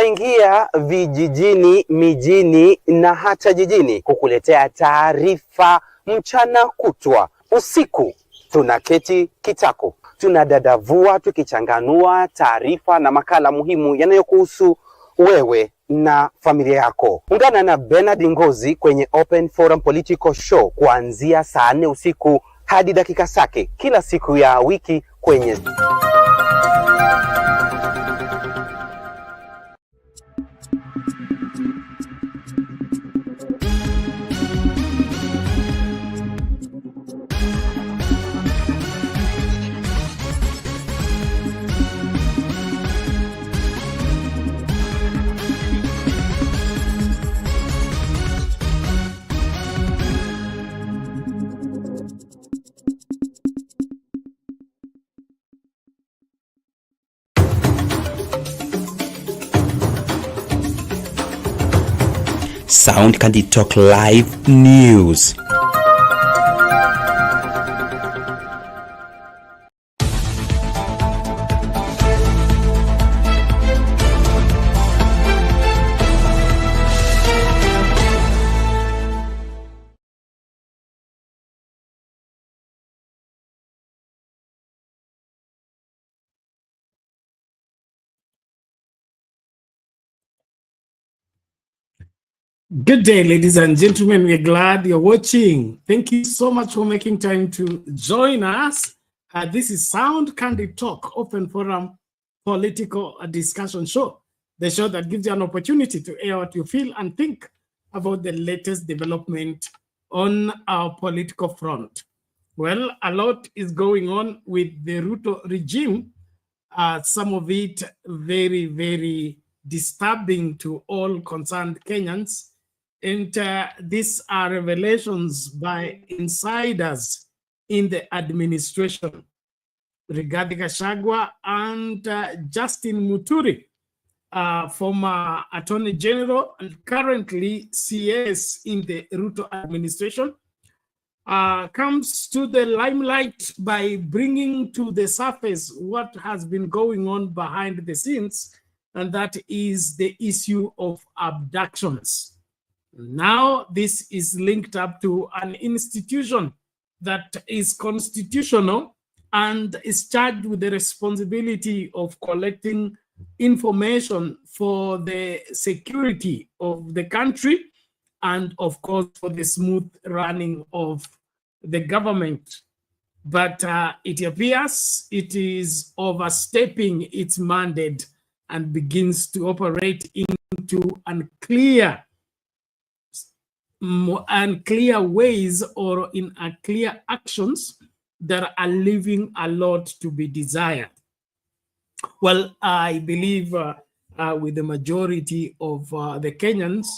Tunaingia vijijini, mijini na hata jijini kukuletea taarifa mchana kutwa. Usiku tunaketi kitako, tunadadavua tukichanganua taarifa na makala muhimu yanayokuhusu wewe na familia yako. Ungana na Bernard Ngozi kwenye Open Forum Political Show kuanzia saa 4 usiku hadi dakika zake kila siku ya wiki kwenye Sound Candy Talk Live News. Good day, ladies and gentlemen. We're glad you're watching. Thank you so much for making time to join us. This is Sound Candy Talk, Open Forum Political Discussion Show, the show that gives you an opportunity to air what you feel and think about the latest development on our political front. Well, a lot is going on with the Ruto regime. Some of it very, very disturbing to all concerned Kenyans. And these are revelations by insiders in the administration regarding Gachagua and Justin Muturi, former Attorney General and currently CS in the Ruto administration, comes to the limelight by bringing to the surface what has been going on behind the scenes, and that is the issue of abductions. Now, this is linked up to an institution that is constitutional and is charged with the responsibility of collecting information for the security of the country and, of course, for the smooth running of the government. But it appears it is overstepping its mandate and begins to operate into unclear ways or in unclear actions that are leaving a lot to be desired. Well, I believe with the majority of the Kenyans,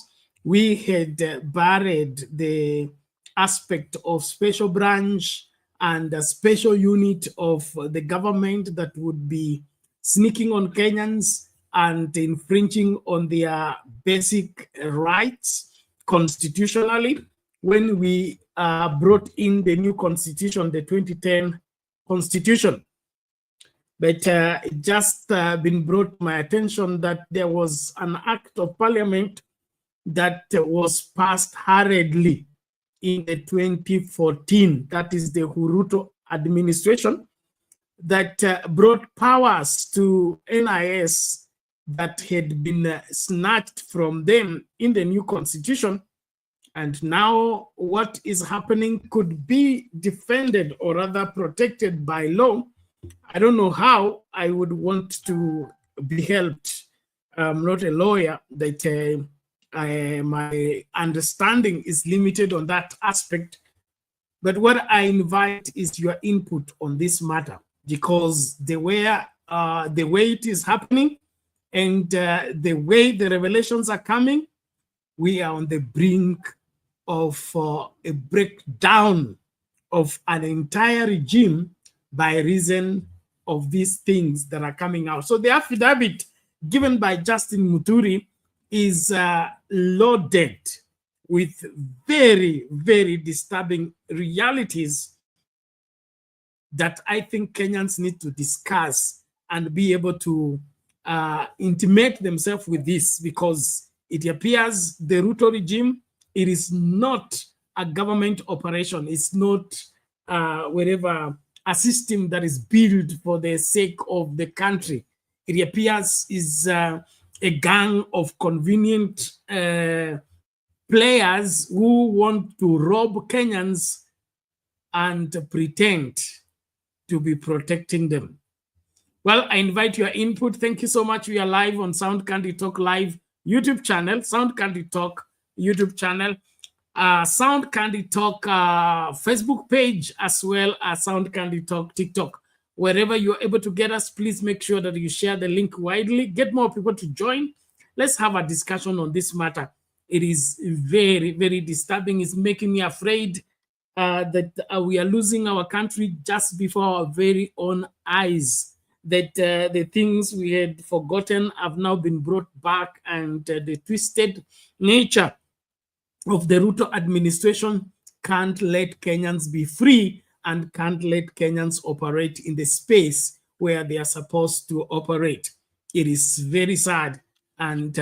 we had buried the aspect of special branch and a special unit of the government that would be sneaking on Kenyans and infringing on their basic rights constitutionally when we brought in the new constitution, the 2010 constitution. But it just been brought to my attention that there was an act of parliament that was passed hurriedly in the 2014, that is the Ruto administration, that brought powers to NIS that had been snatched from them in the new constitution. And now what is happening could be defended or rather protected by law. I don't know how. I would want to be helped. I'm not a lawyer, that my understanding is limited on that aspect. But what I invite is your input on this matter, because the way it is happening and the way the revelations are coming, we are on the brink of a breakdown of an entire regime by reason of these things that are coming out. So the affidavit given by Justin Muturi is loaded with very, very disturbing realities that I think Kenyans need to discuss and be able to intimate themselves with this, because it appears the Ruto regime, it is not a government operation. It's not whatever a system that is built for the sake of the country. It appears is a gang of convenient players who want to rob Kenyans and pretend to be protecting them. Well, I invite your input. Thank you so much. We are live on Sound Candy Talk Live YouTube channel, Sound Candy Talk YouTube channel, Sound Candy Talk Facebook page, as well as Sound Candy Talk TikTok. Wherever you're able to get us, please make sure that you share the link widely. Get more people to join. Let's have a discussion on this matter. It is very, very disturbing. It's making me afraid that we are losing our country just before our very own eyes. That the things we had forgotten have now been brought back, and the twisted nature of the Ruto administration can't let Kenyans be free and can't let Kenyans operate in the space where they are supposed to operate. It is very sad, and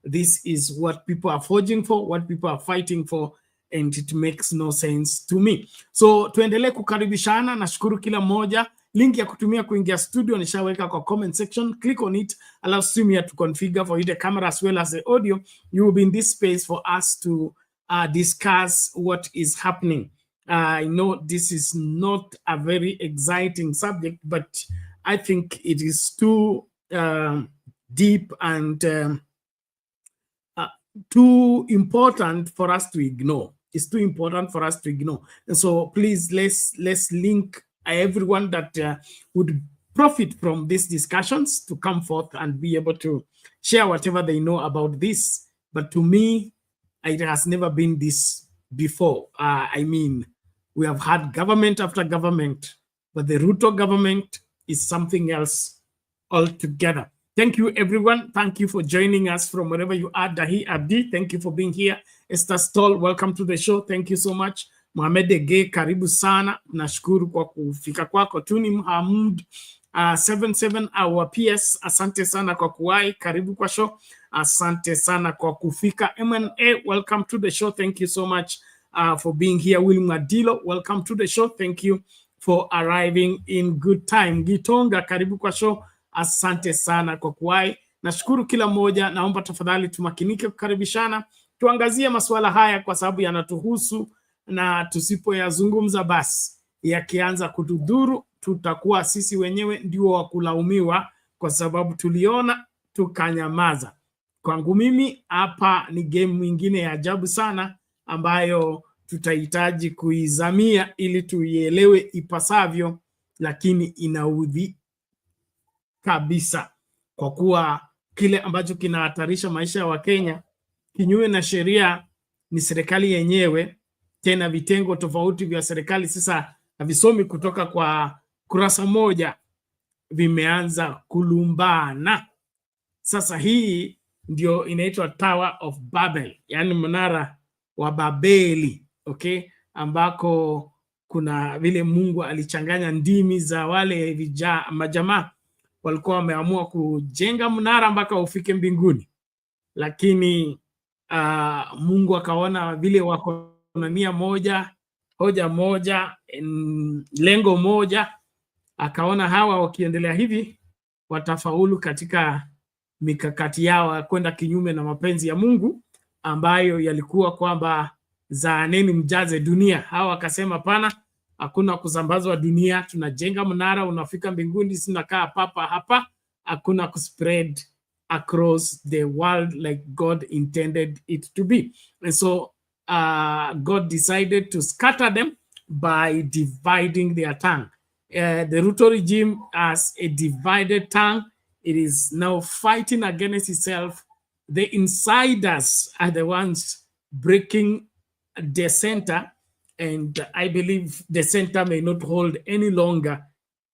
this is what people are forging for, what people are fighting for, and it makes no sense to me. So tuendelee kukaribishana. Nashukuru kila moja. Link ya kutumia kuingia studio nishaweka kwa comment section. Click on it, allow Streamia to configure for you the camera as well as the audio. You will be in this space for us to discuss what is happening. I know this is not a very exciting subject, but I think it is too deep and too important for us to ignore. It's too important for us to ignore. And so please, let's link everyone that would profit from these discussions to come forth and be able to share whatever they know about this. But to me, it has never been this before. I mean, we have had government after government, but the Ruto government is something else altogether. Thank you, everyone. Thank you for joining us from wherever you are. Dahi Abdi, thank you for being here. Esther Stoll, welcome to the show. Thank you so much. Mohamed Ege, karibu sana. Nashukuru kwa kufika kwako. Tuni Muhammad 77 our PS, asante sana kwa kuwai. Karibu kwa show. Asante sana kwa kufika. MNA, welcome to the show. Thank you so much for being here. William Adilo, welcome to the show. Thank you for arriving in good time. Gitonga, karibu kwa show. Asante sana kwa kuwai. Nashukuru kila mmoja. Naomba tafadhali tumakinike kukaribishana. Tuangazie masuala haya kwa sababu yanatuhusu, na tusipoyazungumza basi yakianza kutudhuru, tutakuwa sisi wenyewe ndio wa kulaumiwa kwa sababu tuliona tukanyamaza. Kwangu mimi hapa ni game nyingine ya ajabu sana ambayo tutahitaji kuizamia ili tuielewe ipasavyo, lakini inaudhi kabisa kwa kuwa kile ambacho kinahatarisha maisha ya Wakenya kinyume na sheria ni serikali yenyewe, tena vitengo tofauti vya serikali sasa havisomi kutoka kwa kurasa moja, vimeanza kulumbana. Sasa hii ndio inaitwa Tower of Babel, yani mnara wa Babeli, okay, ambako kuna vile Mungu alichanganya ndimi za wale majamaa walikuwa wameamua kujenga mnara mpaka ufike mbinguni, lakini Mungu akaona vile wako na nia moja, hoja moja, lengo moja, akaona hawa wakiendelea hivi watafaulu katika mikakati yao kwenda kinyume na mapenzi ya Mungu ambayo yalikuwa kwamba zaaneni mjaze dunia. Hawa akasema pana, hakuna kusambazwa dunia, tunajenga mnara unafika mbinguni, sinakaa papa hapa, hakuna kuspread across the world like God intended it to be. And so God decided to scatter them by dividing their tongue. The Ruto regime as a divided tongue, it is now fighting against itself. The insiders are the ones breaking the center, and I believe the center may not hold any longer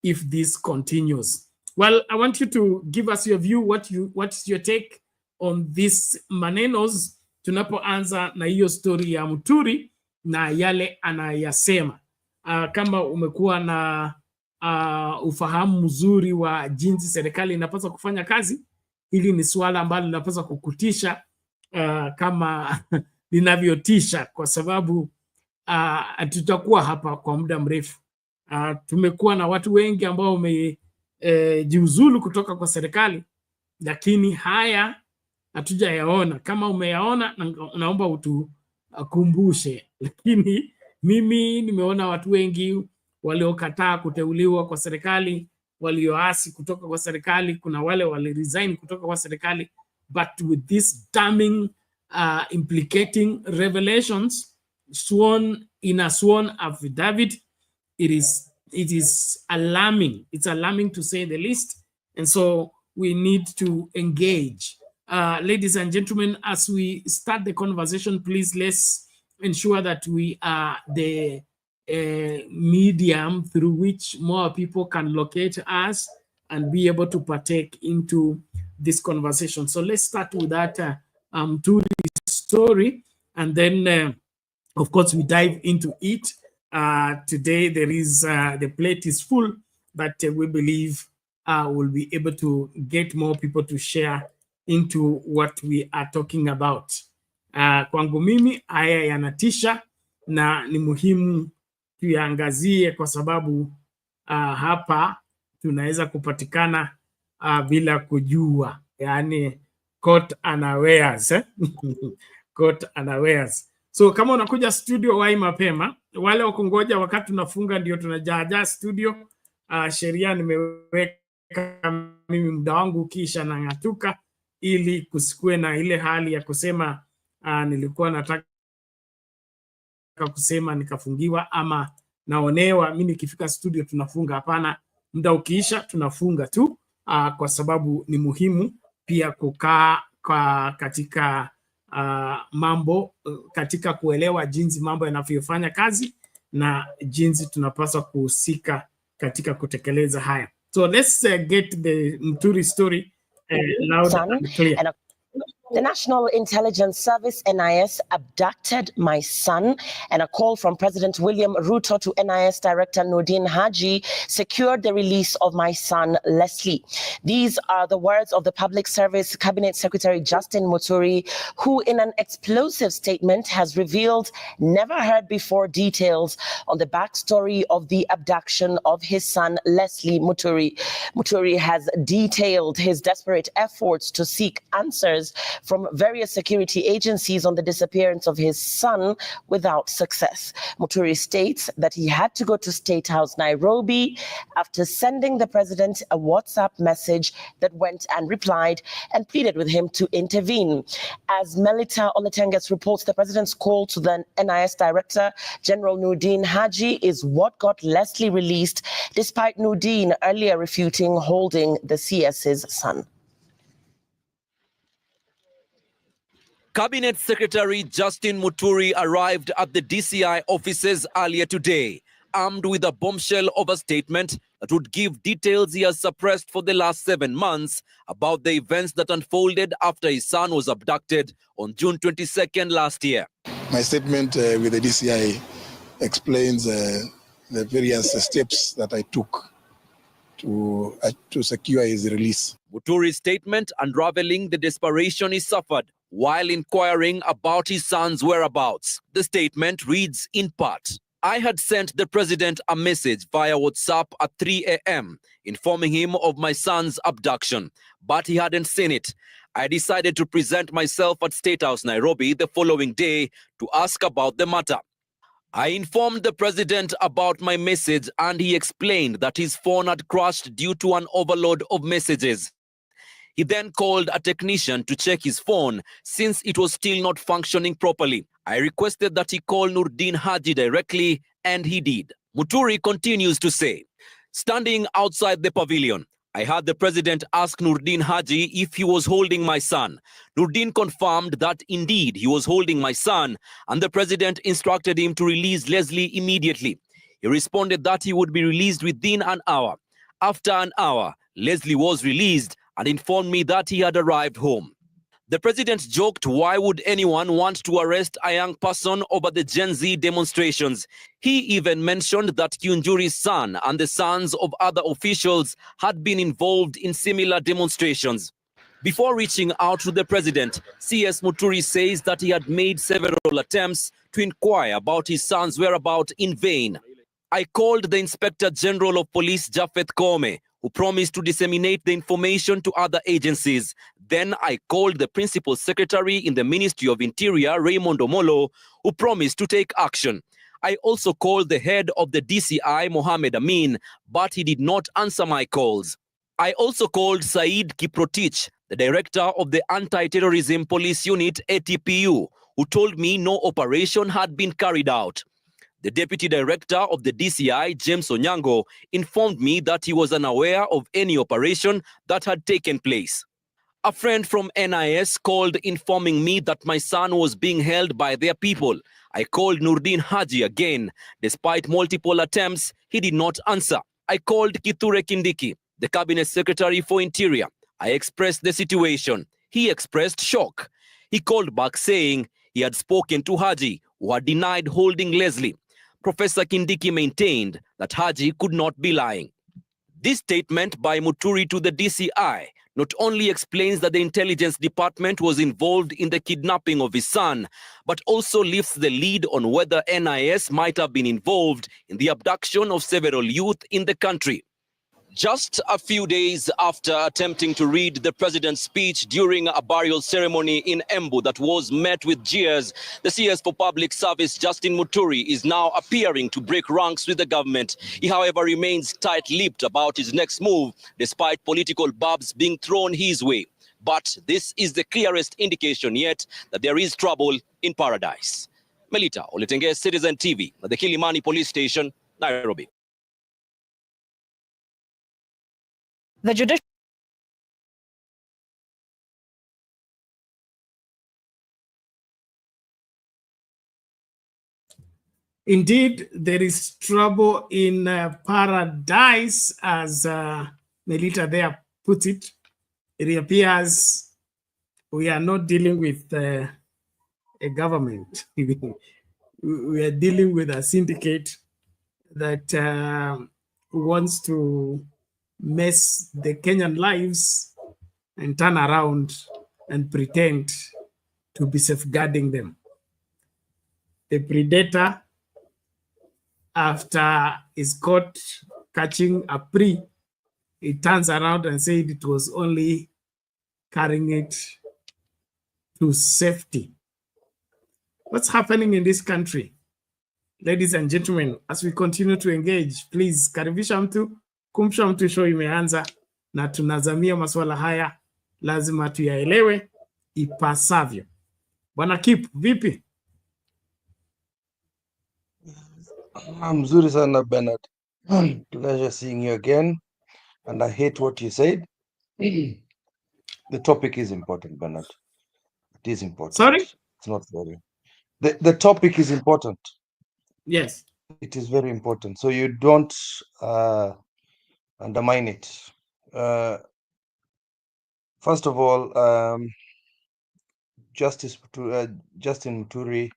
if this continues. Well, I want you to give us your view. What's your take on this manenos? Tunapoanza na hiyo story ya Muturi na yale anayasema. Kama umekuwa na ufahamu mzuri wa jinsi serikali inapaswa kufanya kazi, hili ni suala ambalo linapaswa kukutisha kama linavyotisha, kwa sababu tutakuwa hapa kwa muda mrefu. Tumekuwa na watu wengi ambao wamejiuzulu kutoka kwa serikali, lakini haya hatujayaona. Kama umeyaona, naomba utukumbushe. Lakini mimi nimeona watu wengi waliokataa kuteuliwa kwa serikali, walioasi kutoka kwa serikali, kuna wale waliresign kutoka kwa serikali, but with this damning implicating revelations sworn in a sworn affidavit, it is alarming. It's alarming to say the least, and so we need to engage. Ladies and gentlemen, as we start the conversation, please let's ensure that we are the medium through which more people can locate us and be able to partake into this conversation. So let's start with that Muturi story, and then of course we dive into it. Today there is the plate is full, but we believe we'll be able to get more people to share into what we are talking about. Kwangu mimi haya yanatisha na ni muhimu tuyaangazie, kwa sababu hapa tunaweza kupatikana bila kujua, yani caught unawares. Caught unawares. So kama unakuja studio wahi mapema, wale wakungoja wakati tunafunga ndio tunajaja studio. Sheria nimeweka mimi muda wangu kisha nang'atuka, ili kusikue na ile hali ya kusema nilikuwa nataka kusema nikafungiwa ama naonewa. Mimi nikifika studio tunafunga. Hapana, muda ukiisha tunafunga tu, kwa sababu ni muhimu pia kukaa katika mambo, katika kuelewa jinsi mambo yanavyofanya kazi na jinsi tunapaswa kuhusika katika kutekeleza haya. So let's get the Muturi story loud and clear. The National Intelligence Service, NIS, abducted my son, and a call from President William Ruto to NIS Director Nordin Haji secured the release of my son, Leslie. These are the words of the Public Service Cabinet Secretary Justin Muturi, who in an explosive statement has revealed never heard before details on the backstory of the abduction of his son, Leslie Muturi. Muturi has detailed his desperate efforts to seek answers from various security agencies on the disappearance of his son without success. Muturi states that he had to go to State House, Nairobi, after sending the president a WhatsApp message that went unreplied and pleaded with him to intervene. As Melita Oletenges reports, the president's call to the NIS Director General Nordin Haji is what got Leslie released, despite Nordin earlier refuting holding the CS's son. Cabinet Secretary Justin Muturi arrived at the DCI offices earlier today, armed with a bombshell of a statement that would give details he has suppressed for the last 7 months about the events that unfolded after his son was abducted on June 22nd last year. My statement with the DCI explains the various steps that I took to secure his release. Muturi's statement unraveling the desperation he suffered while inquiring about his son's whereabouts. The statement reads in part, I had sent the president a message via WhatsApp at 3 a.m. informing him of my son's abduction, but he hadn't seen it. I decided to present myself at State House, Nairobi the following day to ask about the matter. I informed the president about my message and he explained that his phone had crashed due to an overload of messages. He then called a technician to check his phone since it was still not functioning properly. I requested that he call Nordin Haji directly, and he did. Muturi continues to say, standing outside the pavilion, I heard the president ask Nordin Haji if he was holding my son. Nordin confirmed that indeed he was holding my son, and the president instructed him to release Leslie immediately. He responded that he would be released within an hour. After an hour, Leslie was released and informed me that he had arrived home. The president joked, why would anyone want to arrest a young person over the Gen Z demonstrations? He even mentioned that Kiunjuri's son and the sons of other officials had been involved in similar demonstrations. Before reaching out to the president, CS Muturi says that he had made several attempts to inquire about his son's whereabouts in vain. I called the Inspector General of Police, Japheth Koome, who promised to disseminate the information to other agencies. Then I called the Principal Secretary in the Ministry of Interior, Raymond Omolo, who promised to take action. I also called the head of the DCI, Mohammed Amin, but he did not answer my calls. I also called Said Kiprotich, the director of the Anti-Terrorism Police Unit, ATPU, who told me no operation had been carried out. The deputy director of the DCI, James Onyango, informed me that he was unaware of any operation that had taken place. A friend from NIS called informing me that my son was being held by their people. I called Nurdin Haji again. Despite multiple attempts, he did not answer. I called Kithure Kindiki, the cabinet secretary for Interior. I expressed the situation. He expressed shock. He called back saying he had spoken to Haji, who had denied holding Leslie. Professor Kindiki maintained that Haji could not be lying. This statement by Muturi to the DCI not only explains that the intelligence department was involved in the kidnapping of his son, but also lifts the lead on whether NIS might have been involved in the abduction of several youth in the country. Just a few days after attempting to read the president's speech during a burial ceremony in Embu that was met with jeers, the CS for Public Service, Justin Muturi, is now appearing to break ranks with the government. He, however, remains tight-lipped about his next move, despite political barbs being thrown his way. But this is the clearest indication yet that there is trouble in paradise. Melita Oletenge, Citizen TV, at the Kilimani Police Station, Nairobi. The judicial Indeed, there is trouble in paradise, as Melita there put it. It appears we are not dealing with a government. We are dealing with a syndicate that wants to mess the Kenyan lives and turn around and pretend to be safeguarding them. The predator, after is caught catching a prey, it turns around and said it was only carrying it to safety. What's happening in this country? Ladies and gentlemen, as we continue to engage, please karibisha mtu, kumsha mtu, show imeanza na tunazamia masuala haya lazima tuyaelewe ipasavyo. Bwana Kip, vipi? Mzuri sana Bernard. Pleasure seeing you again. And I hate what you said. The topic is important, Bernard. It is important. Sorry? It's not very. The topic is important. Yes. It is very important. So you don't undermine it. First of all, Justin Muturi,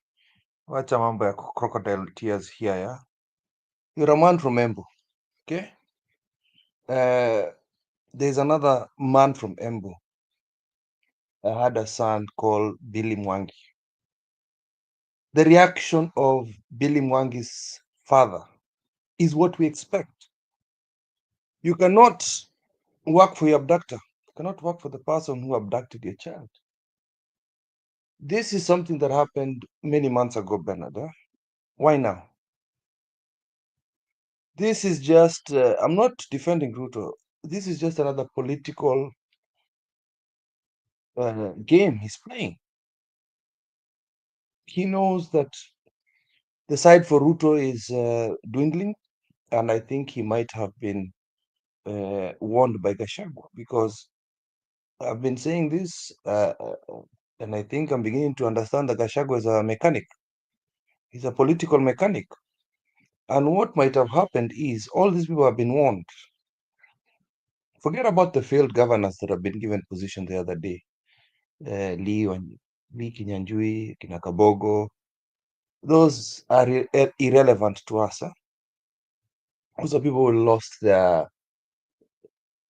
wacha mambo ya crocodile tears here, yeah? You're a man from Embu, okay? There's another man from Embu. I had a son called Billy Mwangi. The reaction of Billy Mwangi's father is what we expect. You cannot work for your abductor. You cannot work for the person who abducted your child. This is something that happened many months ago, Bernard. Why now? This is just, I'm not defending Ruto. This is just another political game he's playing. He knows that the side for Ruto is dwindling, and I think he might have been warned by Gachagua, because I've been saying this, and I think I'm beginning to understand that Gachagua is a mechanic. He's a political mechanic. And what might have happened is all these people have been warned. Forget about the failed governors that have been given position the other day. Lee Kinyanjui, Kinakabogo. Those are irrelevant to us. Those are people who lost their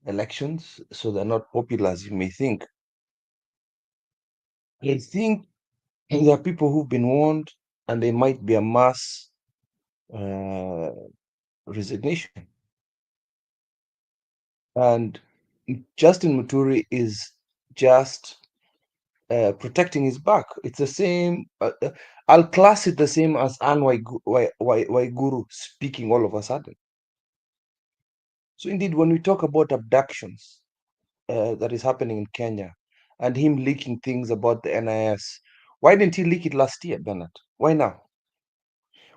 elections, so they're not popular as you may think. I think there are people who've been warned, and there might be a mass resignation. And Justin Muturi is just protecting his back. It's the same. I'll class it the same as Anne Waiguru speaking all of a sudden. So indeed, when we talk about abductions that is happening in Kenya and him leaking things about the NIS, why didn't he leak it last year, Bernard? Why now?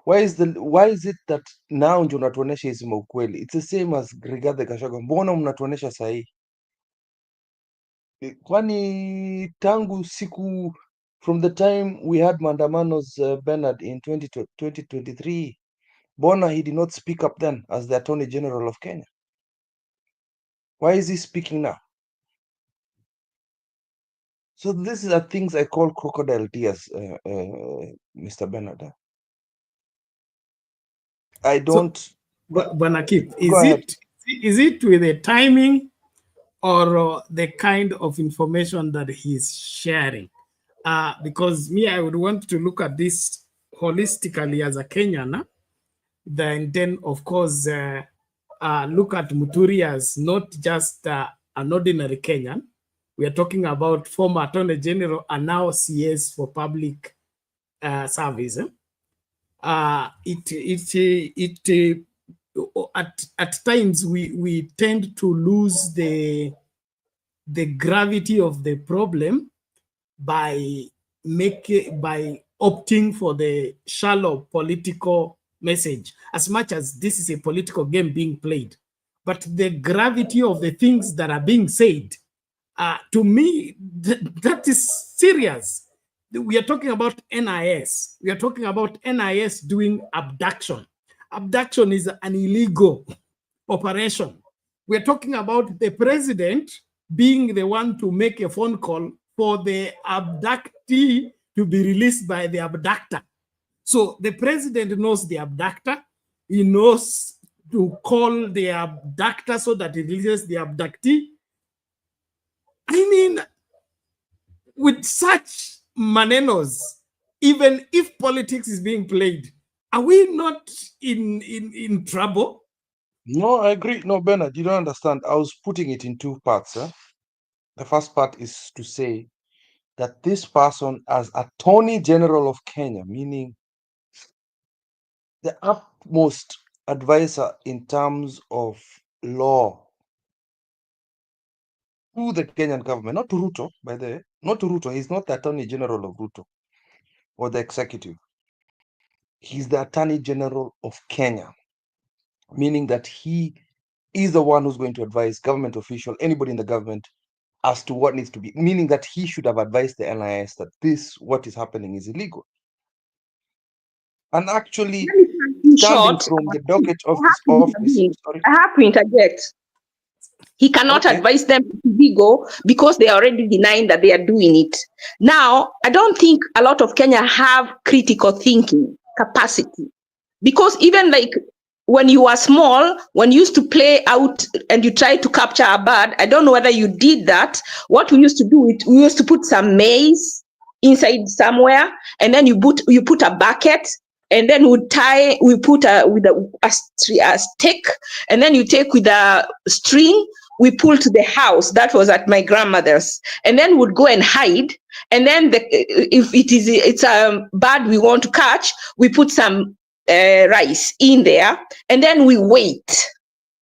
Why is it that now ndio unatuonesha hizi maukweli? It's the same as Rigathi Gachagua. Mbona mnatuonesha sahi? Kwani tangu siku from the time we had maandamanos Bernard in 2023, mbona he did not speak up then as the Attorney General of Kenya? Why is he speaking now? So these are things I call crocodile tears, Mr. Bernard. I don't. Bwana Kip, Go ahead. is it with the timing or the kind of information that he's sharing? Because me, I would want to look at this holistically as a Kenyan. Then of course, look at Muturi as not just an ordinary Kenyan. We are talking about former Attorney General and now CS for Public Service. At times we tend to lose the gravity of the problem by opting for the shallow political message, as much as this is a political game being played. But the gravity of the things that are being said, to me, that is serious. We are talking about NIS. We are talking about NIS doing abduction. Abduction is an illegal operation. We are talking about the president being the one to make a phone call for the abductee to be released by the abductor. So the president knows the abductor. He knows to call the abductor so that he releases the abductee. I mean, with such manenos, even if politics is being played, are we not in trouble? No, I agree. No, Bernard, you don't understand. I was putting it in two parts. The first part is to say that this person, as Attorney General of Kenya, meaning the utmost advisor in terms of law to the Kenyan government, not to Ruto, by the way, not to Ruto. He's not the Attorney General of Ruto or the executive. He's the Attorney General of Kenya, meaning that he is the one who's going to advise government official, anybody in the government, as to what needs to be, meaning that he should have advised the NIS that what is happening is illegal. And actually, standing short, from the docket of his office, sorry. I have to interject. He cannot advise them to illegal because they are already denying that they are doing it. Now, I don't think a lot of Kenya have critical thinking capacity, because even like when you were small, when you used to play out and you tried to capture a bird, I don't know whether you did that. What we used to do, we used to put some maize inside somewhere, and then you put a bucket, and then we put a stick, and then you take with a string, we pull to the house. That was at my grandmother's, and then would go and hide. And then if it's a bird we want to catch, we put some rice in there, and then we wait.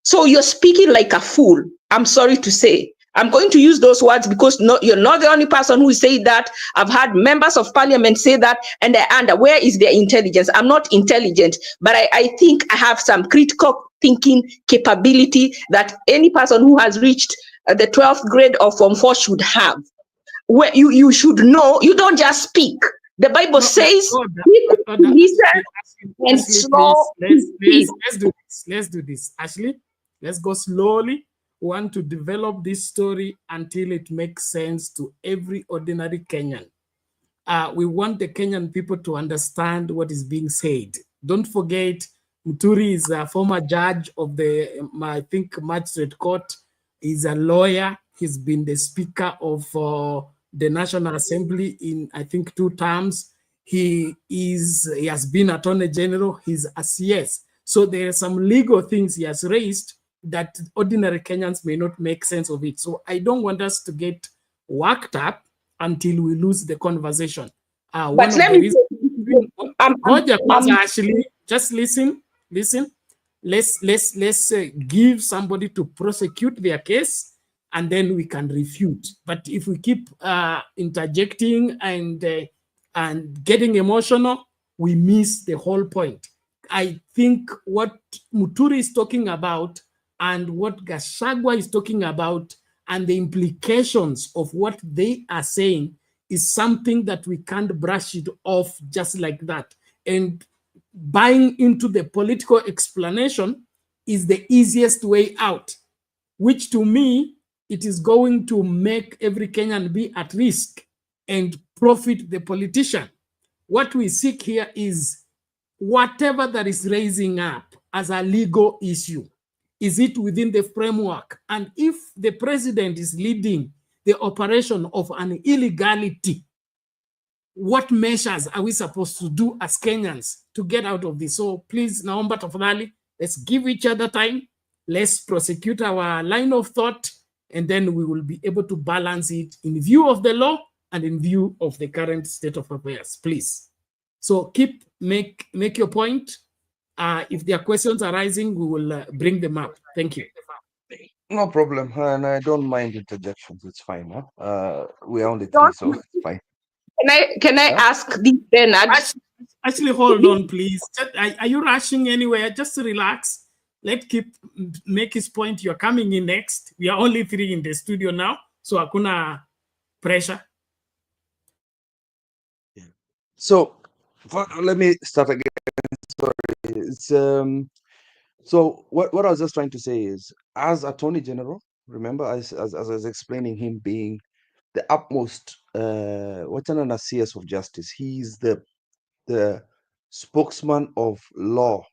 So you're speaking like a fool. I'm sorry to say. I'm going to use those words because you're not the only person who say that. I've had members of parliament say that, and I wonder, where is their intelligence? I'm not intelligent, but I think I have some critical thinking capability that any person who has reached the 12th grade of Form 4 should have. Where you should know, you don't just speak. The Bible says, listen and slow. Let's do this. Ashley, let's go slowly. We want to develop this story until it makes sense to every ordinary Kenyan. We want the Kenyan people to understand what is being said. Don't forget, Muturi is a former judge of the, I think, magistrate court. He's a lawyer. He's been the speaker of the National Assembly in, I think, 2 terms. He has been Attorney General. He's a CS. So there are some legal things he has raised that ordinary Kenyans may not make sense of it. So I don't want us to get worked up until we lose the conversation. But let me actually just listen. Let's give somebody to prosecute their case, and then we can refute. But if we keep interjecting and getting emotional, we miss the whole point. I think what Muturi is talking about and what Gachagua is talking about and the implications of what they are saying is something that we can't brush it off just like that. And buying into the political explanation is the easiest way out, which to me, it is going to make every Kenyan be at risk and profit the politician. What we seek here is whatever that is raising up as a legal issue, is it within the framework? And if the president is leading the operation of an illegality, what measures are we supposed to do as Kenyans to get out of this? So please, naomba tafadhali, let's give each other time. Let's prosecute our line of thought, and then we will be able to balance it in view of the law and in view of the current state of affairs, please. So make your point. If there are questions arising, we will bring them up. Thank you. No problem, and I don't mind interjections. It's fine. Huh? We are only 3, so it's fine. Can I ask this, Bernard? Actually, hold on, please. Are you rushing anywhere? Just relax. Let's make his point. You're coming in next. We are only 3 in the studio now, so hakuna pressure. Yeah. So let me start again. Sorry. It's, so what I was just trying to say is, as Attorney General, remember, as I was explaining, him being the utmost CS of justice, he's the spokesman of law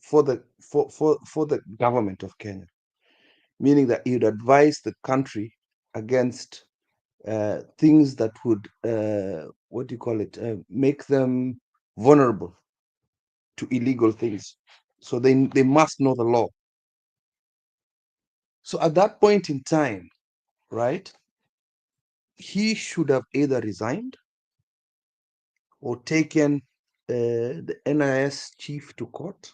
for the government of Kenya, meaning that he would advise the country against things that would make them vulnerable to illegal things. So they must know the law. So at that point in time, right, he should have either resigned or taken the NIS chief to court,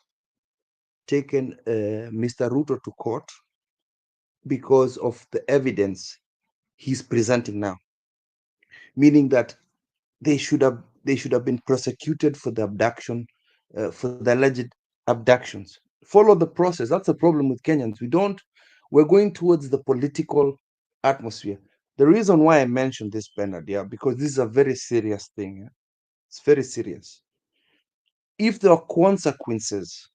taken Mr. Ruto to court, because of the evidence he's presenting now, meaning that they should have been prosecuted for the abduction, for the alleged abductions. Follow the process. That's the problem with Kenyans. We're going towards the political atmosphere. The reason why I mentioned this, Bernard, because this is a very serious thing. Yeah? It's very serious. If there are consequences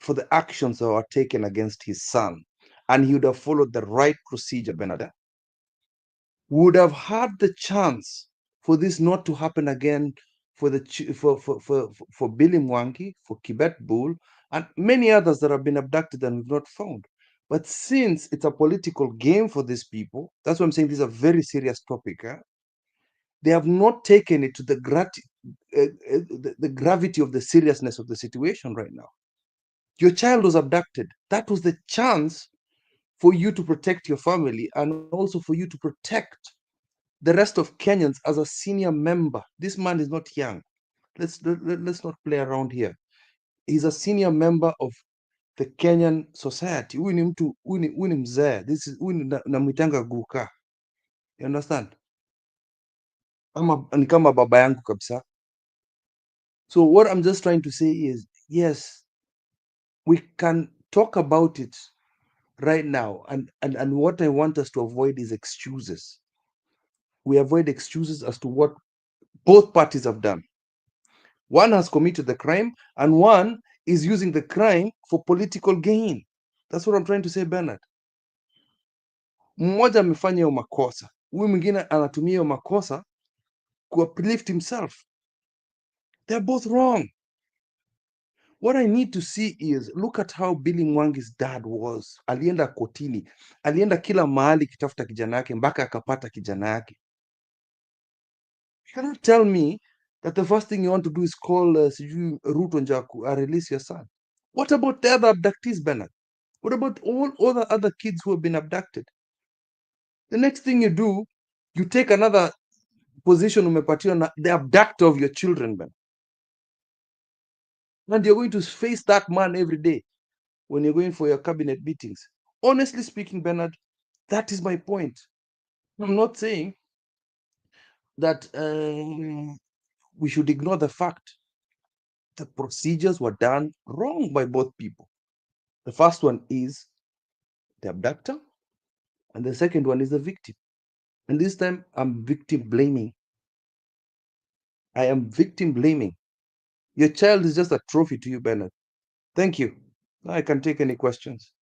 for the actions that are taken against his son, and he would have followed the right procedure, Bernard, would have had the chance for this not to happen again for Billy Mwangi, for Kibet Bull, and many others that have been abducted and we've not found. But since it's a political game for these people, that's why I'm saying this is a very serious topic. They have not taken it to the gravity of the seriousness of the situation right now. Your child was abducted. That was the chance for you to protect your family and also for you to protect the rest of Kenyans as a senior member. This man is not young. Let's not play around here. He's a senior member of the Kenyan society. Huyu ni mzee. This is namwitanga guka. You understand? Ni kama baba yangu kabisa. So what I'm just trying to say is, yes, we can talk about it right now, and what I want us to avoid is excuses. We avoid excuses as to what both parties have done. One has committed the crime, and one is using the crime for political gain. That's what I'm trying to say, Bernard. Mmoja amefanya hiyo makosa, huyu mwingine anatumia hiyo makosa ku uplift himself. They're both wrong. What I need to see is, look at how Billy Mwangi's dad was. Alienda kotini, alienda kila mahali kitafuta kijana yake mpaka akapata kijana yake. You cannot tell me that the first thing you want to do is call sijui Ruto Njaku, release your son. What about the other abductees, Bernard? What about all other kids who have been abducted? The next thing you do, you take another position umepatiwa na the abductor of your children, Bernard. And you're going to face that man every day when you're going for your cabinet meetings. Honestly speaking, Bernard, that is my point. I'm not saying that we should ignore the fact the procedures were done wrong by both people. The first one is the abductor, and the second one is the victim. And this time I'm victim blaming. I am victim blaming. Your child is just a trophy to you, Bernard. Thank you. Now I can take any questions.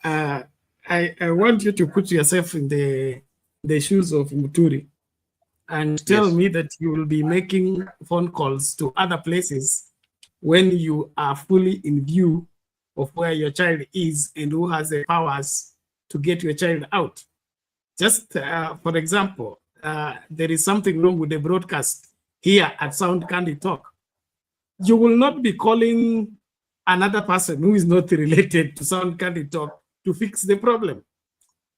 I want you to put yourself in the shoes of Muturi and tell me that you will be making phone calls to other places when you are fully in view of where your child is and who has the powers to get your child out. Just for example, there is something wrong with the broadcast here at Sound Candy Talk. You will not be calling another person who is not related to Sound Candy Talk to fix the problem.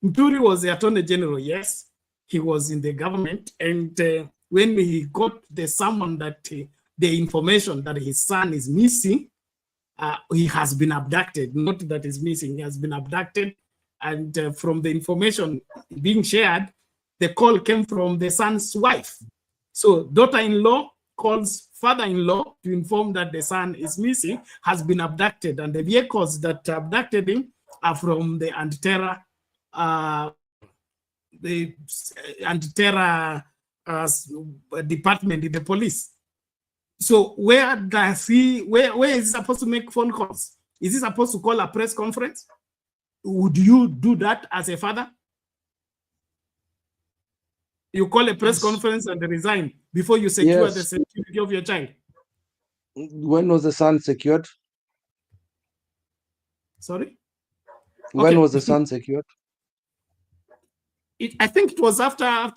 Muturi was the Attorney General, yes. He was in the government. And when he got the summon that the information that his son is missing, he has been abducted, not that he's missing, he has been abducted. And from the information being shared, the call came from the son's wife. So daughter-in-law calls father-in-law to inform that the son is missing, has been abducted, and the vehicles that abducted him are from the anti-terror department in the police. So where is he supposed to make phone calls? Is he supposed to call a press conference? Would you do that as a father? You call a press conference and resign before you secure the security of your child. When was the son secured? Sorry? When was the son secured? I think it was after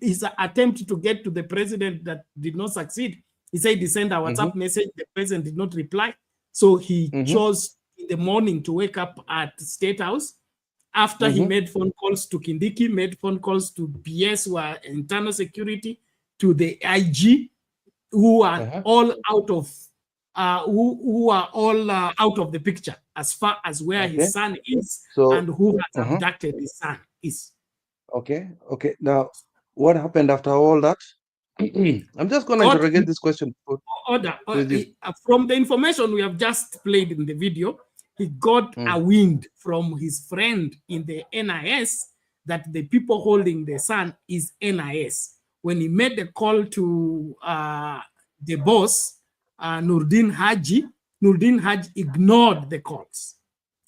his attempt to get to the president that did not succeed. He said he sent a WhatsApp message. The president did not reply. So he chose in the morning to wake up at State House. After he made phone calls to Kindiki, made phone calls to PS, who are internal security, to the IG, who are all out of out of the picture as far as where his son is and who has abducted his son is. Okay. Now, what happened after all that? I'm just going to interrogate this question. From the information we have just played in the video, he got a wind from his friend in the NIS that the people holding the son is NIS. When he made the call to the boss, Nurdin Haji ignored the calls.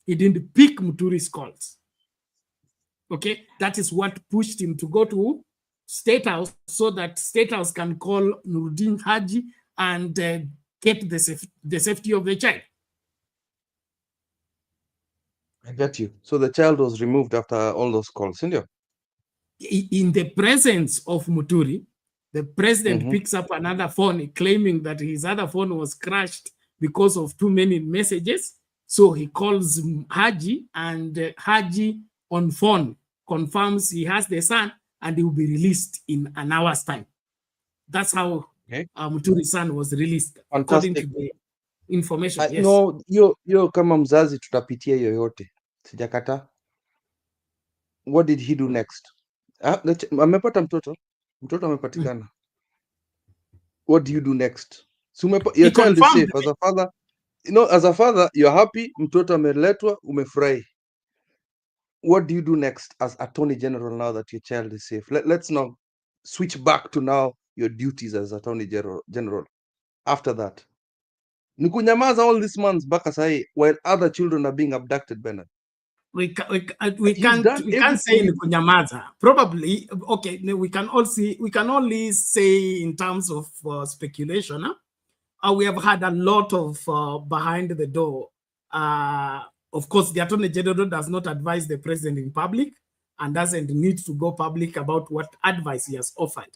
He didn't pick Muturi's calls. Okay, that is what pushed him to go to State House so that State House can call Nurdin Haji and get the safety of the child. I get you. So the child was removed after all those calls, isn't it? In the presence of Muturi, the president picks up another phone claiming that his other phone was crashed because of too many messages. So he calls Haji, and Haji on phone confirms he has the son and he will be released in an hour's time. That's how Muturi's son was released, according to the information. Yes. No, yo kama mzazi tutapitia yoyote. Sijakata. What did he do next? Amepata mtoto. Mtoto amepatikana. What do you do next? Your child is safe. As a father, as a father, you're happy. Mtoto ameletwa, umefurahi. What do you do next as Attorney General now that your child is safe? Let's now switch back to now your duties as Attorney General. After that, Nikunyamaza all these months back aside while other children are being abducted, Bernard. we can't say everything. in kunyamaza. Probably, okay, we can only say in terms of speculation. We have had a lot of behind the door. Of course, the Attorney General does not advise the president in public and doesn't need to go public about what advice he has offered.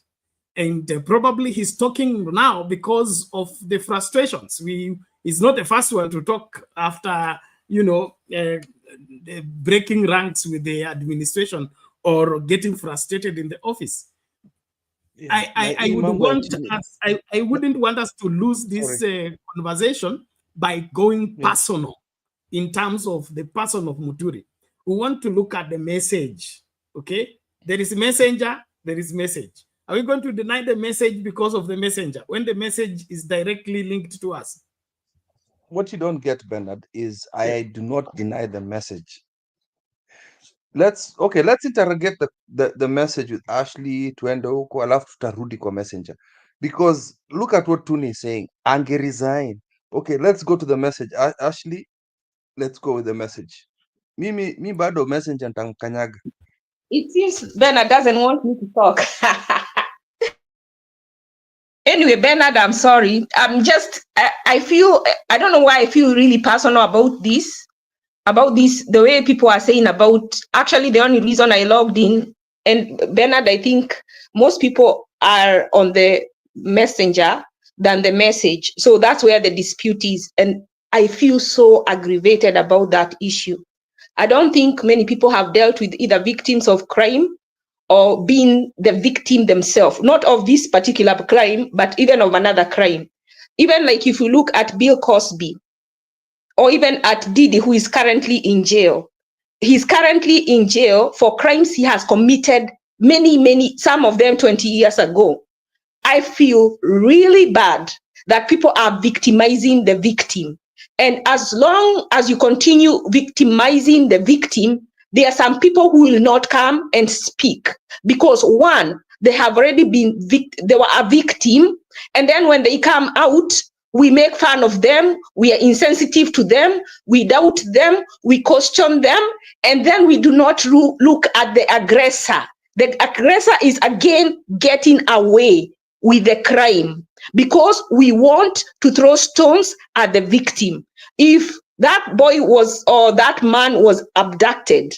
And probably he's talking now because of the frustrations. He's not the first one to talk after, breaking ranks with the administration or getting frustrated in the office. Yeah. I wouldn't want us to lose this conversation by going personal in terms of the person of Muturi. We want to look at the message, okay? There is a messenger, there is message. Are we going to deny the message because of the messenger when the message is directly linked to us? What you don't get, Bernard, is I do not deny the message. Let's interrogate the message with Ashley tuende huko alafu tutarudi kwa messenger, because look at what Tuni is saying, ange resign. Okay, let's go to the message. Ashley, let's go with the message. Mi bado messenger ntamkanyaga. It seems Bernard doesn't want me to talk. Anyway, Bernard, I'm sorry. I don't know why I feel really personal about this, the way people are saying about, actually the only reason I logged in, and Bernard, I think most people are on the messenger than the message. So that's where the dispute is. And I feel so aggravated about that issue. I don't think many people have dealt with either victims of crime or being the victim themselves, not of this particular crime, but even of another crime. Even like if you look at Bill Cosby, or even at Diddy, who is currently in jail. He's currently in jail for crimes he has committed many, some of them 20 years ago. I feel really bad that people are victimizing the victim. And as long as you continue victimizing the victim, there are some people who will not come and speak because one, they have already been, they were a victim. And then when they come out, we make fun of them, we are insensitive to them, we doubt them, we question them, and then we do not look at the aggressor. The aggressor is again getting away with the crime because we want to throw stones at the victim. If that boy or that man was abducted,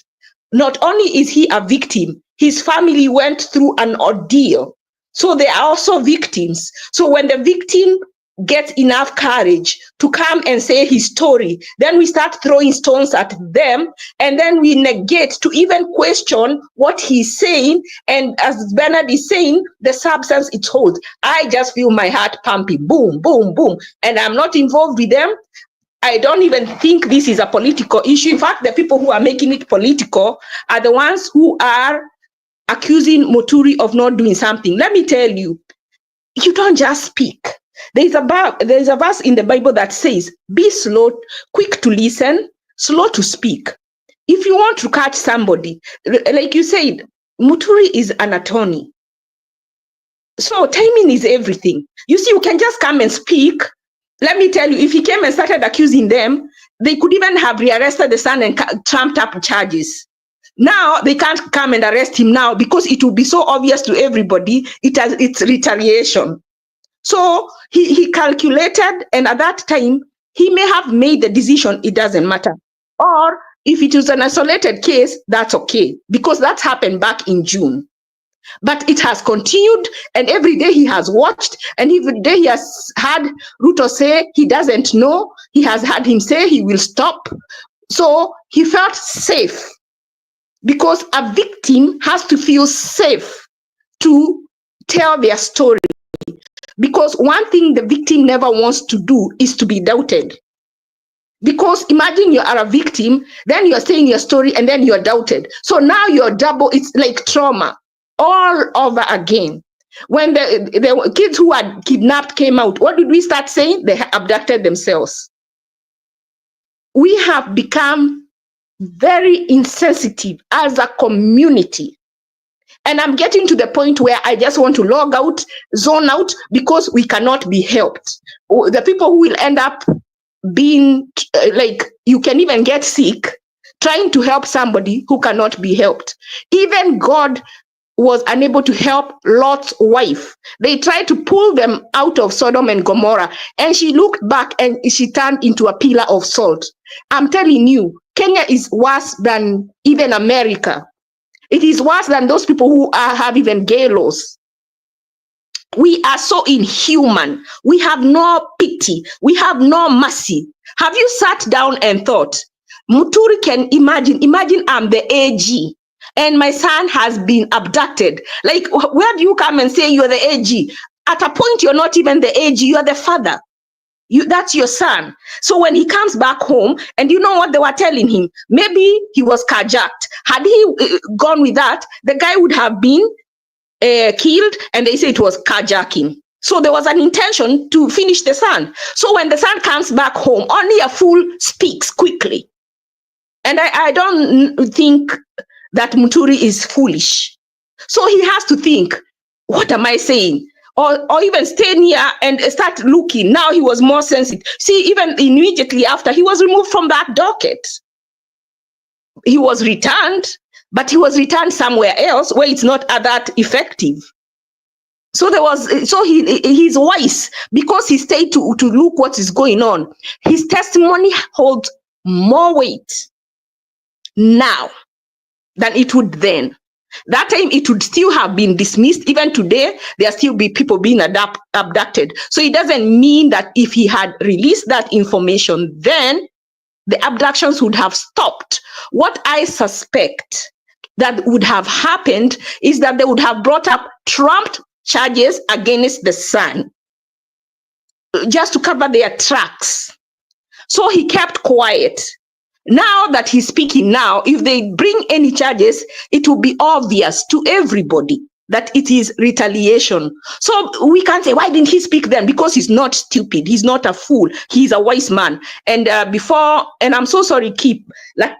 not only is he a victim, his family went through an ordeal. So they are also victims. So when the victim gets enough courage to come and say his story, then we start throwing stones at them, and then we negate to even question what he's saying. And as Bernard is saying, the substance it holds. I just feel my heart pumping, boom, boom, boom, and I'm not involved with them. I don't even think this is a political issue. In fact, the people who are making it political are the ones who are accusing Muturi of not doing something. Let me tell you, you don't just speak. There is a verse in the Bible that says, be slow, quick to listen, slow to speak. If you want to catch somebody, like you said, Muturi is an attorney. So timing is everything. You see, you can just come and speak. Let me tell you, if he came and started accusing them, they could even have rearrested the son and trumped up charges. Now they can't come and arrest him now because it will be so obvious to everybody it's retaliation. So he calculated, and at that time, he may have made the decision, it doesn't matter. Or if it was an isolated case, that's okay, because that happened back in June. But it has continued, and every day he has watched, and every day he has had Ruto say he doesn't know. He has had him say he will stop. So he felt safe, because a victim has to feel safe to tell their story. Because one thing the victim never wants to do is to be doubted. Because imagine you are a victim, then you're saying your story, and then you're doubted. So now you're double, it's like trauma all over again. When the kids who had kidnapped came out, what did we start saying? They abducted themselves. We have become very insensitive as a community. And I'm getting to the point where I just want to log out, zone out, because we cannot be helped. The people who will end up being, like, you can even get sick trying to help somebody who cannot be helped. Even God was unable to help Lot's wife. They tried to pull them out of Sodom and Gomorrah, and she looked back and she turned into a pillar of salt. I'm telling you, Kenya is worse than even America. It is worse than those people who have even gay laws. We are so inhuman. We have no pity. We have no mercy. Have you sat down and thought, Muturi can imagine I'm the AG and my son has been abducted. Like, where do you come and say you're the AG? At a point, you're not even the AG, you're the father. That's your son. So when he comes back home, and you know what they were telling him? Maybe he was carjacked. Had he gone with that, the guy would have been killed, and they say it was carjacking. So there was an intention to finish the son. So when the son comes back home, only a fool speaks quickly. And I don't think that Muturi is foolish. So he has to think, what am I saying? Or even stay near and start looking. Now he was more sensitive. See, even immediately after, he was removed from that docket. He was returned, but he was returned somewhere else where it's not that effective. So he's wise because he stayed to look what is going on. His testimony holds more weight now than it would then. That time it would still have been dismissed. Even today, there still be people being abducted. So it doesn't mean that if he had released that information, then the abductions would have stopped. What I suspect that would have happened is that they would have brought up trumped charges against the son just to cover their tracks. So he kept quiet. Now that he's speaking now, if they bring any charges, it will be obvious to everybody that it is retaliation. So we can't say, why didn't he speak then? Because he's not stupid. He's not a fool. He's a wise man. And and I'm so sorry,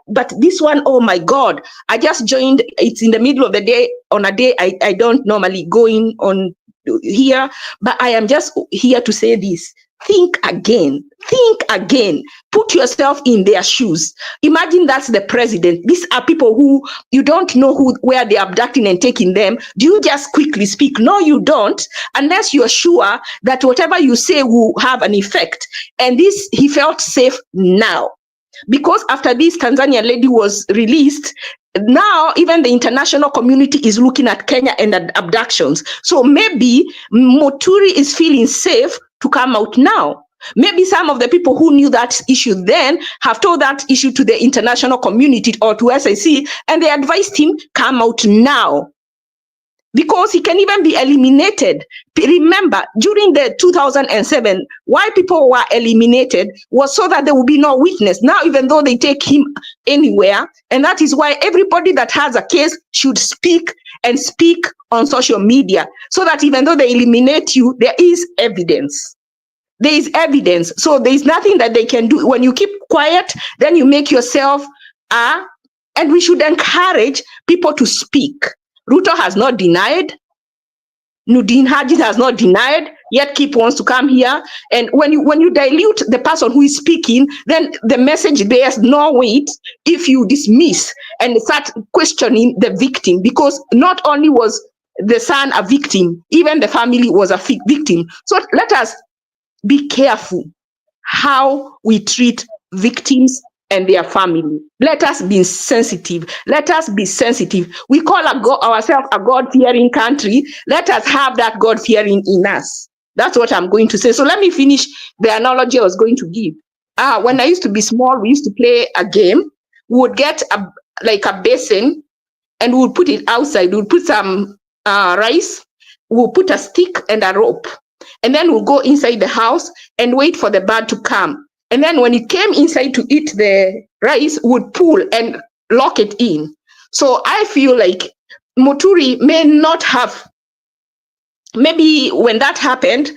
but this one, oh my God, I just joined. It's in the middle of the day, on a day I don't normally go in on here, but I am just here to say this. Think again. Think again. Put yourself in their shoes. Imagine that's the president. These are people who you don't know where they're abducting and taking them. Do you just quickly speak? No, you don't, unless you're sure that whatever you say will have an effect. And this, he felt safe now. Because after this Tanzanian lady was released, now even the international community is looking at Kenya and at abductions. So maybe Muturi is feeling safe to come out now. Maybe some of the people who knew that issue then have told that issue to the international community or to SIC, and they advised him, come out now. Because he can even be eliminated. Remember, during the 2007, why people were eliminated was so that there will be no witness. Now, even though they take him anywhere, and that is why everybody that has a case should speak and speak on social media, so that even though they eliminate you, there is evidence. There is evidence. So there is nothing that they can do. When you keep quiet, then you make yourself, and we should encourage people to speak. Ruto has not denied. Nudin Haji has not denied, yet Kip wants to come here. And when you dilute the person who is speaking, then the message bears no weight if you dismiss and start questioning the victim, because not only was the son a victim, even the family was a victim. So let us be careful how we treat victims and their family. Let us be sensitive. Let us be sensitive. We call ourselves a God-fearing country. Let us have that God-fearing in us. That's what I'm going to say. So let me finish the analogy I was going to give. When I used to be small, we used to play a game. We would get a basin and we would put it outside. We would put some rice. We would put a stick and a rope. And then we'll go inside the house and wait for the bird to come. And then when it came inside to eat the rice, would pull and lock it in. So I feel like Muturi may not have, maybe when that happened,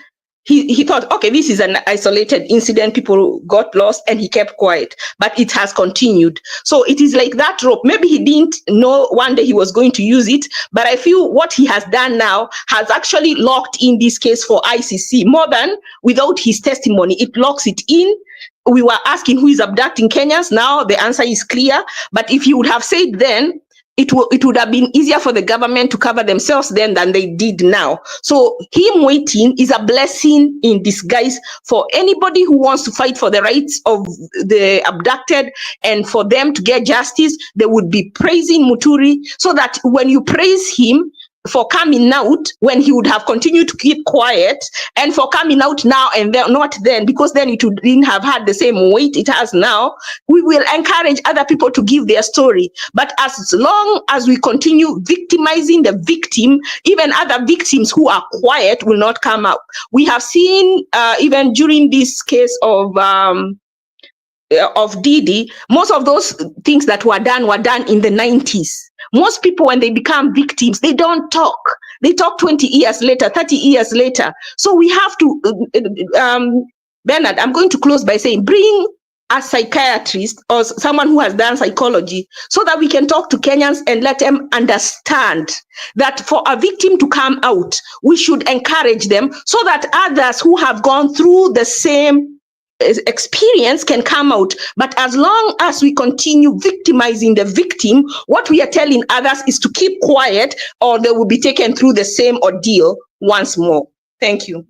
he thought, okay, this is an isolated incident, people got lost, and he kept quiet, but it has continued. So it is like that rope. Maybe he didn't know one day he was going to use it, but I feel what he has done now has actually locked in this case for ICC more than without his testimony. It locks it in. we were asking who is abducting Kenyans. Now the answer is clear. But if you would have said then, it would have been easier for the government to cover themselves then than they did now. So him waiting is a blessing in disguise for anybody who wants to fight for the rights of the abducted and for them to get justice. They would be praising Muturi, so that when you praise him for coming out when he would have continued to keep quiet, and for coming out now and then, not then, because then it didn't have had the same weight it has now. We will encourage other people to give their story. But as long as we continue victimizing the victim, even other victims who are quiet will not come out. We have seen even during this case of Didi, most of those things that were done in the 90s. Most people, when they become victims, they don't talk. They talk 20 years later, 30 years later. So we have to, Bernard, I'm going to close by saying, bring a psychiatrist or someone who has done psychology so that we can talk to Kenyans and let them understand that for a victim to come out, we should encourage them so that others who have gone through the same experience can come out. But as long as we continue victimizing the victim, what we are telling others is to keep quiet, or they will be taken through the same ordeal once more. Thank you.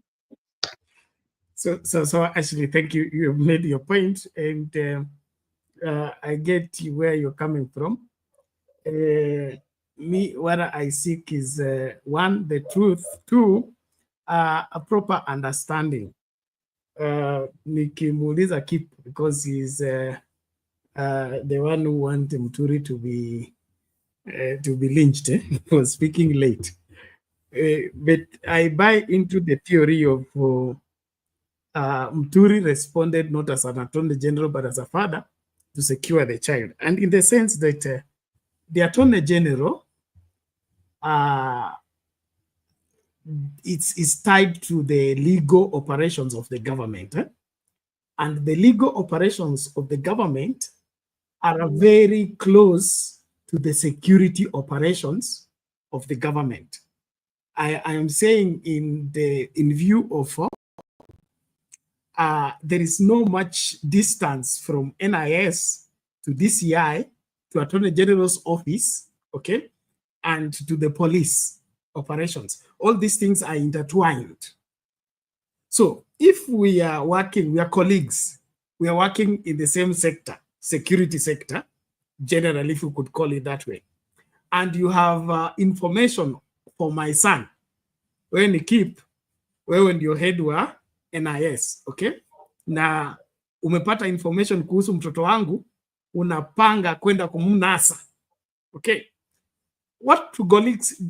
So actually, thank you. You have made your point, and I get where you're coming from. Me, what I seek is one, the truth; two, a proper understanding. Nikimuuliza Kip, because he's the one who wanted Muturi to be lynched for speaking late. But I buy into the theory of Muturi responded not as an attorney general, but as a father to secure the child. And in the sense that the attorney general it's tied to the legal operations of the government. And the legal operations of the government are very close to the security operations of the government. I am saying in view of there is no much distance from NIS to DCI to Attorney General's office, okay, and to the police operations. All these things are intertwined. So if we are working, we are colleagues, we are working in the same sector, security sector, generally, if you could call it that way, and you have information for my son, when you keep, when your head were NIS, okay? Na umepata information kuhusu mtoto wangu, unapanga kwenda kumnasa, okay? What do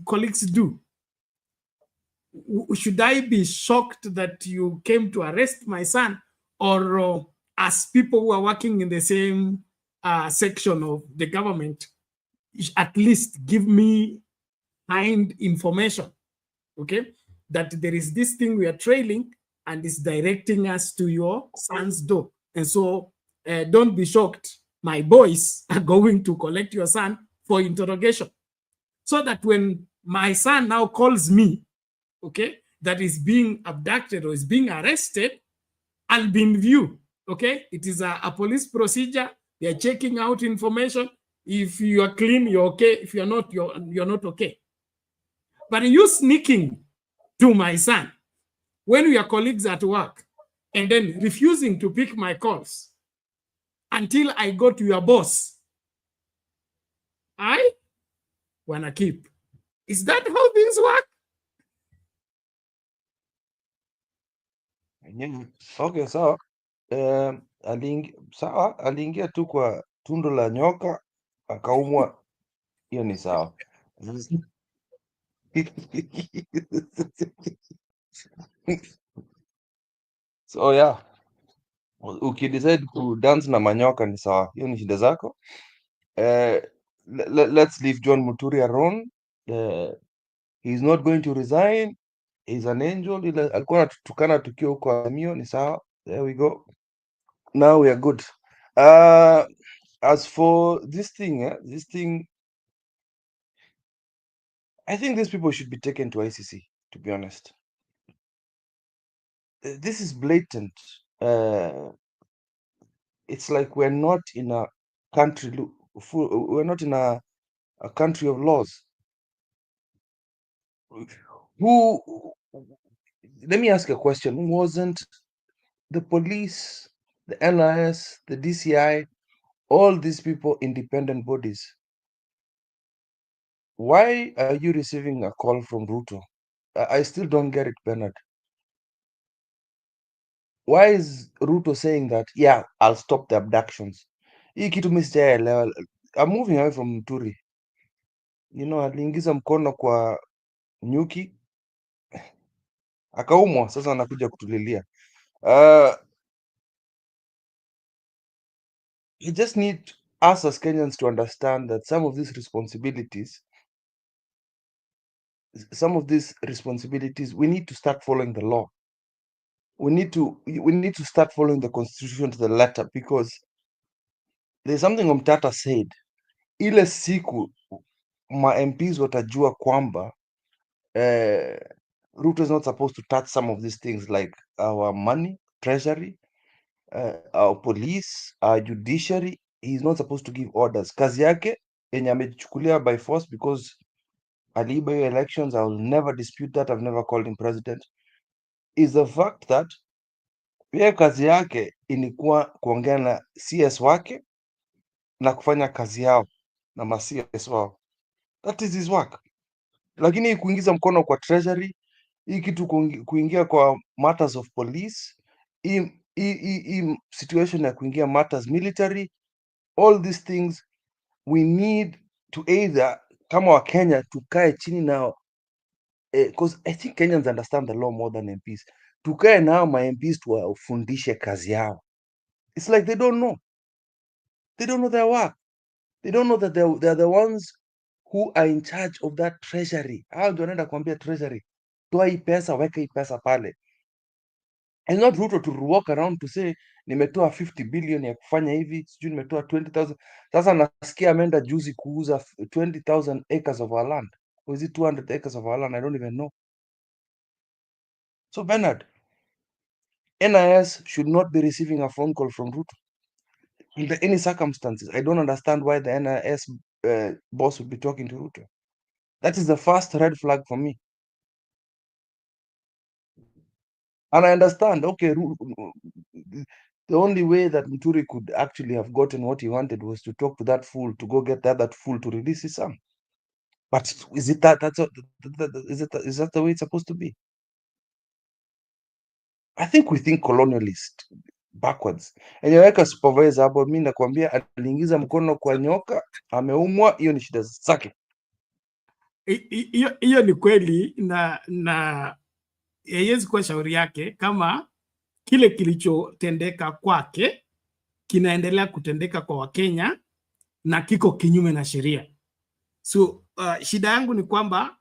colleagues do? Should I be shocked that you came to arrest my son, or as people who are working in the same section of the government, at least give me kind information, okay, that there is this thing we are trailing and is directing us to your son's door. And so don't be shocked, my boys are going to collect your son for interrogation. So that when my son now calls me, okay, that is being abducted or is being arrested, I'll be in view, okay? It is a police procedure. They are checking out information. If you are clean, you're okay. If you're not, you're not okay. But you sneaking to my son when we are colleagues at work and then refusing to pick my calls until I go to your boss, I wanna keep. Is that how things work? Okay, sawa. Sawa, aliingia tu kwa tundu la nyoka akaumwa, hiyo ni sawa. So yeah, ukidecide ku dance na manyoka ni sawa, hiyo ni shida zako. Let's leave John Muturi alone. He's not going to resign. He's an angel. Alikuwa anatukana tukio huko Amio, ni sawa. There we go. Now we are good. As for this thing, I think these people should be taken to ICC, to be honest. This is blatant it's like we're not in a country, we're not in a country of laws. Who, let me ask a question. Wasn't the police, the NIS, the DCI, all these people independent bodies? Why are you receiving a call from Ruto? I still don't get it, Bernard. Why is Ruto saying that, yeah, I'll stop the abductions? Hii kitu mimi sijaelewa. I'm moving away from Muturi. You know, aliingiza mkono kwa nyuki akaumwa, sasa anakuja kutulilia. You just need us as Kenyans to understand that some of these responsibilities, we need to start following the law. We need to start following the constitution to the letter, because there's something Omtata said. Ile siku ma MPs watajua kwamba Ruto is not supposed to touch some of these things like our money, treasury, our police, our judiciary. He's not supposed to give orders. Kazi yake yenye amechukulia by force because aliiba hiyo elections, I will never dispute that, I've never called him president, is the fact that yeye kazi yake ilikuwa kuongea na CS wake na kufanya kazi yao na ma CS wao. That is his work. Lakini kuingiza mkono kwa treasury, hii kitu kuingia kwa matters of police, hii situation ya kuingia matters military, all these things we need to either, kama wa Kenya, tukae chini nao, because I think Kenyans understand the law more than MPs. Tukae nao ma MPs tuwafundishe kazi yao. It's like they don't know their work. They don't know that they're the ones who are in charge of that treasury. Hao ndio wanaenda kuambia treasury, toa hii pesa, weka hii pesa pale. And not Ruto to walk around to say nimetoa 50 billion ya kufanya hivi, sijui nimetoa 20,000. Sasa nasikia ameenda juzi kuuza 20,000 acres of our land. Or is it 200 acres of our land? I don't even know. So Bernard, NIS should not be receiving a phone call from Ruto under any circumstances. I don't understand why the NIS boss would be talking to Ruto. That is the first red flag for me. And I understand, okay, the only way that Muturi could actually have gotten what he wanted was to talk to that fool, to go get that fool to release his son. But is it is that the way it's supposed to be? I think we think colonialist backwards. Enyeweka supervisor hapo, mimi nakwambia aliingiza mkono kwa nyoka, ameumwa, hiyo ni shida zake. Hiyo ni kweli, na haiwezi kuwa shauri yake kama kile kilichotendeka kwake kinaendelea kutendeka kwa Wakenya na kiko kinyume na sheria. So shida yangu ni kwamba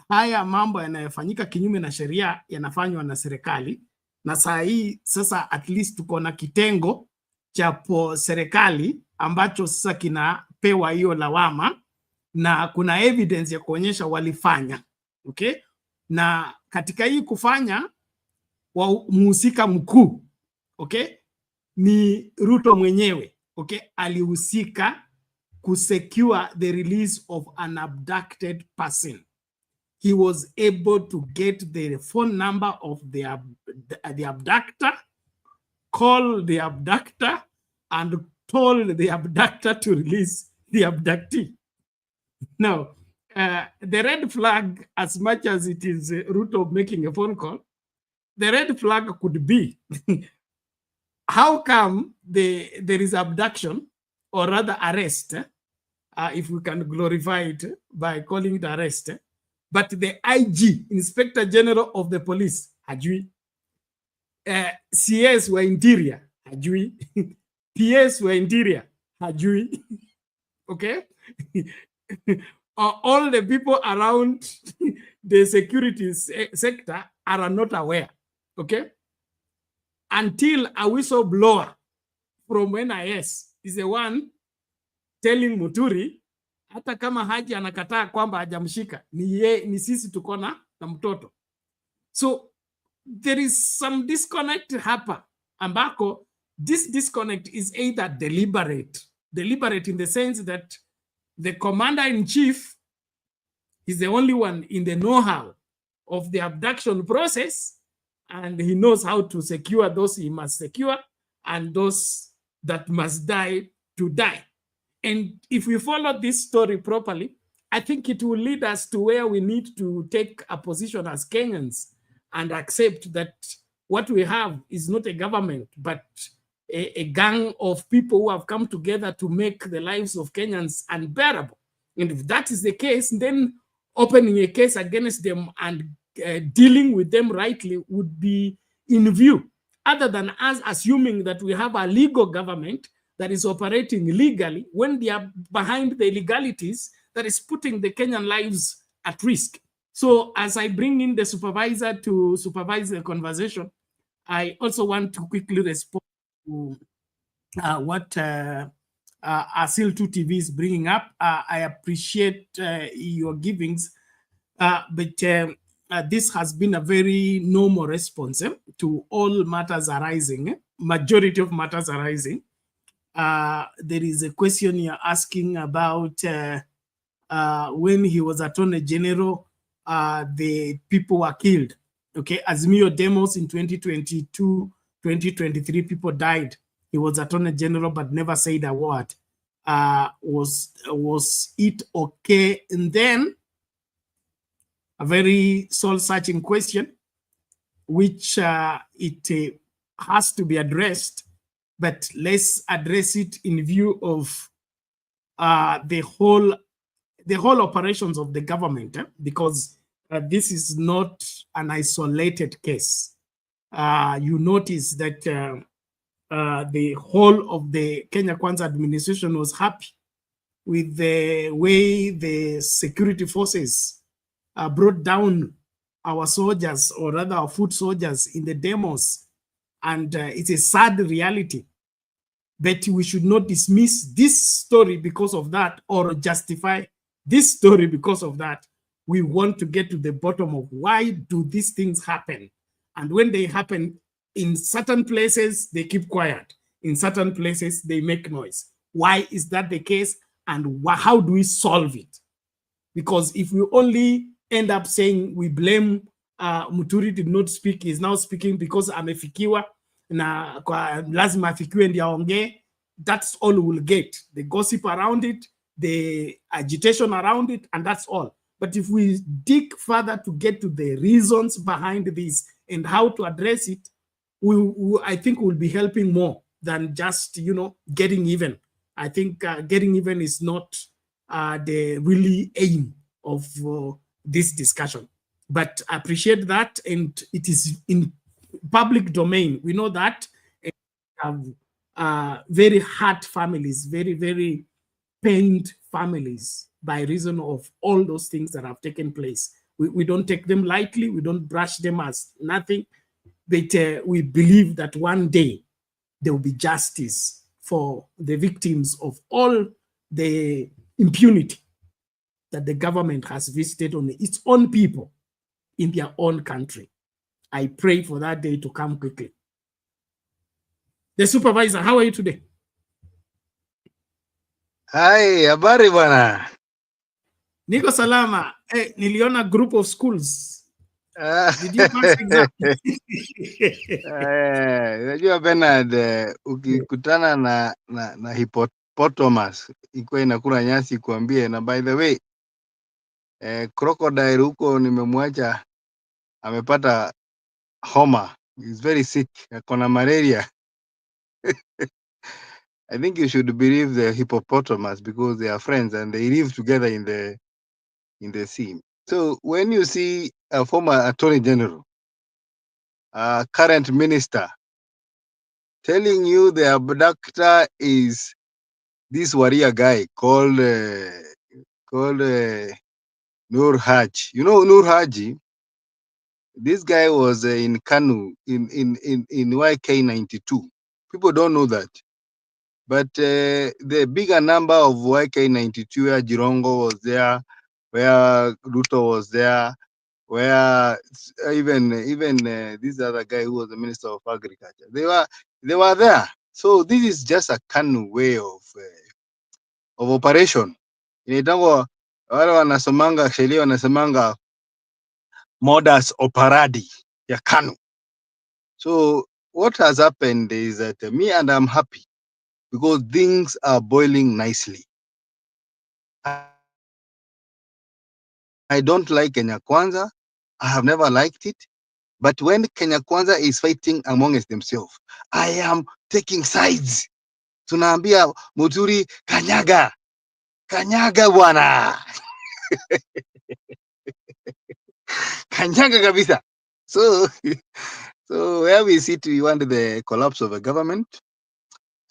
haya mambo yanayofanyika kinyume na sheria yanafanywa na serikali, na saa hii sasa at least tuko na kitengo cha serikali ambacho sasa kinapewa hiyo lawama na kuna evidence ya kuonyesha walifanya. Okay? Na katika hii kufanya, mhusika mkuu, okay, ni Ruto mwenyewe. Okay? Alihusika kusecure the release of an abducted person. He was able to get the phone number of the abductor, call the abductor, and told the abductor to release the abductee. Now, the red flag, as much as it is Ruto making a phone call, the red flag could be how come there is abduction, or rather arrest, if we can glorify it by calling it arrest, but the IG, Inspector General of the Police, hajui. CS wa Interior, hajui. PS wa Interior, hajui. Okay? All the people around the security sector are not aware. Okay? Until a whistleblower from NIS is the one telling Muturi, hata kama Haji anakataa kwamba hajamshika, ni sisi tuko na mtoto. So there is some disconnect hapa ambako this disconnect is either deliberate in the sense that the commander-in-chief is the only one in the know-how of the abduction process, and he knows how to secure those he must secure and those that must die to die. And if we follow this story properly, I think it will lead us to where we need to take a position as Kenyans and accept that what we have is not a government, but a gang of people who have come together to make the lives of Kenyans unbearable. And if that is the case, then opening a case against them and dealing with them rightly would be in view, other than us assuming that we have a legal government that is operating legally when they are behind the illegalities that is putting the Kenyan lives at risk. So as I bring in the supervisor to supervise the conversation, I also want to quickly respond to what Asil 2 TV is bringing up. I appreciate your givings, but this has been a very normal response to all matters arising, majority of matters arising. There is a question you're asking about when he was Attorney General, the people were killed. Okay, Azimio Demos in 2022, 2023, people died. He was Attorney General but never said a word. Was it okay? And then a very soul-searching question, which it has to be addressed, but let's address it in view of the whole operations of the government, because this is not an isolated case. You notice that the whole of the Kenya Kwanza administration was happy with the way the security forces brought down our soldiers, or rather our foot soldiers, in the demos. And it's a sad reality. But we should not dismiss this story because of that, or justify this story because of that. We want to get to the bottom of why do these things happen. And when they happen, in certain places, they keep quiet. In certain places, they make noise. Why is that the case? And how do we solve it? Because if we only end up saying we blame Muturi did not speak, he's now speaking because amefikiwa na lazima afikiwe ndio aongee, that's all we'll get. The gossip around it, the agitation around it, and that's all. But if we dig further to get to the reasons behind this and how to address it, I think we'll be helping more than just, getting even. I think getting even is not the really aim of this discussion. But I appreciate that, and it is in public domain. We know that very hurt families, very, very pained families by reason of all those things that have taken place. We don't take them lightly. We don't brush them as nothing. But we believe that one day there will be justice for the victims of all the impunity that the government has visited on its own people in their own country. I pray for that day to come quickly. The supervisor, how are you today? Hi, habari bwana. Niko salama. Hey, niliona group of schools. Did you pass exam? Unajua Bernard, ukikutana na hippopotamus ikuwa inakula nyasi kuambie. Na by the way, crocodile huko nimemwacha amepata homa. He's very sick. Akona malaria. I think you should believe the hippopotamus because they are friends and they live together in the sea. So when you see a former attorney general, current minister, telling you the abductor is this warrior guy called Nur Haji. You know Nur Haji? This guy was in Kanu in YK 92. People don't know that. But the bigger number of YK 92, where Jirongo was there, where Ruto was there, where even this other guy who was the Minister of Agriculture, they were there. So this is just a KANU way of operation. Inaitangwa wale wanasomanga sheria wanasemanga modus operandi ya KANU. So what has happened is that me and I'm happy because things are boiling nicely. I don't like Kenya Kwanza. I have never liked it. But when Kenya Kwanza is fighting amongst themselves, I am taking sides. Tunaambia Muturi, kanyaga. Kanyaga bwana. Kanyaga kabisa. So, so where we sit, we want the collapse of a government.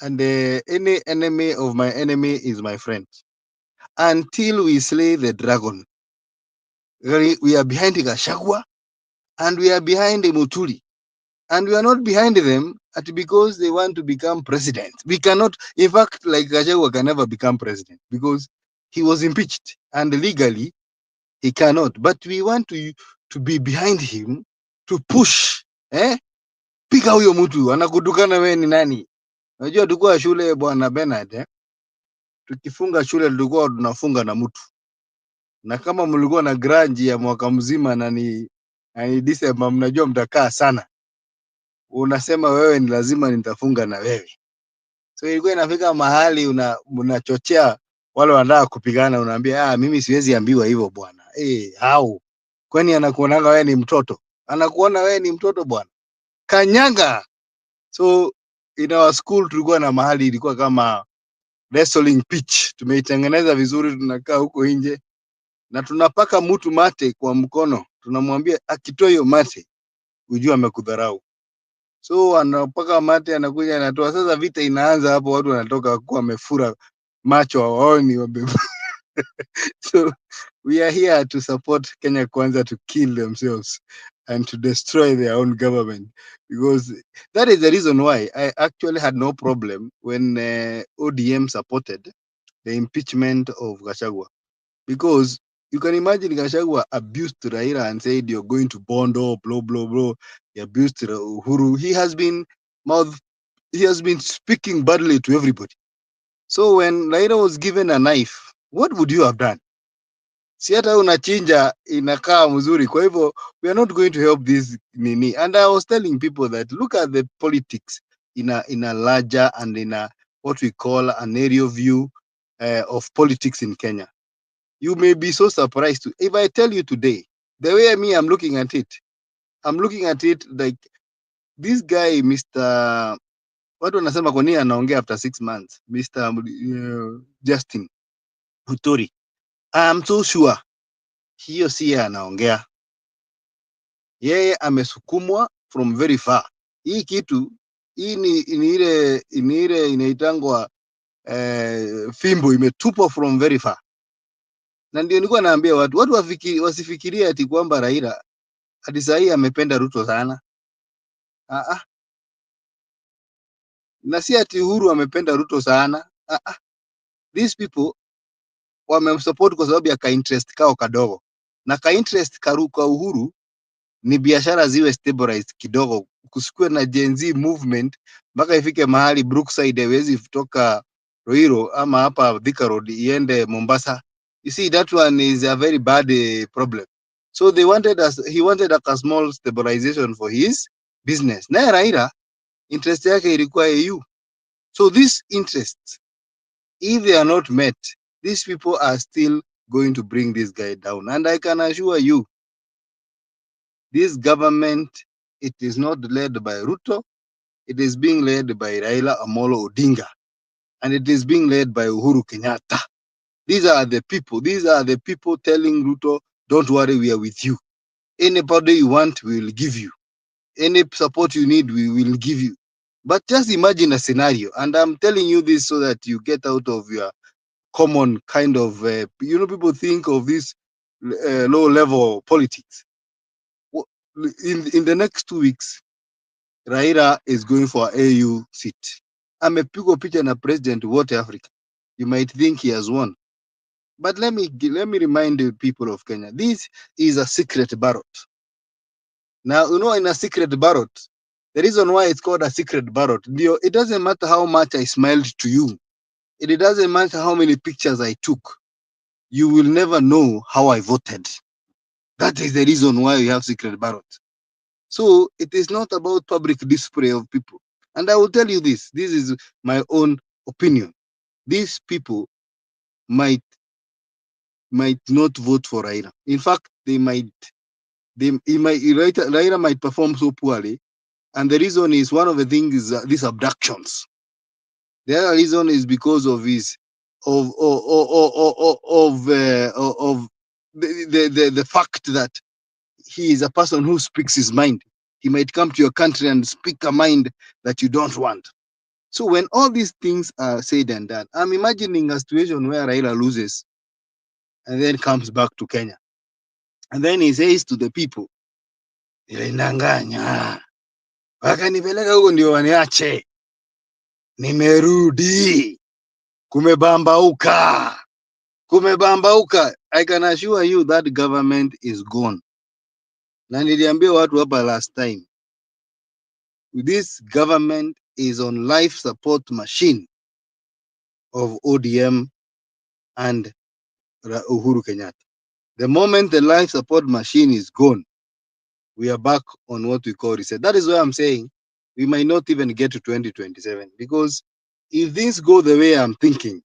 And any enemy of my enemy is my friend. Until we slay the dragon. We are behind Gachagua and we are behind Muturi. And we are not behind them because they want to become president. We cannot, in fact, like Gachagua can never become president because he was impeached and legally he cannot. But we want to be behind him to push. Piga huyo mtu anakutukana wewe ni nani? Unajua tulikuwa shule bwana Bernard, tukifunga shule tulikuwa tunafunga na mtu. Na kama mlikuwa na grudge ya mwaka mzima na ni December, mnajua mtakaa sana. Unasema wewe ni lazima nitafunga na wewe. So ilikuwa inafika mahali unachochea wale wanataka kupigana, unaambia mimi siwezi ambiwa hivyo bwana. Hao. Kwani anakuonanga wewe ni mtoto? Anakuona wewe ni mtoto bwana. Kanyaga. So in our school tulikuwa na mahali ilikuwa kama wrestling pitch. Tumeitengeneza vizuri, tunakaa huko nje na tunapaka mtu mate kwa mkono. Tunamwambia akitoa hiyo mate ujue amekudharau. So anapaka mate, anakuja anatoa. Sasa vita inaanza hapo, watu wanatoka kwa wamefura macho hawaoni So we are here to support Kenya Kwanza to kill themselves and to destroy their own government, because that is the reason why I actually had no problem when ODM supported the impeachment of Gachagua, because you can imagine Gachagua abused Raila and said you're going to Bondo, blah blah blah. He abused Uhuru. He has been speaking badly to everybody. So when Raila was given a knife, what would you have done? Si hata unachinja inakaa mzuri. Kwa hivyo we are not going to help this nini. And I was telling people that look at the politics in a larger and in a what we call an aerial view of politics in Kenya. You may be so surprised if I tell you today the way I'm looking at it. I'm looking at it like this guy, Mr. Watu wanasema kwa nini anaongea after 6 months, Mr. Justin Muturi. I'm so sure hiyo si anaongea, yeye amesukumwa from very far. Hii kitu hii ni ile inaitangwa fimbo imetupwa from very far. Na ndio nilikuwa naambia watu wasifikirie ati kwamba Raila hadi saa hii amependa Ruto sana. Na si ati Uhuru amependa Ruto sana. These people wamemsupport kwa sababu ya ka interest kao kadogo, na ka interest kwa Uhuru ni biashara ziwe stabilized kidogo, kusikue na Gen Z movement mpaka ifike mahali Brookside haiwezi kutoka Ruiru ama hapa Thika Road iende Mombasa. You see, that one is a very bad problem. So he wanted a small stabilization for his business. Na Raila interest yake ilikuwa EU. So these interests, if they are not met, these people are still going to bring this guy down. And I can assure you, this government, it is not led by Ruto. It is being led by Raila Amolo Odinga. And it is being led by Uhuru Kenyatta. These are the people telling Ruto, don't worry, we are with you. Anybody you want, we will give you. Any support you need, we will give you. But just imagine a scenario. And I'm telling you this so that you get out of your common kind of, people think of this low-level politics. In the next 2 weeks, Raila is going for AU seat. Amepigwa picha na president wote Africa. You might think he has won. But let me remind the people of Kenya, this is a secret ballot. Now, in a secret ballot, The reason why it's called a secret ballot, it doesn't matter how much I smiled to you. It doesn't matter how many pictures I took. You will never know how I voted. That is the reason why we have secret ballot. So it is not about public display of people. And I will tell you this is my own opinion. These people might not vote for Raila. In fact, Raila might perform so poorly. And the reason is, one of the things is these abductions. The other reason is because of his the fact that he is a person who speaks his mind. He might come to your country and speak a mind that you don't want. So when all these things are said and done, I'm imagining a situation where Raila loses and then comes back to Kenya. And then he says to the people, "Nilinanganya. Wakanipeleka huko ndio waniache. Nimerudi. Kumebambauka. Kumebambauka." I can assure you that government is gone. Na niliambia watu hapa last time, this government is on life support machine of ODM and Uhuru Kenyatta. The moment the life support machine is gone, we are back on what we call reset. That is why I'm saying we might not even get to 2027, because if things go the way I'm thinking,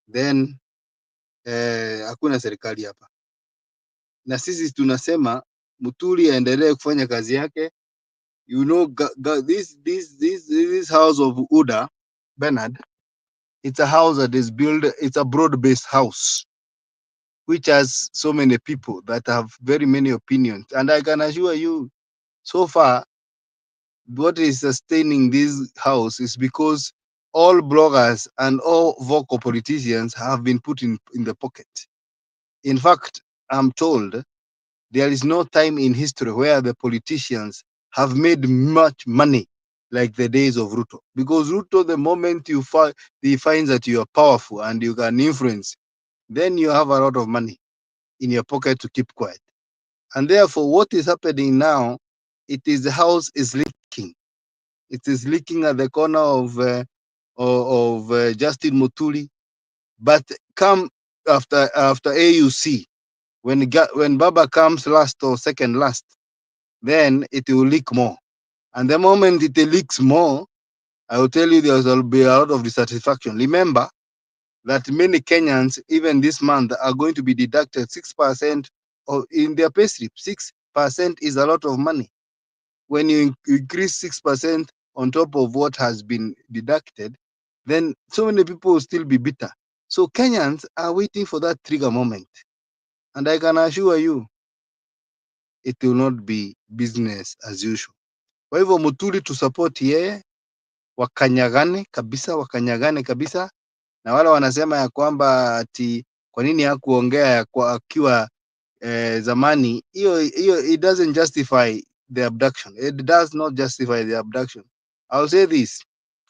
then hakuna serikali hapa. Na sisi tunasema Muturi aendelee kufanya kazi yake. You know, this house of Uda, Bernard, it's a house that is built, it's a broad-based house, which has so many people that have very many opinions. And I can assure you, so far, what is sustaining this house is because all bloggers and all vocal politicians have been put in the pocket. In fact, I'm told there is no time in history where the politicians have made much money like the days of Ruto. Because Ruto, the moment he finds that you are powerful and you can influence, then you have a lot of money in your pocket to keep quiet. And therefore, what is happening now, it is the house is leaking. It is leaking at the corner of Justin Muturi. But come after AUC, when Baba comes last or second last, then it will leak more. And the moment it leaks more, I will tell you there will be a lot of dissatisfaction. Remember that many Kenyans, even this month, are going to be deducted 6% in their payslip. 6% is a lot of money. When you increase 6% on top of what has been deducted, then so many people will still be bitter. So Kenyans are waiting for that trigger moment. And I can assure you, it will not be business as usual. Kwa hivyo Muturi to support yeye, wakanyagane kabisa, na wale wanasema ya kwamba ati kwa nini hakuongea akiwa zamani, hiyo it doesn't justify the abduction. It does not justify the abduction. I'll say this,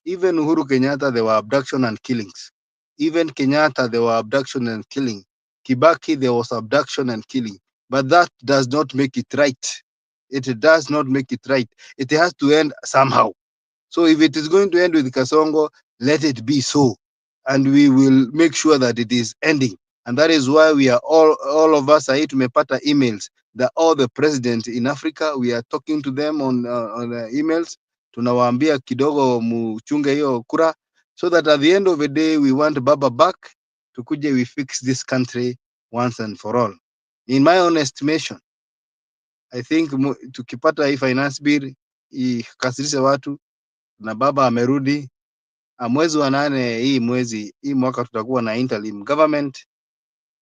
even Uhuru Kenyatta, there were abduction and killings. Even Kenyatta, there were abduction and killing. Kibaki, there was abduction and killing. But that does not make it right. It does not make it right. It has to end somehow. So if it is going to end with Kasongo, let it be so. And we will make sure that it is ending. And that is why we are all of us here tumepata emails that all the presidents in Africa, we are talking to them on emails. Tunawaambia kidogo muchunge hiyo kura, so that at the end of the day, we want Baba back. Tukuje we fix this country once and for all. In my own estimation, I think tukipata hii finance bill ikasirishe watu na Baba amerudi, mwezi wa 8 hii mwaka tutakuwa na interim government,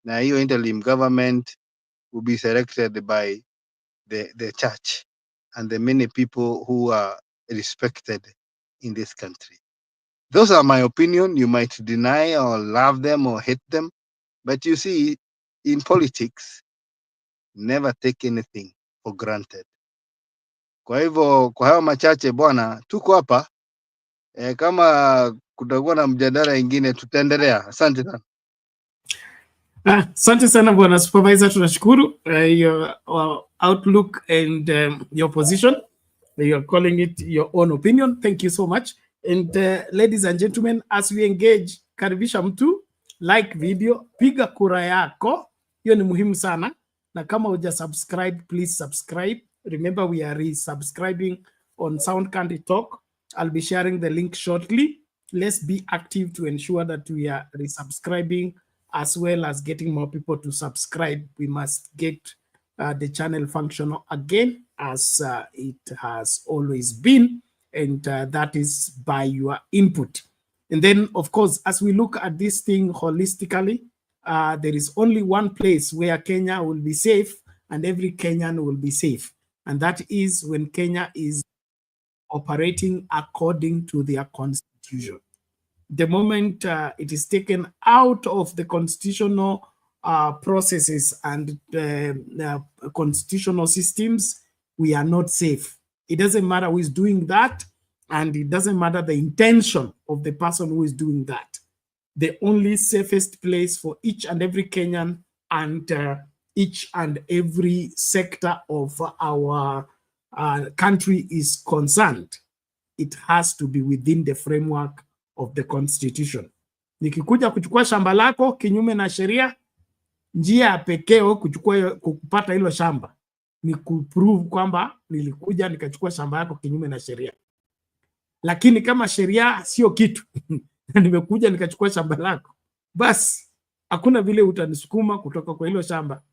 na hiyo interim government will be selected by the church and the many people who are respected in this country. Those are my opinion. You might deny or love them or hate them, but you see, in politics, never take anything for granted. Kwa hivyo, kwa hayo machache bwana, tuko hapa. Kama kutakuwa na mjadala ingine tutaendelea. Asante sana. Asante sana bwana supervisor, tunashukuru. outlook and your position. You are calling it your own opinion. Thank you so much. And ladies and gentlemen, as we engage, karibisha mtu, like video, piga kura yako. Hiyo ni muhimu sana. Na kama uja subscribe, please subscribe. Remember, we are resubscribing on Sound Candy Talk. I'll be sharing the link shortly. Let's be active to ensure that we are resubscribing as well as getting more people to subscribe. We must get the channel functional again as it has always been, and that is by your input. And then, of course, as we look at this thing holistically, there is only one place where Kenya will be safe and every Kenyan will be safe, and that is when Kenya is operating according to their constitution. The moment it is taken out of the constitutional processes and constitutional systems, we are not safe. It doesn't matter who is doing that, and it doesn't matter the intention of the person who is doing that. The only safest place for each and every Kenyan and each and every sector of our country is concerned, it has to be within the framework of the constitution. Nikikuja kuchukua shamba lako kinyume na sheria, njia pekee kupata hilo shamba ni kuprove kwamba nilikuja nikachukua shamba yako kinyume na sheria. Lakini kama sheria sio kitu nimekuja nikachukua shamba lako, basi hakuna vile utanisukuma kutoka kwa hilo shamba.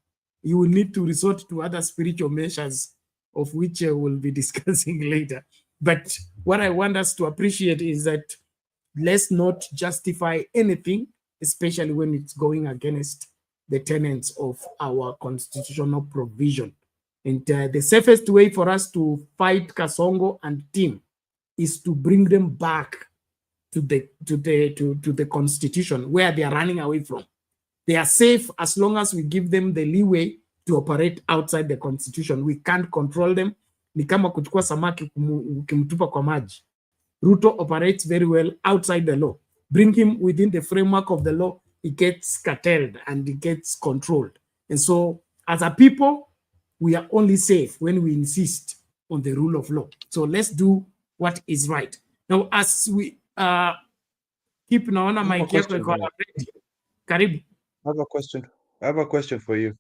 You will need to resort to other spiritual measures of which I will be discussing later. But what I want us to appreciate is that let's not justify anything, especially when it's going against the tenets of our constitutional provision. And the safest way for us to fight Kasongo and team is to bring them back to the constitution where they are running away from. They are safe as long as we give them the leeway to operate outside the constitution. We can't control them. Ni kama kuchukua samaki ukimtupa kwa maji. Ruto operates very well outside the law. Bring him within the framework of the law, he gets curtailed and he gets controlled. And so as a people, we are only safe when we insist on the rule of law. So let's do what is right. Now, as we keep naona mic yako iko ready. Karibu. I have a question for you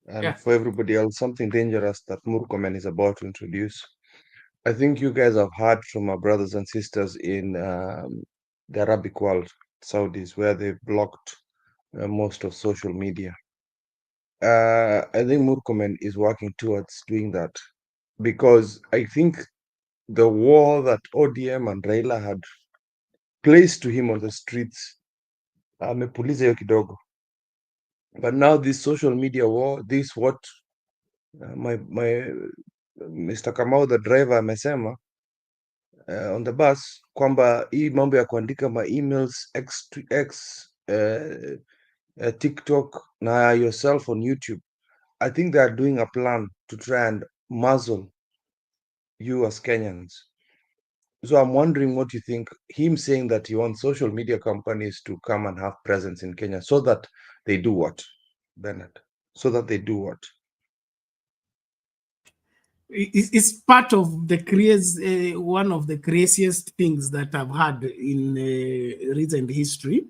and for everybody else, something dangerous that Murkomen is about to introduce. I think you guys have heard from our brothers and sisters in the Arabic world, Saudis, where they've blocked most of social media. I think Murkomen is working towards doing that because I think the war that ODM and Raila had placed to him on the streets, amepuliza hiyo kidogo. But now this social media war, this what my Mr. Kamau, the driver, amesema on the bus kwamba hii mambo ya kuandika ma emails X TikTok na yourself on YouTube, I think they are doing a plan to try and muzzle you as Kenyans. So I'm wondering what you think. Him saying that he wants social media companies to come and have presence in Kenya so that they do what, Bernard? So that they do what? It's part of the one of the craziest things that I've had in recent history.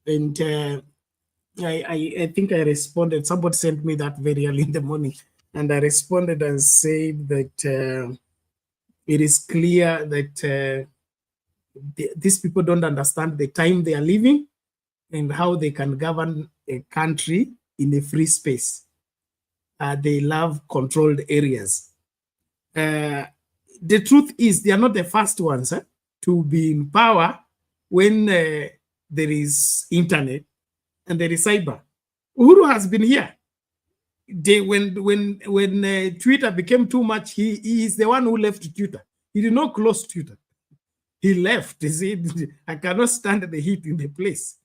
And I think I responded. Somebody sent me that very early in the morning, and I responded and said that it is clear that these people don't understand the time they are living and how they can govern a country in a free space. They love controlled areas. The truth is, they are not the first ones to be in power when there is internet and there is cyber. Uhuru has been here. When Twitter became too much, he is the one who left Twitter. He did not close Twitter. He left. He said, I cannot stand the heat in the place.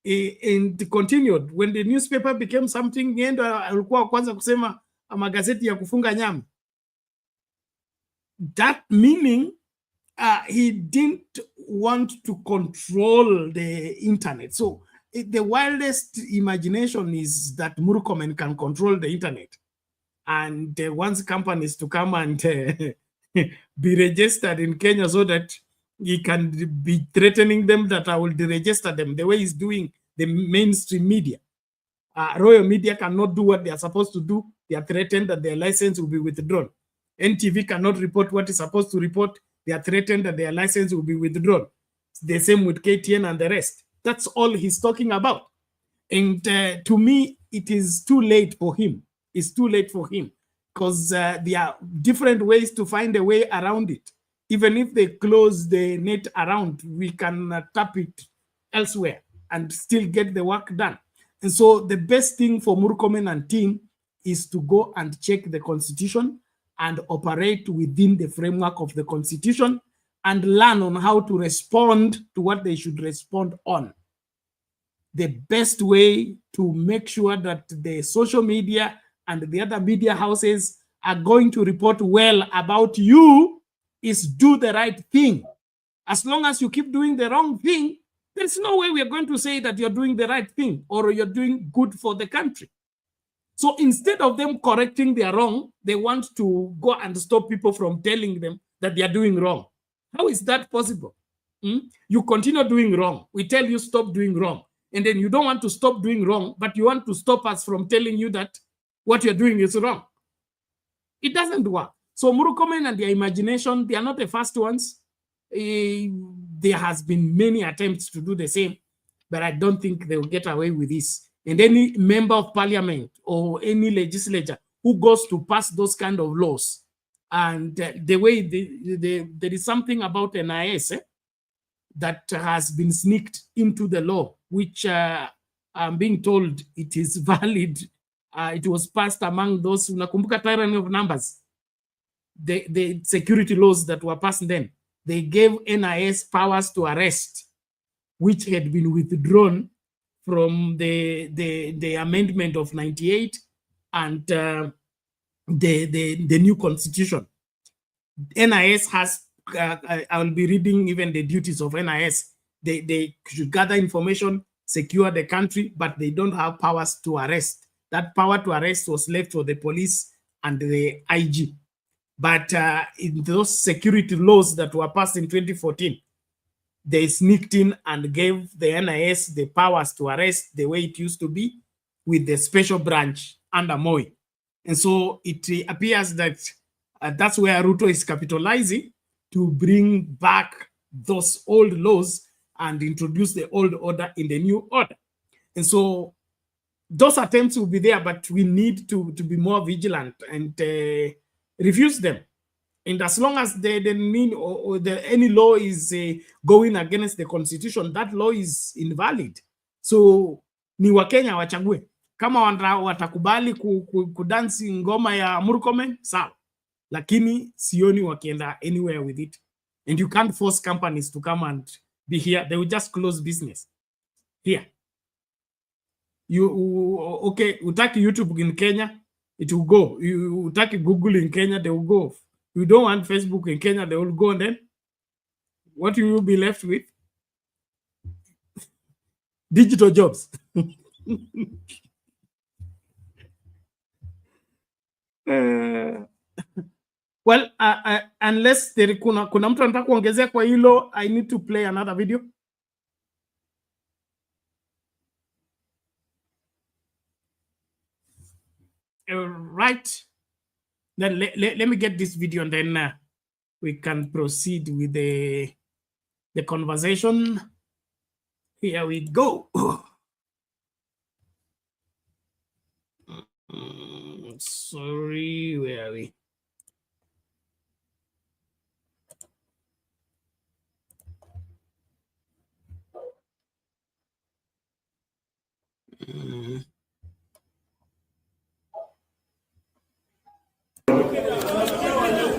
And continued. When the newspaper became something, alikuwa kwanza kusema magazeti ya kufunga nyama. That meaning he didn't want to control the internet. So the wildest imagination is that Murkomen can control the internet. and wants companies to come and be registered in Kenya so that he can be threatening them that I will deregister them, the way he's doing the mainstream media. Royal media cannot do what they are supposed to do. They are threatened that their license will be withdrawn. NTV cannot report what is supposed to report. They are threatened that their license will be withdrawn. It's the same with KTN and the rest. That's all he's talking about. And to me, it is too late for him. It's too late for him because there are different ways to find a way around it. Even if they close the net around, we can tap it elsewhere and still get the work done. And so the best thing for Murkomen and team is to go and check the Constitution and operate within the framework of the Constitution and learn on how to respond to what they should respond on. The best way to make sure that the social media and the other media houses are going to report well about you is do the right thing. As long as you keep doing the wrong thing, there's no way we are going to say that you're doing the right thing or you're doing good for the country. So instead of them correcting their wrong, they want to go and stop people from telling them that they are doing wrong. How is that possible? You continue doing wrong. We tell you stop doing wrong. And then you don't want to stop doing wrong, but you want to stop us from telling you that what you're doing is wrong. It doesn't work. So Murkomen and their imagination, they are not the first ones. There has been many attempts to do the same, but I don't think they will get away with this. And any member of parliament or any legislature who goes to pass those kind of laws, and the way there is something about NIS that has been sneaked into the law, which I'm being told it is valid. It was passed among those, unakumbuka tyranny of numbers, the security laws that were passed then. They gave NIS powers to arrest, which had been withdrawn from the amendment of 98 and the new constitution. NIS has, I will be reading even the duties of NIS. They should gather information, secure the country, but they don't have powers to arrest. That power to arrest was left for the police and the IG. But in those security laws that were passed in 2014, they sneaked in and gave the NIS the powers to arrest the way it used to be with the special branch under Moi. And so it appears that that's where Ruto is capitalizing to bring back those old laws and introduce the old order in the new order. And so those attempts will be there, but we need to be more vigilant and refuse them. And as long as they mean or any law is going against the constitution, that law is invalid. So ni Wakenya wachague. Kama watakubali kudansi ngoma ya Murkomen, sawa. Lakini sioni wakienda anywhere with it. And you can't force companies to come and be here. They will just close business here. Okay, utaki YouTube in Kenya, it will go. You utaki Google in Kenya, they will go. You don't want Facebook in Kenya, they will go. And then what will you be left with? Digital jobs. Well, unless kuna mtu anataka kuongezea kwa hilo, I need to play another video. Right. Then let me get this video and then we can proceed with the conversation. Here we go. Sorry, where are we?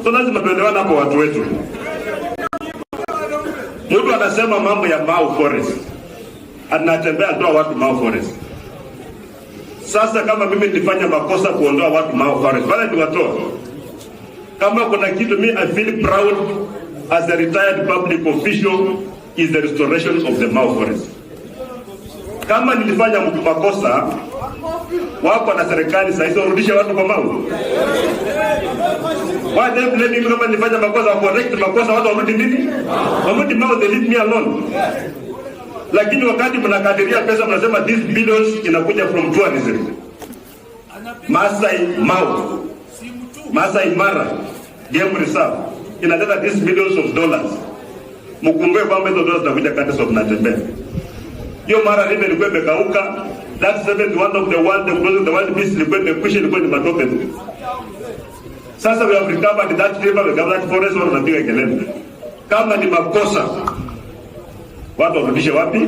So lazima tuelewane hapo watu wetu. Mtu anasema mambo ya Mau Forest. Anatembea toa watu Mau Forest. Sasa kama mimi nilifanya makosa kuondoa watu Mau Forest, wale tuwatoa. Kama kuna kitu mimi I feel proud as a retired public official is the restoration of the Mau Forest. Kama nilifanya makosa wako na serikali sasa hizo warudishe watu kwa Mau. Why they blaming me kama nifanya makosa wa correct makosa watu warudi nini? Warudi Mau, they leave me alone. Lakini wakati mnakadiria pesa mnasema these billions inakuja from tourism. Masai Mau, Masai Mara, Game Reserve inaleta these millions of dollars. Mkumbuke kwamba hizo dollars zinakuja kati sio tunatembea. Hiyo Mara river ilikuwa imekauka. That 71 of the world, the world peace ilikuwa imekwisha, ilikuwa ni matope tu. Sasa we have recovered that river, we have that forest, watu wanapiga kelele. Kama ni makosa, watu warudishe wapi?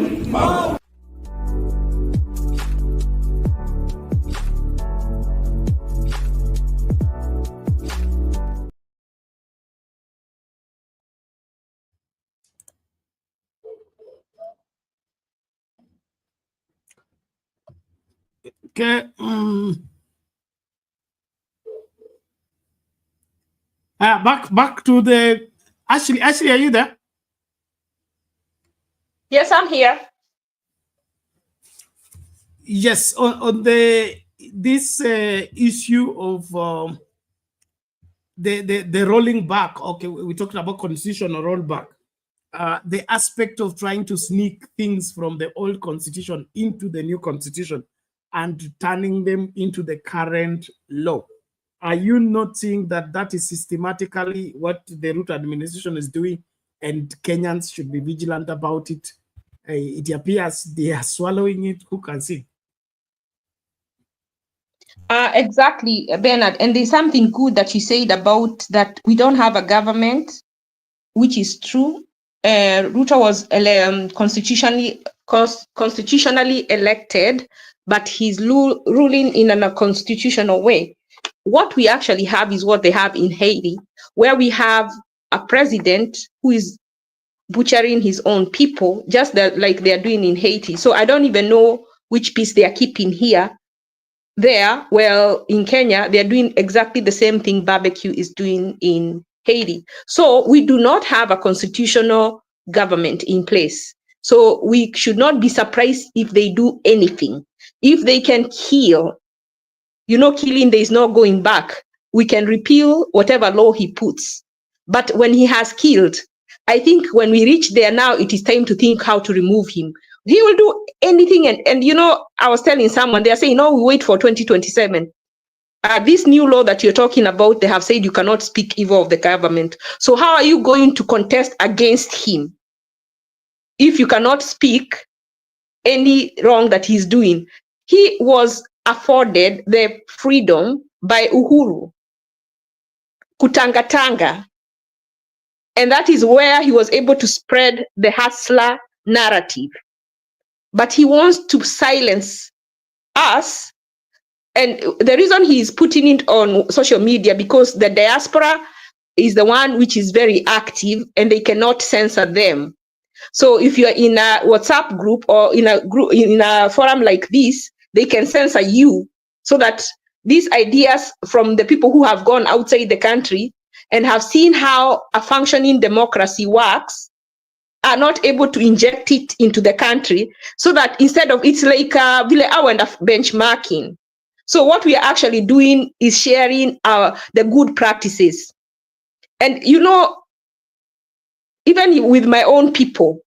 Okay. Back to the Ashley. Ashley, are you there? Yes, I'm here. Yes, on this issue of the rolling back. Okay, we talked about constitutional rollback. The aspect of trying to sneak things from the old constitution into the new constitution and turning them into the current law. Are you not seeing that that is systematically what the Ruto administration is doing, and Kenyans should be vigilant about it? It appears they are swallowing it. Who can see? Exactly, Bernard. And there's something good that you said about that we don't have a government, which is true. Ruto was constitutionally elected, but he's ruling in a constitutional way. What we actually have is what they have in Haiti, where we have a president who is butchering his own people, just like they are doing in Haiti. So I don't even know which piece they are keeping here. There, well, in Kenya, they are doing exactly the same thing Barbecue is doing in Haiti. So we do not have a constitutional government in place. So we should not be surprised if they do anything. If they can kill, killing, there is no going back. We can repeal whatever law he puts. But when he has killed, I think when we reach there now, it is time to think how to remove him. He will do anything. And I was telling someone, they are saying, no, we wait for 2027. This new law that you're talking about, they have said you cannot speak evil of the government. So how are you going to contest against him if you cannot speak any wrong that he's doing? He was afforded the freedom by Uhuru, kutangatanga. And that is where he was able to spread the hustler narrative. But he wants to silence us. And the reason he is putting it on social media, because the diaspora is the one which is very active and they cannot censor them. So if you're in a WhatsApp group or in a forum like this, they can censor you, so that these ideas from the people who have gone outside the country and have seen how a functioning democracy works are not able to inject it into the country, so that instead of it's like benchmarking. So what we are actually doing is sharing the good practices. And even with my own people,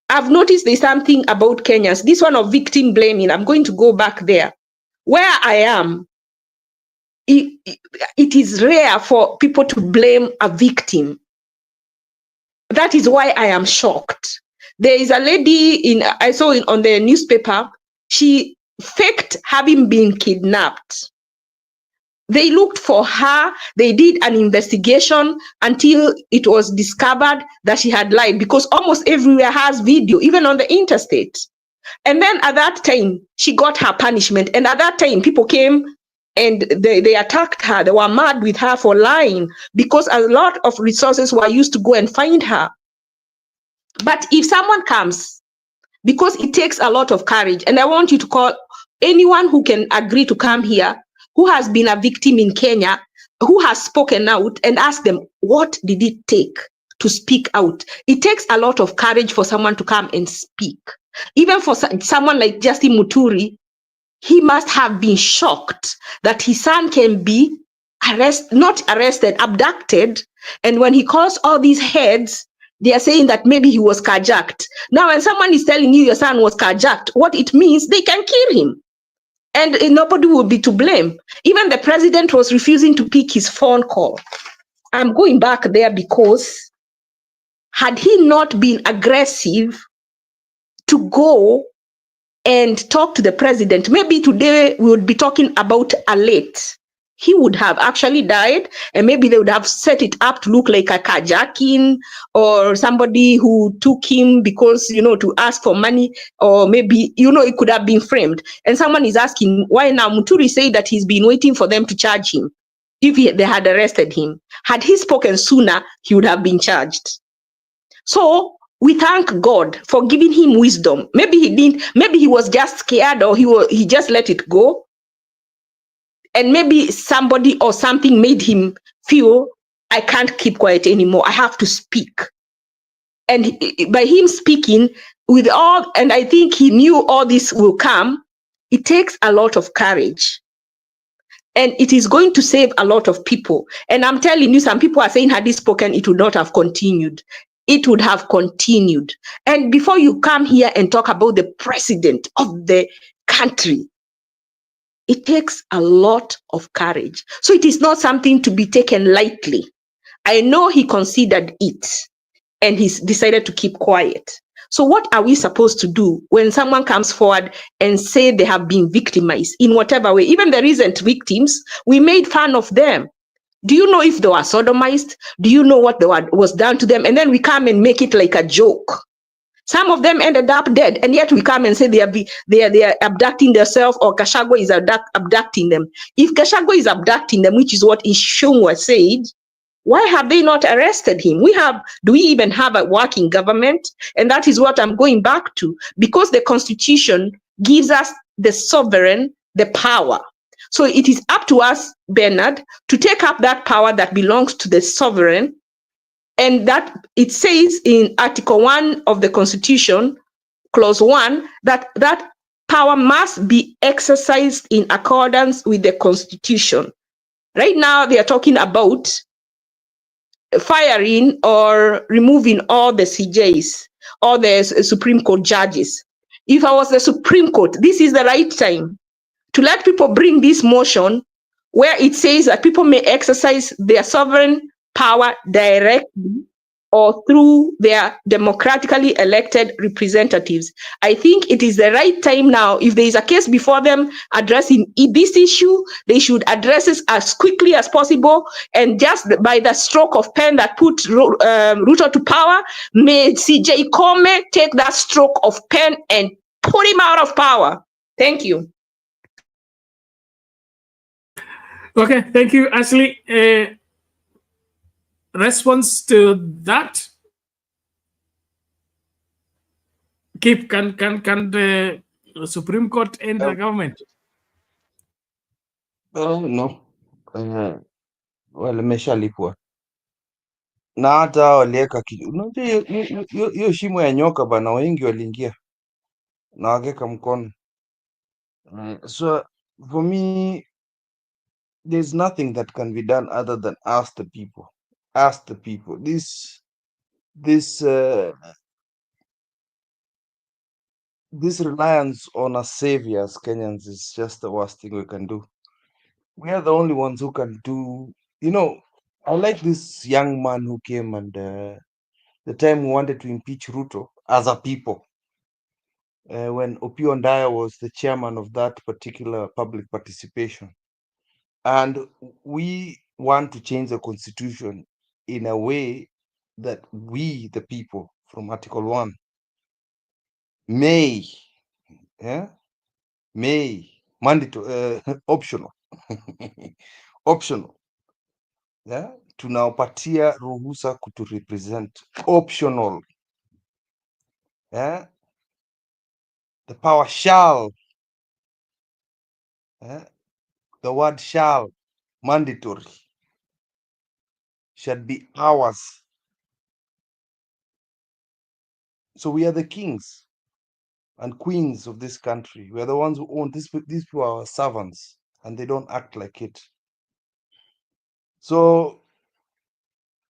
I've noticed there's something about Kenyans. This one of victim blaming, I'm going to go back there. Where I am, it is rare for people to blame a victim. That is why I am shocked. There is a lady I saw on the newspaper, she faked having been kidnapped. They looked for her, they did an investigation until it was discovered that she had lied, because almost everywhere has video, even on the interstate. And then at that time, she got her punishment. And at that time, people came and they attacked her. They were mad with her for lying, because a lot of resources were used to go and find her. But if someone comes, because it takes a lot of courage, and I want you to call anyone who can agree to come here, who has been a victim in Kenya, who has spoken out, and ask them, what did it take to speak out? It takes a lot of courage for someone to come and speak. Even for someone like Justin Muturi, he must have been shocked that his son can be not arrested, abducted. And when he calls all these heads, they are saying that maybe he was carjacked. Now, when someone is telling you your son was carjacked, what it means, they can kill him. And nobody will be to blame. Even the president was refusing to pick his phone call. I'm going back there because had he not been aggressive to go and talk to the president, maybe today we would be talking about a late. He would have actually died, and maybe they would have set it up to look like a carjacking or somebody who took him because, to ask for money, or maybe, it could have been framed. And someone is asking why now Muturi said that he's been waiting for them to charge him. If they had arrested him, had he spoken sooner, he would have been charged. So we thank God for giving him wisdom. Maybe he didn't, maybe he was just scared, or he just let it go. And maybe somebody or something made him feel, I can't keep quiet anymore. I have to speak. And by him speaking with all, and I think he knew all this will come, it takes a lot of courage. And it is going to save a lot of people. And I'm telling you, some people are saying, had he spoken, it would not have continued. It would have continued. And before you come here and talk about the president of the country, it takes a lot of courage. So it is not something to be taken lightly. I know he considered it and he's decided to keep quiet. So what are we supposed to do when someone comes forward and say they have been victimized in whatever way? Even the recent victims, we made fun of them. Do you know if they were sodomized? Do you know what was done to them? And then we come and make it like a joke. Some of them ended up dead, and yet we come and say they are abducting themselves, or Gachagua is abducting them. If Gachagua is abducting them, which is what Ishungwa said, why have they not arrested him? Do we even have a working government? And that is what I'm going back to, because the Constitution gives us the sovereign, the power. So it is up to us, Bernard, to take up that power that belongs to the sovereign. And that it says in Article 1 of the Constitution, Clause 1, that that power must be exercised in accordance with the Constitution. Right now, they are talking about firing or removing all the CJs, all the Supreme Court judges. If I was the Supreme Court, this is the right time to let people bring this motion where it says that people may exercise their sovereign power directly or through their democratically elected representatives. I think it is the right time now. If there is a case before them addressing this issue, they should address it as quickly as possible. And just by the stroke of pen that put Ruto to power, may CJ Kome take that stroke of pen and put him out of power. Thank you. Okay, thank you, Ashley. Response to that? Can the Supreme Court end the government? No. Imeshalipwa na hata waliweka unajua hiyo shimo ya nyoka bana, wengi waliingia na wakeka mkono. So for me, there's nothing that can be done other than ask the people. Ask the people. This reliance on us saviors, Kenyans, is just the worst thing we can do. We are the only ones who can do. I like this young man who came and the time we wanted to impeach Ruto as a people. When Opiyo Ndaya was the chairman of that particular public participation. And we want to change the constitution in a way that we, the people, from Article 1, may, mandatory, optional, optional, tunaopatia ruhusa kutu represent, optional, the power shall, the word shall, mandatory, should be ours. So we are the kings. and queens of this country. We are the ones who own this. These people are our servants, and they don't act like it. So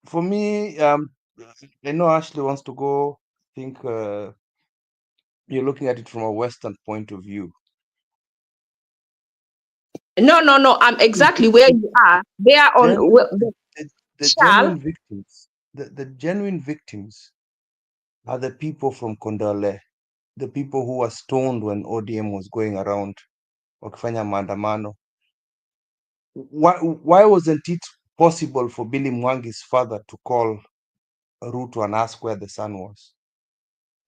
for me, I know Ashley wants to go. I think you're looking at it from a Western point of view. No, I'm exactly where you are. They are on the genuine victims. The genuine victims are the people from Kondole, the people who were stoned when ODM was going around wakifanya maandamano. Why wasn't it possible for Billy Mwangi's father to call Ruto and ask where the son was?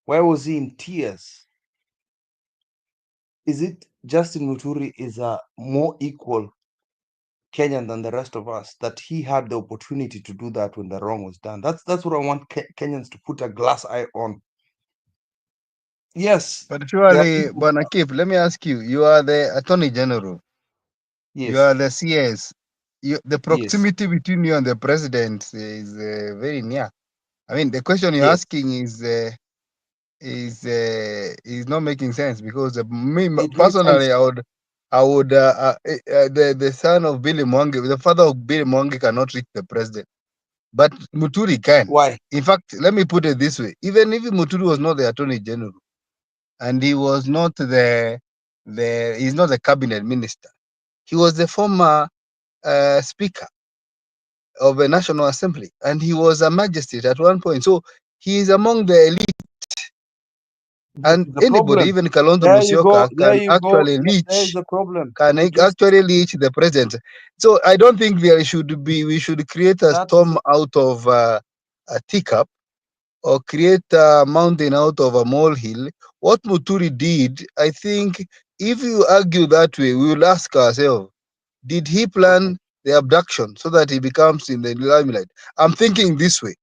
Why was he in tears? Is it Justin Muturi is a more equal Kenyan than the rest of us, that he had the opportunity to do that when the wrong was done? That's what I want Kenyans to put a glass eye on. Yes. But surely, Bonakif, let me ask you, you are the Attorney General. Yes. You are the CS. The proximity between you and the president is very near. I mean, the question you're asking is not making sense, because me personally, I would the son of Billy Mwangi, the father of Billy Mwangi cannot reach the president, but Muturi can. Why? In fact, let me put it this way: even if Muturi was not the Attorney General and he was not he's not a cabinet minister, he was the former Speaker of the National Assembly, and he was a magistrate at one point. So he is among the elite. And anybody, even Kalonzo Musyoka, can actually reach. Can actually reach the president. So I don't think we should create a storm out of a teacup, or create a mountain out of a molehill. What Muturi did, I think, if you argue that way, we will ask ourselves, did he plan the abduction so that he becomes in the limelight? I'm thinking this way.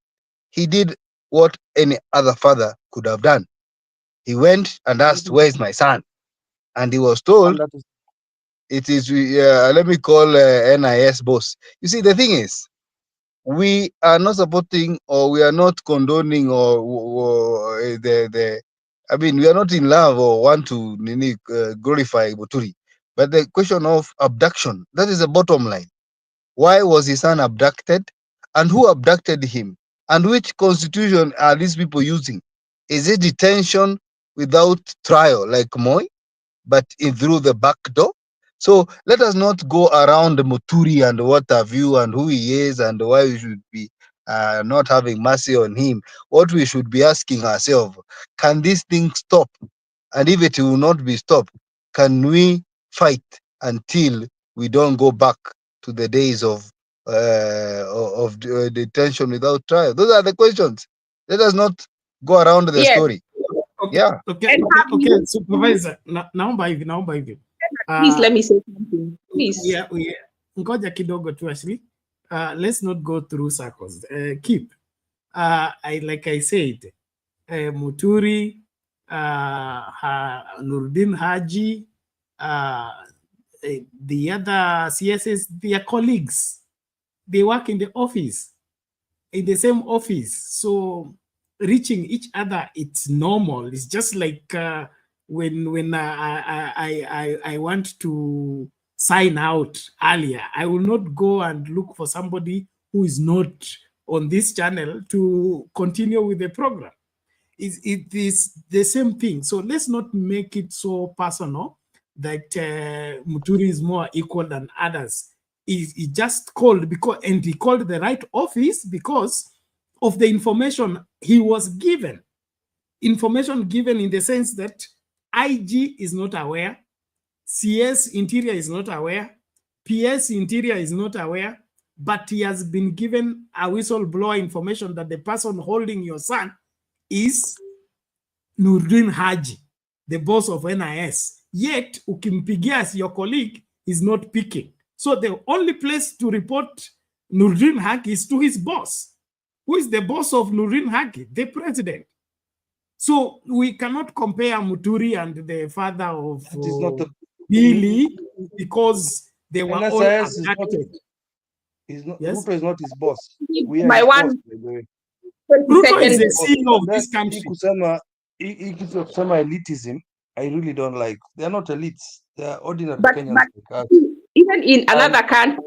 He did what any other father could have done. He went and asked, "Where is my son?" And he was told, "It is, let me call NIS boss." You see, the thing is, we are not supporting, or we are not condoning, or I mean, we are not in love or want to glorify Muturi. But the question of abduction, that is the bottom line. Why was his son abducted? And who abducted him? And which constitution are these people using? Is it detention without trial, like Moi, but through the back door? So let us not go around Muturi and what have you, and who he is, and why we should be not having mercy on him. What we should be asking ourselves, can this thing stop? And if it will not be stopped, can we fight until we don't go back to the days of detention without trial? Those are the questions. Let us not go around the story. Okay, yeah. Okay, Supervisor. Naomba hivi. Please let me say something. Please. Ngoja kidogo tu Ashley. Let's not go through circles. Keep. Like I said, Muturi, Nuruddin Haji, the other CSS, they are colleagues. They work in the office, in the same office. So reaching each other, it's normal. It's just like when I want to sign out earlier, I will not go and look for somebody who is not on this channel to continue with the program. It is the same thing. So let's not make it so personal that Muturi is more equal than others. He just called and he called the right office because of the information he was given. Information given in the sense that IG is not aware, CS Interior is not aware, PS Interior is not aware, but he has been given a whistleblower information that the person holding your son is Nuruddin Haji, the boss of NIS. Yet, ukimpigia as your colleague is not picking. So the only place to report Nuruddin Haji is to his boss. Who is the boss of Nuruddin Haji? The president. So we cannot compare Muturi and the father of Billy because they were all abducted. Ruto is not his boss. My one. Ruto is the CEO of this country. Some elitism, I really don't like. They're not elites. They're ordinary But Kenyans like us. even in And another country,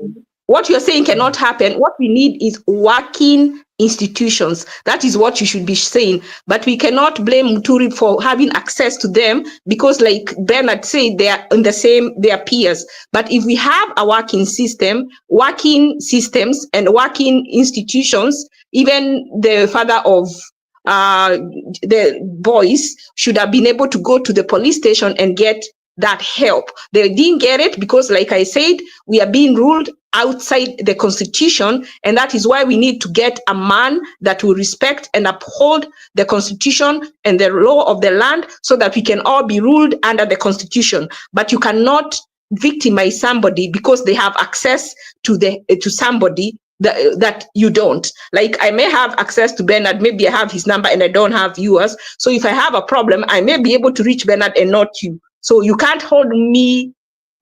what you're saying cannot happen. What we need is working institutions. That is what you should be saying. But we cannot blame Muturi for having access to them because, like Bernard said, they are in the same, they are peers. But if we have a working system, working systems and working institutions, even the father of the boys should have been able to go to the police station and get that help. They didn't get it because, like I said, we are being ruled outside the constitution, and that is why we need to get a man that will respect and uphold the constitution and the law of the land so that we can all be ruled under the constitution. But you cannot victimize somebody because they have access to somebody that you don't. Like, I may have access to Bernard, maybe I have his number and I don't have yours. So if I have a problem, I may be able to reach Bernard and not you. So you can't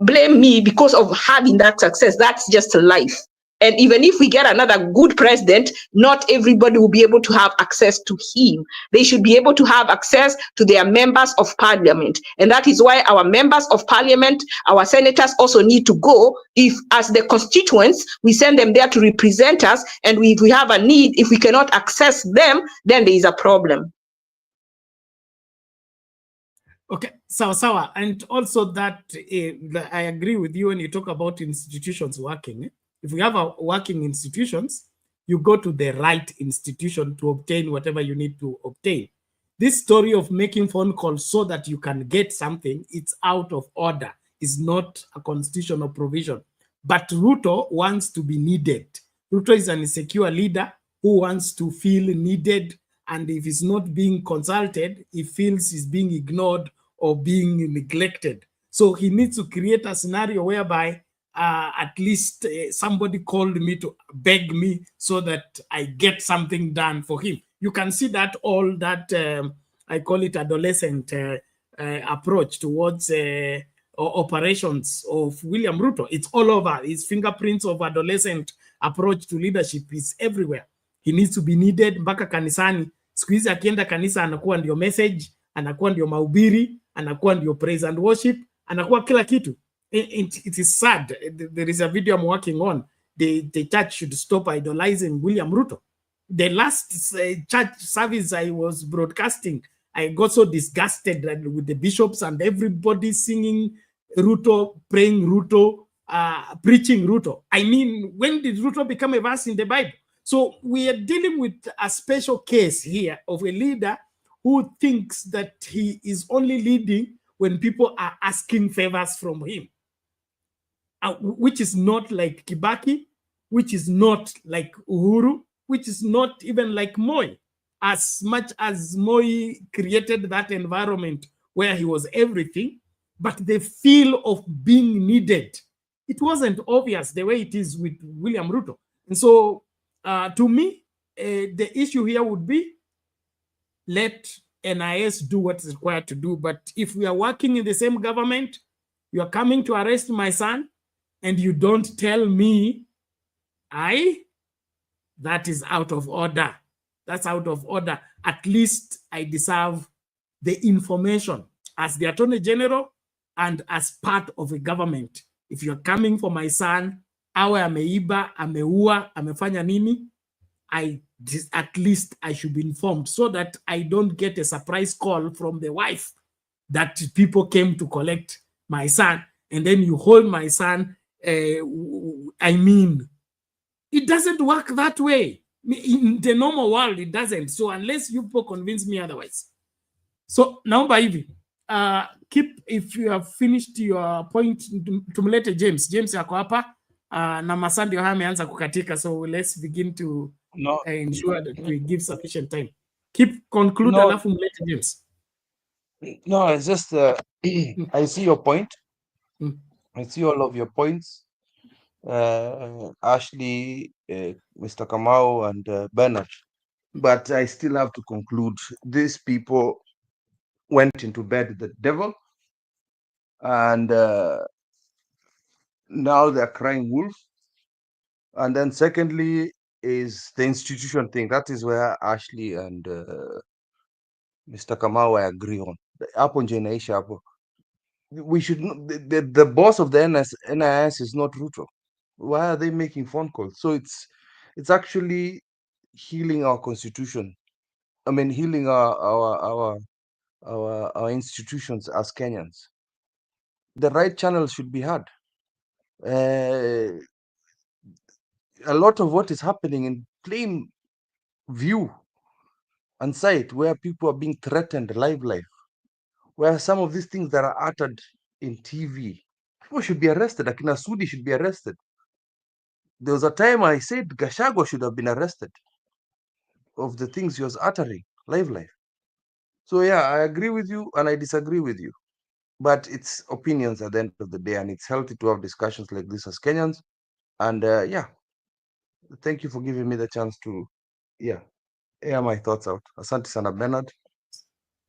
blame me because of having that success. That's just life. And even if we get another good president, not everybody will be able to have access to him. They should be able to have access to their members of parliament. And that is why our members of parliament, our senators also need to go. If as the constituents, we send them there to represent us, and if we have a need, if we cannot access them, then there is a problem. Okay, sawa. And also that I agree with you when you talk about institutions working. If we have a working institutions, you go to the right institution to obtain whatever you need to obtain. This story of making phone calls so that you can get something, it's out of order. It's not a constitutional provision. But Ruto wants to be needed. Ruto is an insecure leader who wants to feel needed, and if he's not being consulted, he feels he's being ignored or being neglected. So he needs to create a scenario whereby at least somebody called me to beg me so that I get something done for him. You can see that all that, I call it adolescent approach towards operations of William Ruto. It's all over. His fingerprints of adolescent approach to leadership is everywhere. He needs to be needed mpaka kanisani. Siku hizi akienda kanisa anakuwa ndio message, anakuwa ndio mahubiri, anakuwa ndio praise and worship, anakuwa kila kitu. It is sad. There is a video I'm working on. The church should stop idolizing William Ruto. The last church service I was broadcasting, I got so disgusted with the bishops and everybody singing Ruto, praying Ruto, preaching Ruto. I mean, when did Ruto become a verse in the Bible? So we are dealing with a special case here of a leader who thinks that he is only leading when people are asking favors from him, which is not like Kibaki, which is not like Uhuru, which is not even like Moi. As much as Moi created that environment where he was everything, but the feel of being needed, it wasn't obvious the way it is with William Ruto. And so to me, the issue here would be, let NIS do what is required to do. But if we are working in the same government, you are coming to arrest my son, and you don't tell me, that is out of order. That's out of order. At least I deserve the information as the Attorney General and as part of a government. If you're coming for my son, awe ameiba, ameua, amefanya nini, at least I should be informed so that I don't get a surprise call from the wife that people came to collect my son, and then you hold my son. I mean, it doesn't work that way. In the normal world, it doesn't. So unless you people convince me otherwise. So now, hivi, keep, if you have finished your point, tumlete James. James yako hapa, na masaa ndio ameanza kukatika. So let's begin to ensure that we give sufficient time. Keep conclude, alafu mlete James. No, it's just I see your point. I see all of your points, Ashley, Mr. Kamau, and Bernard. But I still have to conclude, these people went into bed with the devil, and now they're crying wolf. And then secondly is the institution thing. That is where Ashley and Mr. Kamau, I agree on. Hapo nje inaisha hapo. We should the boss of the NIS is not Ruto. Why are they making phone calls? So it's actually healing our constitution. I mean, healing our institutions as Kenyans. The right channels should be had. A lot of what is happening in plain view and sight, where people are being threatened live, where some of these things that are uttered in TV, people should be arrested. Akina Sudi should be arrested. There was a time I said Gachagua should have been arrested of the things he was uttering live. So yeah, I agree with you and I disagree with you. But it's opinions at the end of the day, and it's healthy to have discussions like this as Kenyans. And yeah, thank you for giving me the chance to air my thoughts out. Asante sana Bernard.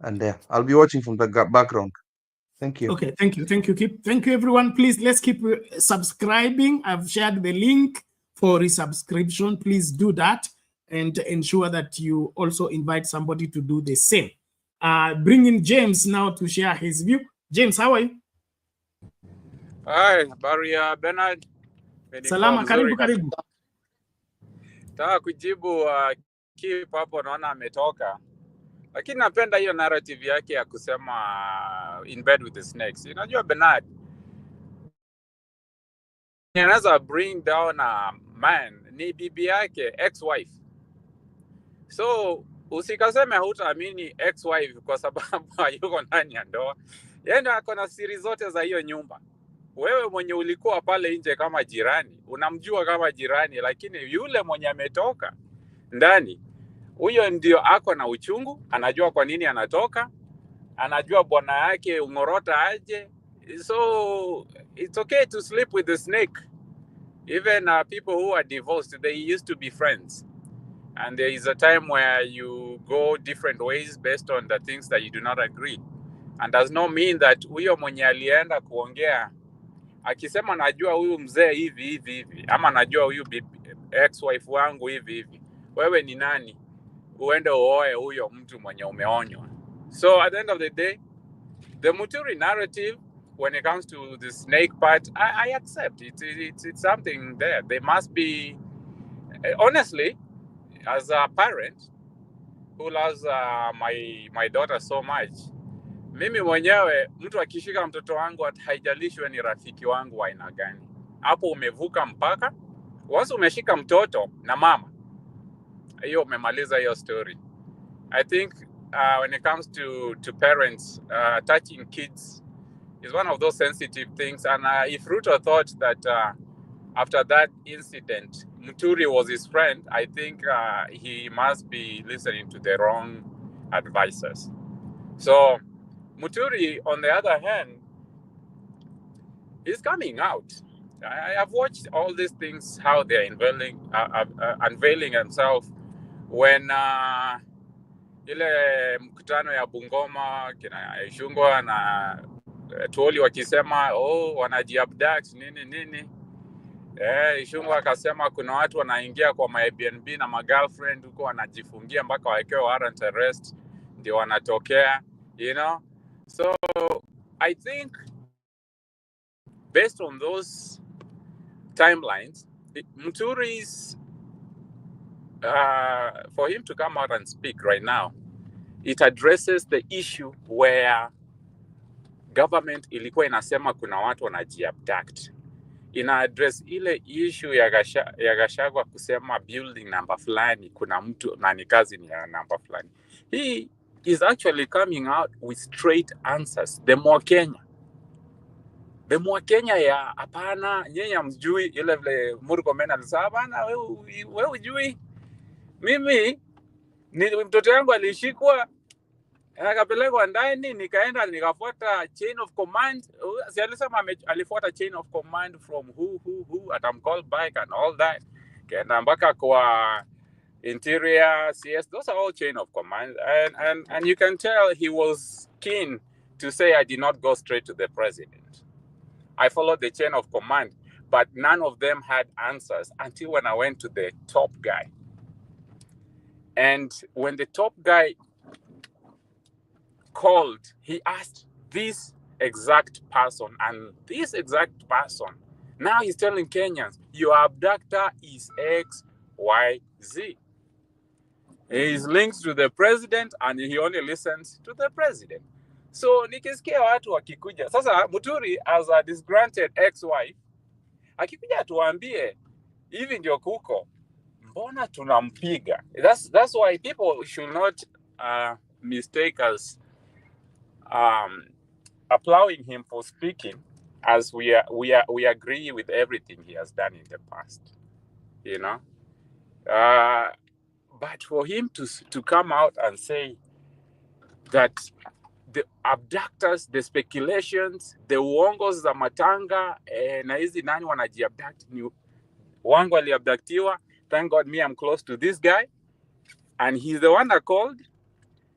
And I'll be watching from the background. Thank you. Okay, thank you, Kip. Thank you, everyone. Please, let's keep subscribing. I've shared the link for resubscription. Please do that and ensure that you also invite somebody to do the same. Bring in James now to share his view. James, how are you? Hi, habari ya Bernard. Salama, karibu. Nataka kujibu Kip hapo, naona ametoka. Lakini napenda hiyo narrative yake ya kusema in bed with the snakes. Unajua Bernard, anaweza bring down a man ni bibi yake, ex-wife. So usikaseme hutaamini ex-wife kwa sababu hayuko ndani ya ndoa. Yeye ako na siri zote za hiyo nyumba. Wewe mwenye ulikuwa pale nje kama jirani, unamjua kama jirani, lakini yule mwenye ametoka ndani, huyo ndio ako na uchungu, anajua kwa nini anatoka, anajua bwana yake ungorota aje. So it's okay to sleep with the snake. Even people who are divorced, they used to be friends. And there is a time where you go different ways based on the things that you do not agree. And does not mean that huyo mwenye alienda kuongea akisema najua huyu mzee hivi ama najua huyu ex-wife wangu hivi, wewe ni nani uende uoe huyo mtu mwenye umeonywa? So at the end of the day, the Muturi narrative, when it comes to the snake part, I accept it's something there. They must be, honestly, as a parent who loves my daughter so much, mimi mwenyewe mtu akishika mtoto wangu haijalishwe ni rafiki wangu wa aina gani. Hapo umevuka mpaka. Once umeshika mtoto na mama, hiyo umemaliza hiyo story. I think when it comes to parents, touching kids is one of those sensitive things. And if Ruto thought that after that incident, Muturi was his friend, I think he must be listening to the wrong advisors. So Muturi, on the other hand, is coming out. I have watched all these things, how they're unveiling themselves when ile mkutano ya Bungoma kina Ishungwa na Tuoli wakisema wanajiabduct nini. Ishungwa akasema kuna watu wanaingia kwa Airbnb na magirlfriend huko wanajifungia mpaka wawekewe warrant arrest ndio wanatokea, So I think based on those timelines, Muturi's for him to come out and speak right now, it addresses the issue where government ilikuwa inasema kuna watu wanajiabduct. Ina address ile issue ya Gachagua kusema building number fulani kuna mtu na ni kazi ni ya number fulani. He is actually coming out with straight answers. The Mwakenya ya hapana, nyenya mjui, ile vile Murkomen alisema hapana, wewe ujui. Mimi ni mtoto yangu alishikwa akapelekwa ndani, nikaenda nikafuata chain of command. Si alisema alifuata chain of command from who atamcall back and all that. Kaenda mpaka kwa Interior, CS, those are all chain of command. And you can tell he was keen to say I did not go straight to the president. I followed the chain of command, but none of them had answers until when I went to the top guy. And when the top guy called, he asked this exact person, and this exact person, now he's telling Kenyans, your abductor is X, Y, Z. He's linked to the president and he only listens to the president. So nikisikia watu wakikuja, sasa Muturi as a disgruntled ex-wife, akikuja tuambie, hivi ndio kuko, mbona tunampiga? That's why people should not mistake us applauding him for speaking, as we agree with everything he has done in the past, you know. But for him to come out and say that the abductors, the speculations, the uongos za matanga, na hizi nani wanajiabduct, ni wangu aliabductiwa. Thank God me, I'm close to this guy, and he's the one that called,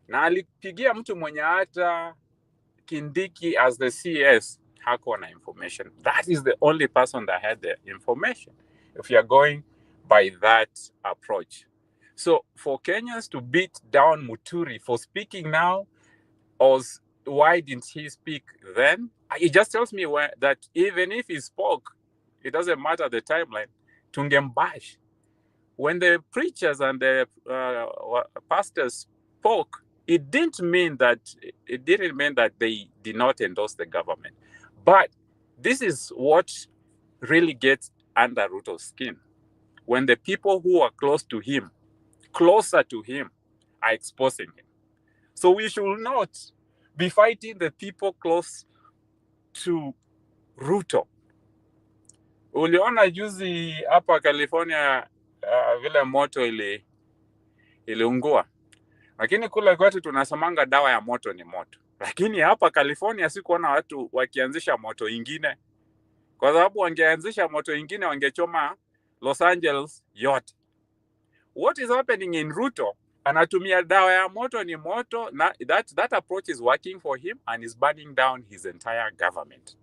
na alipigia mtu mwenye hata Kindiki as the CS hakuwa na information. That is the only person that had the information, if you're going by that approach. So for Kenyans to beat down Muturi for speaking now, or why didn't he speak then? It just tells me that even if he spoke, it doesn't matter the timeline. Tungembash. When the preachers and the pastors spoke, it didn't mean that they did not endorse the government. But this is what really gets under Ruto's skin. When the people who are closer to him, are exposing him. So we should not be fighting the people close to Ruto. Uliona juzi hapa California vile moto iliungua. Lakini kule kwetu tunasemanga dawa ya moto ni moto. Lakini hapa California sikuona watu wakianzisha moto ingine. Kwa sababu wangeanzisha moto ingine wangechoma Los Angeles yote. What is happening in Ruto? Anatumia dawa ya moto ni moto. That approach is working for him and is burning down his entire government.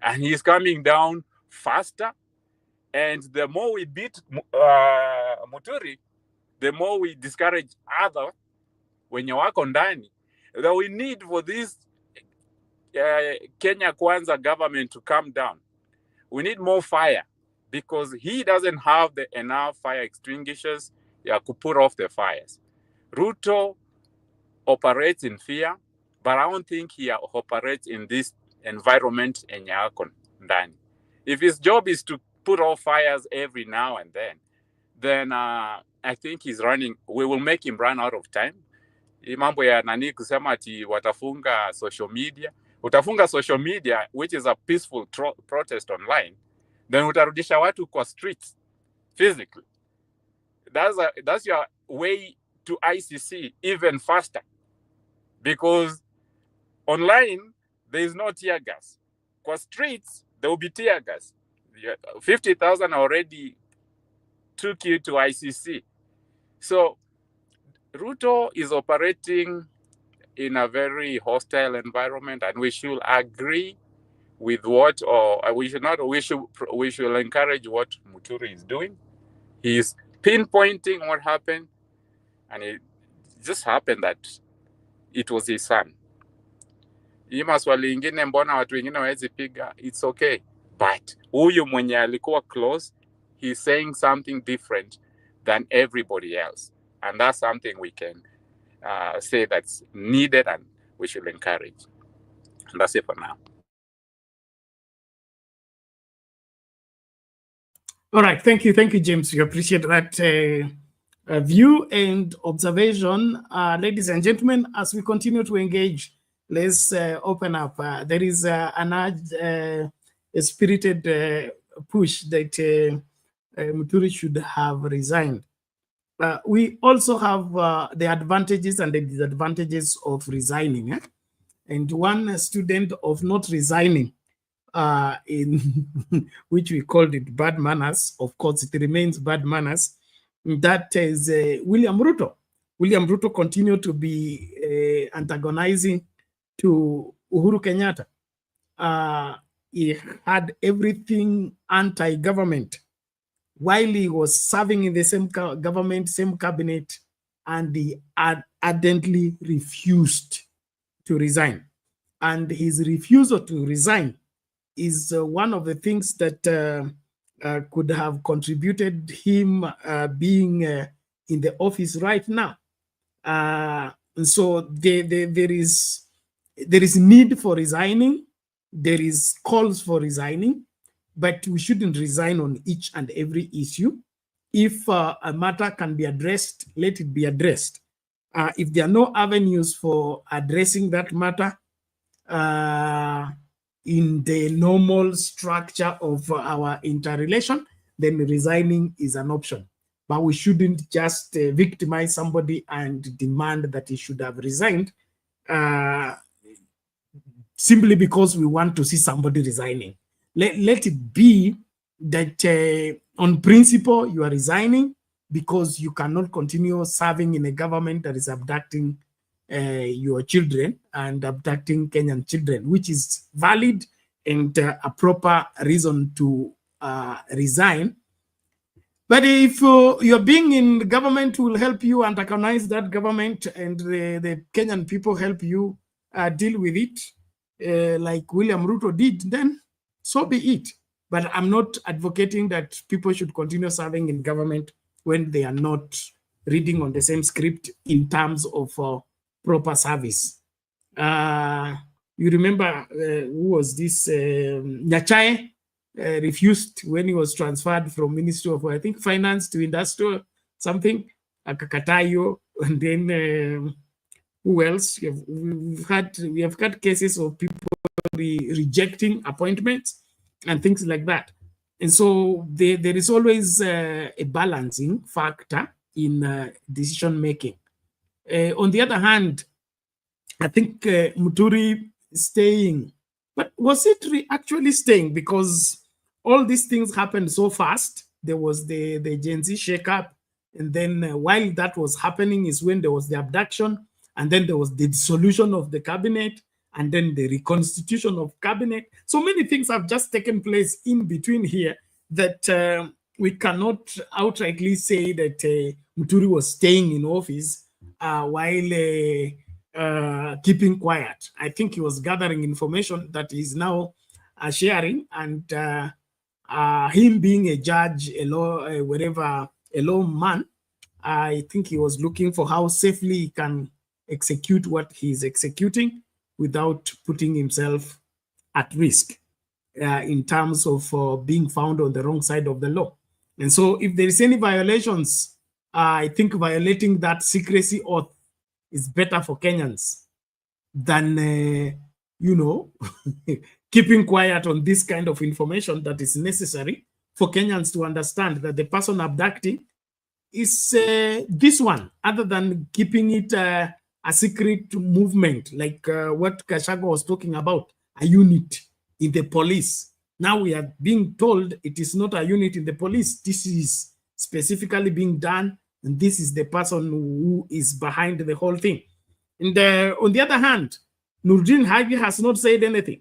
And he's coming down faster. And the more we beat Muturi, the more we discourage other wenye wako ndani. That we need for this Kenya Kwanza government to come down. We need more fire, because he doesn't have enough fire extinguishers to put off the fires. Ruto operates in fear, but I don't think he operates in this environment enye ako ndani. If his job is to put off fires every now and then I think we will make him run out of time. Mambo ya nani kusema ati watafunga social media. Utafunga social media, which is a peaceful protest online, then utarudisha watu kwa streets physically. That's your way to ICC even faster. Because online, there is no tear gas. Kwa streets, there will be tear gas. 50,000 already took you to ICC. So Ruto is operating in a very hostile environment, and we should agree with we should encourage what Muturi is doing. He is pinpointing what happened, and it just happened that it was his son. Hii maswali ingine mbona watu wengine hawezi piga, it's okay. But huyu mwenye alikuwa close, he's saying something different than everybody else. And that's something we can say that's needed and we should encourage. And that's it for now. All right, thank you, James. We appreciate that view and observation. Ladies and gentlemen, as we continue to engage, let's open up. There is an urge, a spirited push that Muturi should have resigned. We also have the advantages and the disadvantages of resigning. And one student of not resigning, in which we called it bad manners, of course it remains bad manners, that is William Ruto. William Ruto continued to be antagonizing to Uhuru Kenyatta. He had everything anti-government while he was serving in the same government, same cabinet and he ardently refused to resign. And his refusal to resign is one of the things that could have contributed him being in the office right now. And so there is need for resigning. There is calls for resigning, but we shouldn't resign on each and every issue. If a matter can be addressed, let it be addressed. If there are no avenues for addressing that matter in the normal structure of our interrelation, then resigning is an option. But we shouldn't just victimize somebody and demand that he should have resigned simply because we want to see somebody resigning. Let it be that on principle you are resigning because you cannot continue serving in a government that is abducting your children and abducting Kenyan children, which is valid and a proper reason to resign. But if you're being in government will help you antagonize that government and the Kenyan people help you deal with it, like William Ruto did, then so be it. But I'm not advocating that people should continue serving in government when they are not reading on the same script in terms of proper service. You remember who was this? Nyachae refused when he was transferred from Ministry of, I think, Finance to Industrial something, Akakatayo, and then who else? We have had cases of people rejecting appointments and things like that. And so there is always a balancing factor in decision making. On the other hand, I think Muturi staying, but was it actually staying? Because all these things happened so fast. There was the Gen Z shakeup, and then while that was happening is when there was the abduction, and then there was the dissolution of the cabinet, and then the reconstitution of cabinet. So many things have just taken place in between here that we cannot outrightly say that Muturi was staying in office while keeping quiet. I think he was gathering information that he's now sharing, and him being a judge, a lawman, I think he was looking for how safely he can execute what he's executing without putting himself at risk in terms of being found on the wrong side of the law. And so if there is any violations, I think violating that secrecy oath is better for Kenyans than, keeping quiet on this kind of information that is necessary for Kenyans to understand that the person abducting is this one, other than keeping it a secret movement, like what Kashago was talking about, a unit in the police. Now we are being told it is not a unit in the police. This is specifically being done, and this is the person who is behind the whole thing. And on the other hand, Nurdin Haji has not said anything.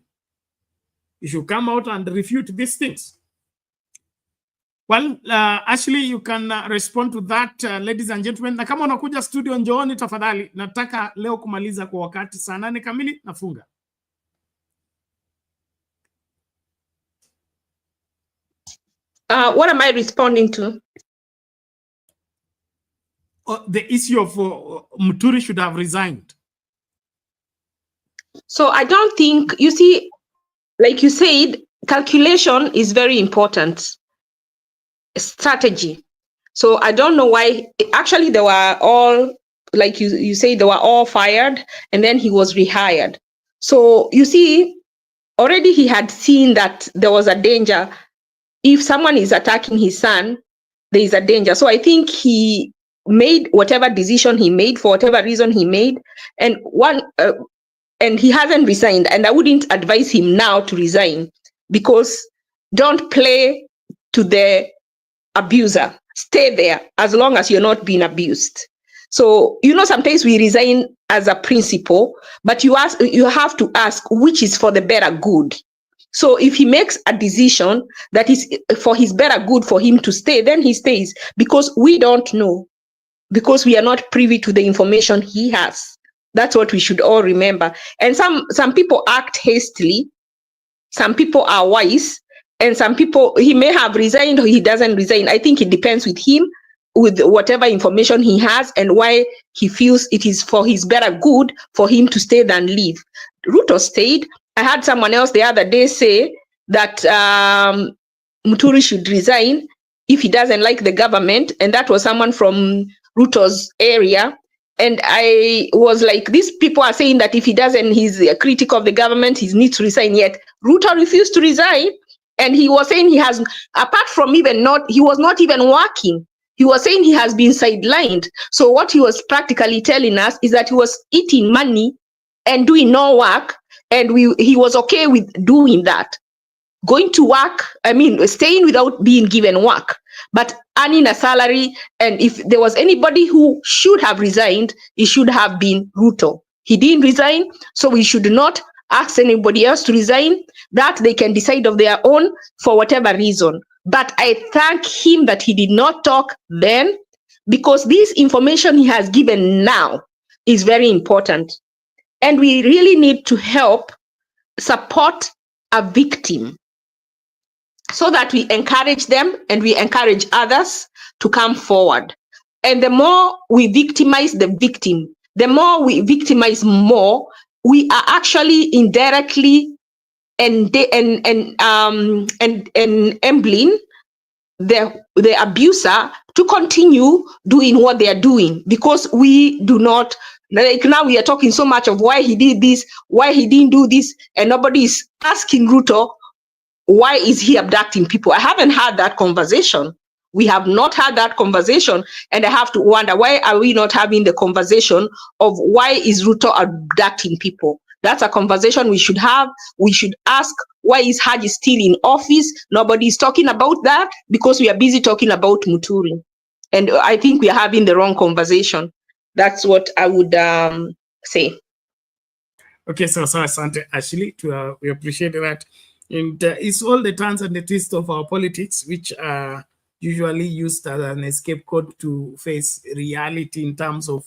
He should come out and refute these things. Well, Ashley, you can respond to that, ladies and gentlemen. Na kama unakuja studio njooni tafadhali. Nataka leo kumaliza kwa wakati saa 8 kamili nafunga. What am I responding to? The issue of Muturi should have resigned. So I don't think, you see, like you said, calculation is very important. Strategy. So I don't know why. Actually, they were all, like you say, they were all fired, and then he was rehired. So you see, already he had seen that there was a danger. If someone is attacking his son, there is a danger. So I think he made whatever decision he made for whatever reason he made, and and he hasn't resigned. And I wouldn't advise him now to resign, because don't play to the abuser. Stay there as long as you're not being abused. So, sometimes we resign as a principle, but you have to ask which is for the better good. So if he makes a decision that is for his better good for him to stay, then he stays, because we don't know. because we are not privy to the information he has. That's what we should all remember. And some people act hastily, some people are wise, and some people, he may have resigned or he doesn't resign. I think it depends with him, with whatever information he has and why he feels it is for his better good for him to stay than leave. Ruto stayed. I had someone else the other day say that Muturi should resign if he doesn't like the government, and that was someone from Ruto's area. And I was like, these people are saying that if he doesn't, he's a critic of the government, he needs to resign. Yet Ruto refused to resign. And he was saying he has, apart from he was not even working. He was saying he has been sidelined. So what he was practically telling us is that he was eating money and doing no work. And he was okay with doing that. Going to work, staying without being given work, but earning a salary. And if there was anybody who should have resigned, it should have been Ruto. He didn't resign, so we should not ask anybody else to resign. That they can decide of their own for whatever reason. But I thank him that he did not talk then, because this information he has given now is very important. And we really need to help support a victim, so that we encourage them and we encourage others to come forward. And the more we victimize the victim, the more we victimize more, we are actually indirectly enabling the abuser to continue doing what they are doing, because we do not, like now we are talking so much of why he did this, why he didn't do this, and nobody is asking Ruto, why is he abducting people? I haven't had that conversation. We have not had that conversation. And I have to wonder, why are we not having the conversation of why is Ruto abducting people? That's a conversation we should have. We should ask, why is Haji still in office? Nobody is talking about that because we are busy talking about Muturi. And I think we are having the wrong conversation. That's what I would say. Okay, so Asante, Ashley, we appreciate that. And it's all the turns and the twists of our politics, which are usually used as an escape code to face reality in terms of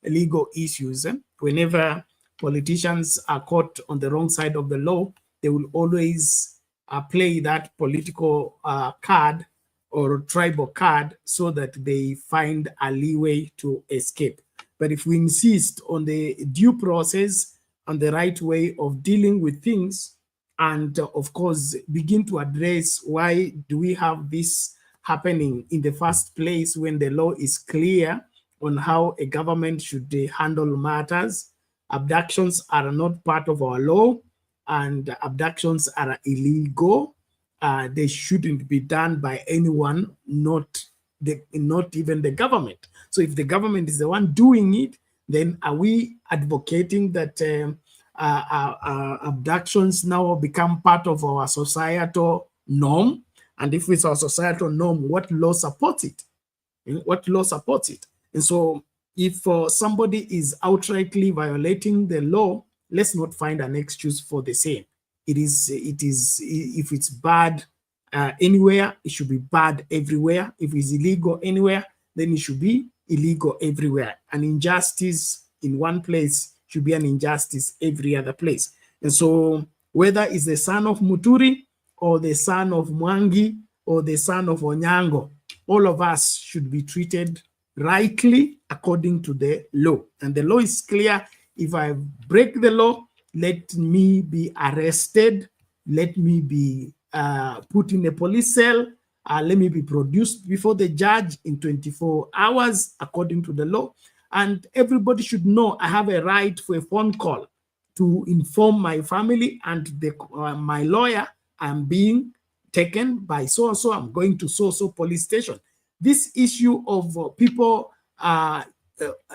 legal issues. Whenever politicians are caught on the wrong side of the law, they will always play that political card or tribal card so that they find a leeway to escape. But if we insist on the due process and the right way of dealing with things, and of course, begin to address why do we have this happening in the first place when the law is clear on how a government should handle matters. Abductions are not part of our law, and abductions are illegal. They shouldn't be done by anyone, not even the government. So if the government is the one doing it, then are we advocating that abductions now become part of our societal norm? And if it's our societal norm, what law supports it? What law supports it? And so if somebody is outrightly violating the law, let's not find an excuse for the same. It is if it's bad anywhere, it should be bad everywhere. If it's illegal anywhere, then it should be illegal everywhere. An injustice in one place should be an injustice every other place. And so whether it's the son of Muturi or the son of Mwangi or the son of Onyango, all of us should be treated rightly according to the law. And the law is clear. If I break the law, let me be arrested, let me be put in a police cell, let me be produced before the judge in 24 hours according to the law. And everybody should know I have a right for a phone call to inform my family and my lawyer I'm being taken by so-and-so, I'm going to so-so police station. This issue of people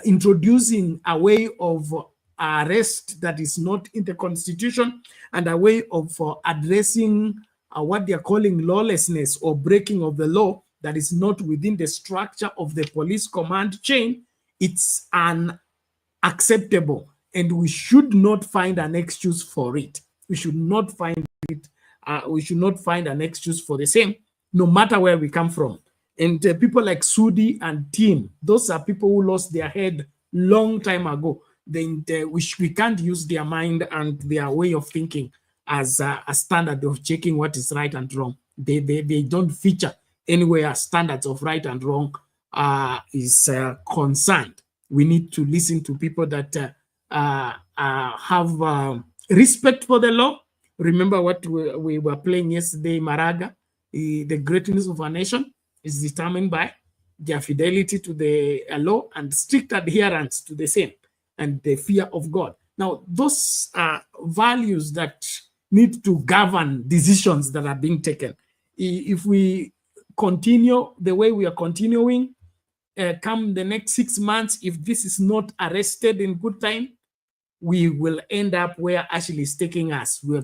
introducing a way of arrest that is not in the Constitution and a way of addressing what they're calling lawlessness or breaking of the law that is not within the structure of the police command chain, it's unacceptable, and we should not find an excuse for it. We should not find it. We should not find an excuse for the same, no matter where we come from. And people like Sudi and Tim, those are people who lost their head long time ago. We can't use their mind and their way of thinking as a standard of checking what is right and wrong. They don't feature anywhere standards of right and wrong is concerned. We need to listen to people that have respect for the law. Remember what we were playing yesterday, Maraga, the greatness of a nation is determined by their fidelity to the law and strict adherence to the same and the fear of God. Now, those are values that need to govern decisions that are being taken. If we continue the way we are continuing, come the next 6 months, if this is not arrested in good time, we will end up where Ashley is taking us. We're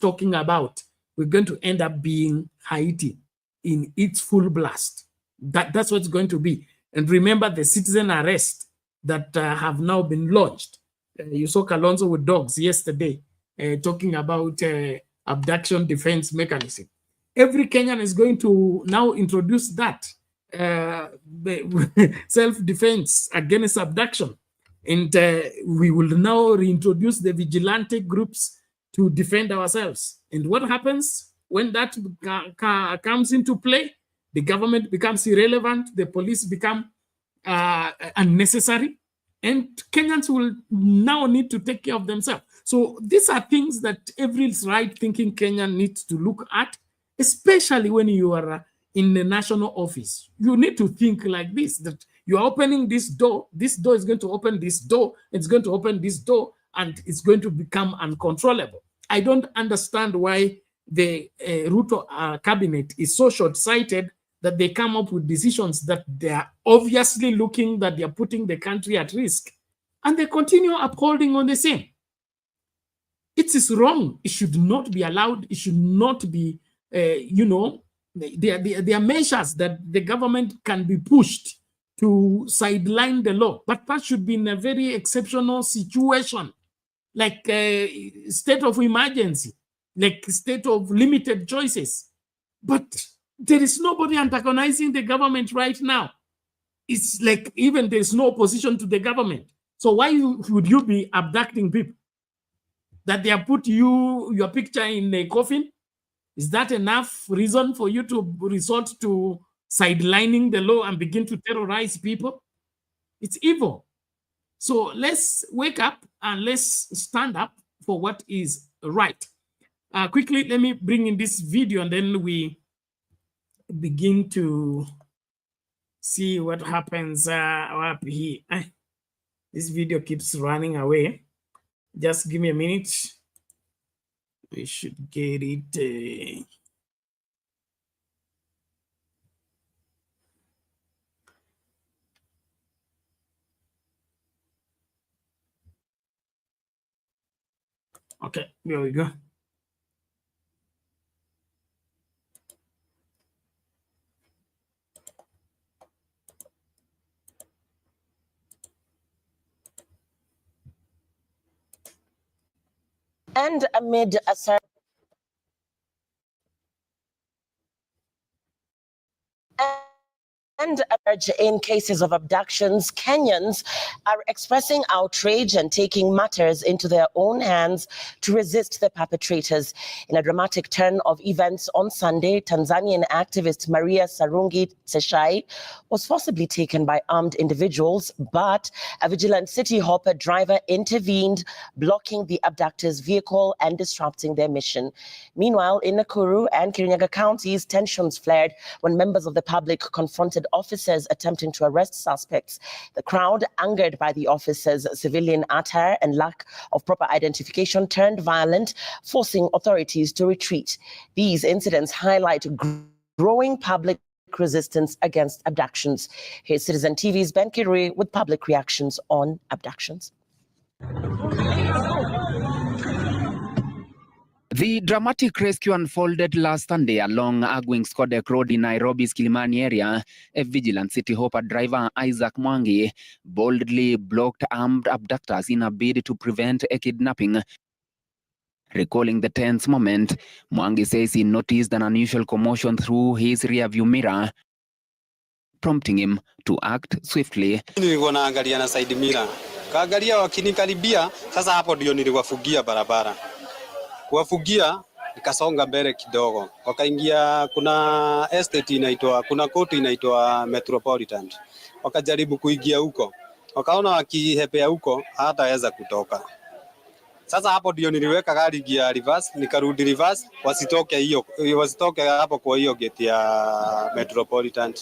talking about, we're going to end up being Haiti in its full blast. That's what it's going to be. And remember the citizen arrest that have now been launched. You saw Kalonzo with dogs yesterday talking about abduction defense mechanism. Every Kenyan is going to now introduce that self-defense against abduction. And we will now reintroduce the vigilante groups to defend ourselves. And what happens when that comes into play? The government becomes irrelevant, the police become unnecessary, and Kenyans will now need to take care of themselves. So these are things that every right-thinking Kenyan needs to look at, especially when you are in the national office. You need to think like this, that you are opening this door is going to open this door, it's going to open this door, and it's going to become uncontrollable. I don't understand why the Ruto cabinet is so short-sighted that they come up with decisions that they are obviously looking that they are putting the country at risk, and they continue upholding on the same. It is wrong. It should not be allowed. It should not be, there are measures that the government can be pushed to sideline the law, but that should be in a very exceptional situation, like state of emergency, like state of limited choices. But there is nobody antagonizing the government right now. It's like even there's no opposition to the government. So why would you be abducting people? That they have put your picture in a coffin? Is that enough reason for you to resort to sidelining the law and begin to terrorize people? It's evil. So let's wake up and let's stand up for what is right. Quickly, let me bring in this video and then we begin to see what happens up here. This video keeps running away. Just give me a minute. We should get it. Okay, here we go. And amid a in cases of abductions, Kenyans are expressing outrage and taking matters into their own hands to resist the perpetrators. In a dramatic turn of events on Sunday, Tanzanian activist Maria Sarungi Tseshai was forcibly taken by armed individuals, but a vigilant city hopper driver intervened, blocking the abductors' vehicle and disrupting their mission. Meanwhile, in Nakuru and Kirinyaga counties, tensions flared when members of the public confronted officers attempting to arrest suspects. The crowd, angered by the officers' civilian attire and lack of proper identification, turned violent, forcing authorities to retreat. These incidents highlight growing public resistance against abductions. Here's Citizen TV's Ben Kirui with public reactions on abductions. The dramatic rescue unfolded last Sunday along Agwings Kodek Road in Nairobi's Kilimani area. A vigilant city hopper driver, Isaac Mwangi, boldly blocked armed abductors in a bid to prevent a kidnapping. Recalling the tense moment, Mwangi says he noticed an unusual commotion through his rearview mirror. prompting him to act swiftly. Nilikuwa naangalia na side mirror. Kaangalia wakinikaribia, sasa hapo ndio niliwafugia barabara. Kuwafugia nikasonga mbele kidogo. Wakaingia, kuna estate inaitwa, kuna koti inaitwa Metropolitan. Wakajaribu kuingia huko. Wakaona wakihepea huko hataweza kutoka. Sasa hapo ndio niliweka gari gia reverse, nikarudi reverse, wasitoke hapo kwa hiyo gate ya Metropolitan.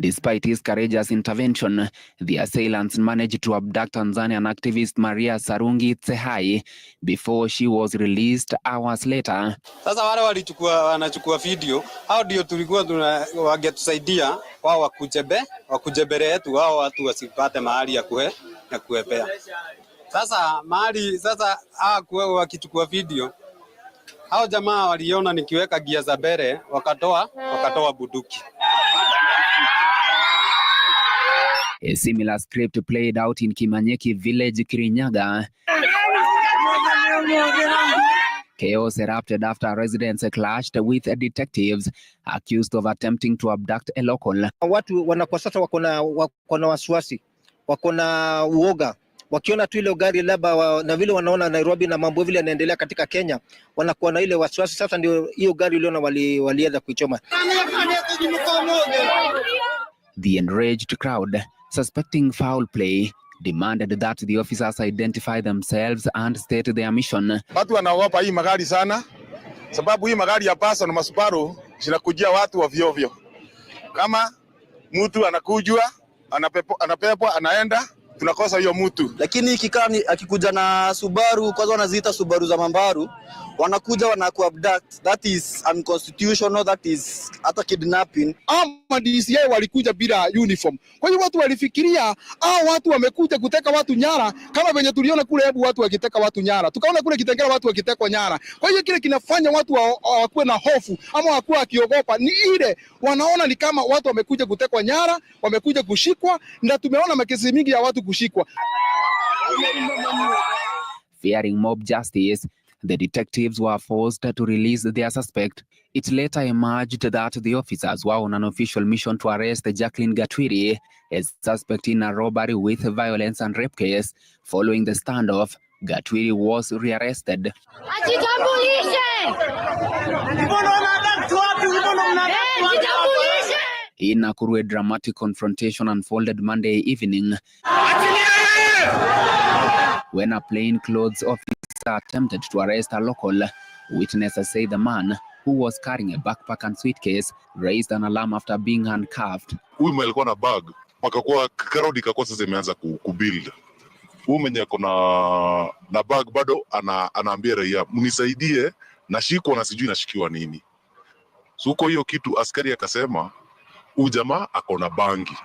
Despite his courageous intervention, the assailants managed to abduct Tanzanian activist Maria Sarungi Tsehai before she was released hours later. Sasa wale wanachukua video, hao ndio tulikuwa wangetusaidia wao wakujebere yetu, wao watu wasipate mahali ya kuepea. Sasa wakichukua video, hao jamaa waliona nikiweka gia za mbele, wakatoa bunduki. A similar script played out in Kimanyeki village, Kirinyaga. Chaos erupted after residents clashed with detectives accused of attempting to abduct a local. Watu wanakuwa sasa wako na wasiwasi, wako na uoga. Wakiona tu ile gari labda na vile wanaona Nairobi na mambo vile yanaendelea katika Kenya, wanakuwa na ile wasiwasi. Sasa ndio hiyo gari iliona walianza kuichoma. The enraged crowd, suspecting foul play, demanded that the officers identify themselves and state their mission. Watu wanaogopa hii magari sana, sababu hii magari ya basi na masubaru zinakujia watu ovyo ovyo. Kama mtu anakujua, anapepwa, anaenda, tunakosa hiyo mtu. Lakini ikikani akikuja na Subaru, kwanza wanaziita Subaru za mambaru, wanakuja wanakuabduct. That is unconstitutional, that is hata kidnapping. Ama DCI walikuja bila uniform. Kwa hiyo watu walifikiria watu wamekuja kuteka watu nyara, kama venye tuliona kule Hebu watu wakiteka watu nyara. Tukaona kule Kitengela watu wakitekwa nyara. Kwa hiyo kile kinafanya watu wakuwe na hofu ama wakuwe wakiogopa ni ile wanaona ni kama watu wamekuja kutekwa nyara, wamekuja kushikwa, na tumeona makesi mingi ya watu kushikwa. Fearing mob justice, the detectives were forced to release their suspect. It later emerged that the officers were on an official mission to arrest Jacqueline Gatwiri as suspect in a robbery with violence and rape case. Following the standoff, Gatwiri was rearrested. In Nakuru, a dramatic confrontation unfolded Monday evening when a plainclothes officer attempted to arrest a local. Witnesses say the man, who was carrying a backpack and suitcase, raised an alarm after being handcuffed. Huyu mwenye alikuwa na bag, wakakuwa karodi kakuwa sasa imeanza kubuild. Huyu mwenye kuna na bag bado anaambia raia, mnisaidie na shiko na sijui nashikiwa nini. So kwa hiyo kitu askari akasema, huyu jamaa ako na bangi.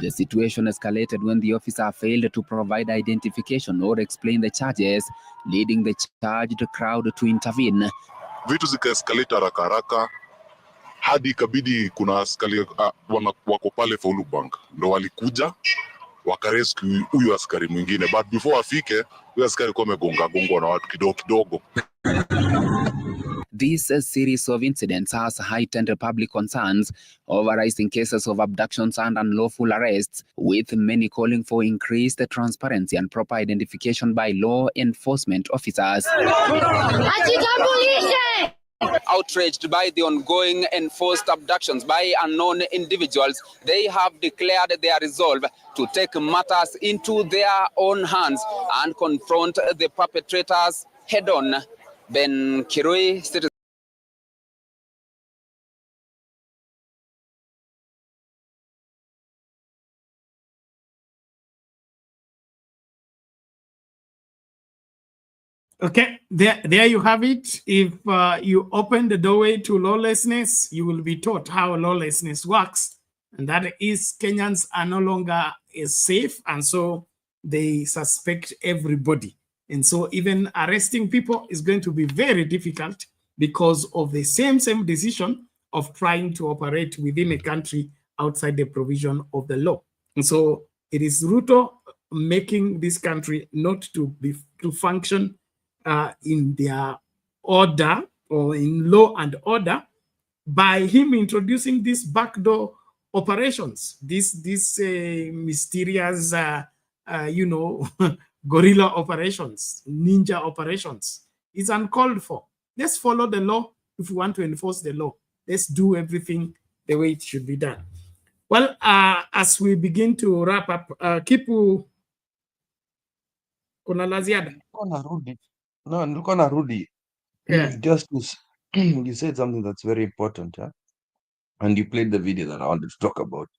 The situation escalated when the officer failed to provide identification or explain the charges, leading the charged crowd to intervene. Vitu zika-escalate haraka hadi ikabidi kuna askari wako pale Follow Bank ndo walikuja wakarescue huyu askari mwingine, but before afike huyu askari kwa amegongwa na watu kidogo. This series of incidents has heightened public concerns over rising cases of abductions and unlawful arrests, with many calling for increased transparency and proper identification by law enforcement officers. Outraged by the ongoing enforced abductions by unknown individuals, they have declared their resolve to take matters into their own hands and confront the perpetrators head-on. Ben Kirui, Citizen. Okay, there you have it. If you open the doorway to lawlessness, you will be taught how lawlessness works. And that is Kenyans are no longer safe. And so they suspect everybody. And so even arresting people is going to be very difficult because of the same decision of trying to operate within a country outside the provision of the law. And so it is Ruto making this country not to function in their order or in law and order by him introducing these backdoor operations, these mysterious, guerrilla operations, ninja operations. It's uncalled for. Let's follow the law if we want to enforce the law. Let's do everything the way it should be done. Well, as we begin to wrap up, Kipu, kuna la ziada? Nilikuwa narudi. Yeah. Just you said something that's very important, huh? And you played the video that I wanted to talk about.